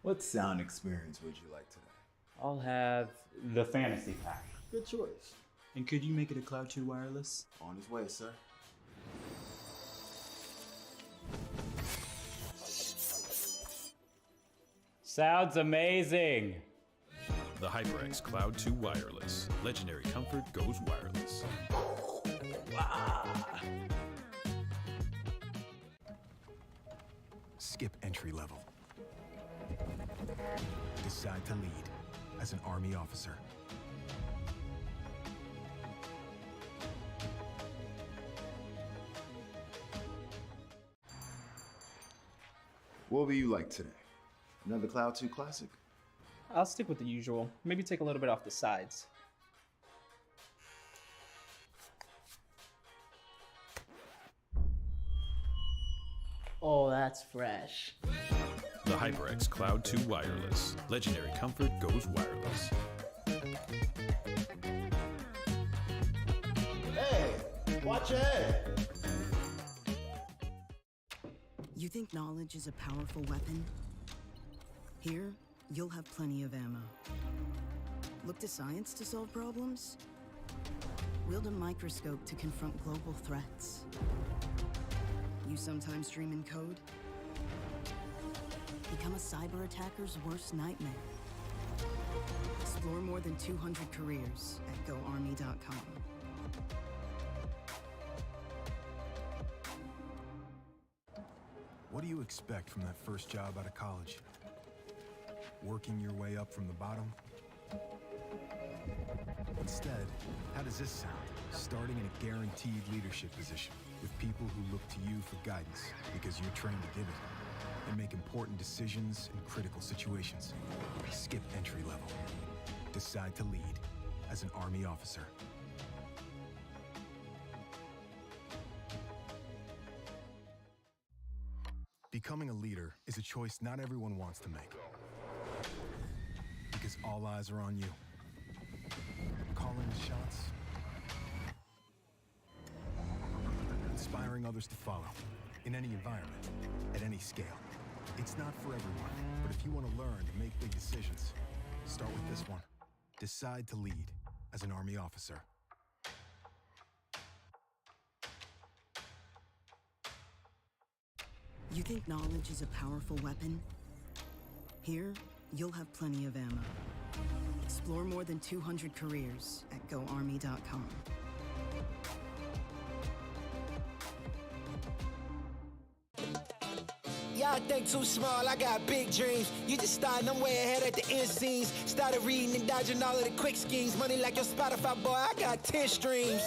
What sound experience would you like today? I'll have the fantasy pack. Good choice. And could you make it a Cloud 2 wireless? On his way, sir. Sounds amazing. The HyperX Cloud 2 Wireless. Legendary comfort goes wireless. Skip entry level. Decide to lead as an Army officer. What will you like today? Another Cloud 2 classic? I'll stick with the usual. Maybe take a little bit off the sides. Oh, that's fresh. The HyperX Cloud 2 Wireless. Legendary comfort goes wireless. Hey, watch your head. You think knowledge is a powerful weapon? Here, you'll have plenty of ammo. Look to science to solve problems? Wield a microscope to confront global threats. You sometimes dream in code? Become a cyber attacker's worst nightmare. Explore more than 200 careers at GoArmy.com. What do you expect from that first job out of college? Working your way up from the bottom? Instead, how does this sound? Starting in a guaranteed leadership position with people who look to you for guidance because you're trained to give it, and make important decisions in critical situations. Skip entry level. Decide to lead as an Army officer. Becoming a leader is a choice not everyone wants to make. Because all eyes are on you. Calling the shots. Inspiring others to follow. In any environment, at any scale. It's not for everyone, but if you want to learn to make big decisions, start with this one. Decide to lead as an Army officer. You think knowledge is a powerful weapon? Here, you'll have plenty of ammo. Explore more than 200 careers at GoArmy.com. Y'all think too small, I got big dreams. You just starting, I'm way ahead at the end scenes. Started reading and dodging all of the quick schemes. Money like your Spotify, boy, I got 10 streams.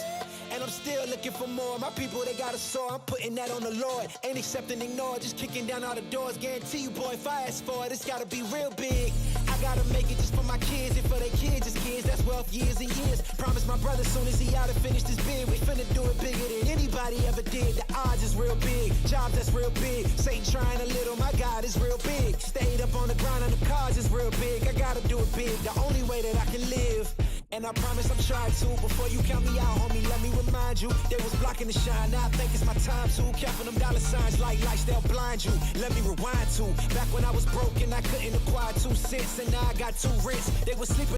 And I'm still looking for more. My people, they got a soar. I'm putting that on the Lord. Ain't accepting, ignore, just kicking down all the doors. Guarantee you, boy, if I ask for it, it's gotta be real big. I gotta make it just for my kids and for their kids' kids. That's wealth years and years. Promise my brother soon as he out and finish this bid, we finna do it bigger than anybody ever did. The odds is real big. Jobs that's real big. Satan trying a little, my God is real big. Stayed up on the grind on the cars is real big. I gotta do it big, the only way that I can live. And I promise I'm trying to. Before you count me out, homie, let me remind you. They was blocking the shine, now I think it's my time to. Counting them dollar signs like lights, they'll blind you. Let me rewind to. Back when I was broke and I couldn't acquire 2 cents, and now I got 2 rents. They was sleeping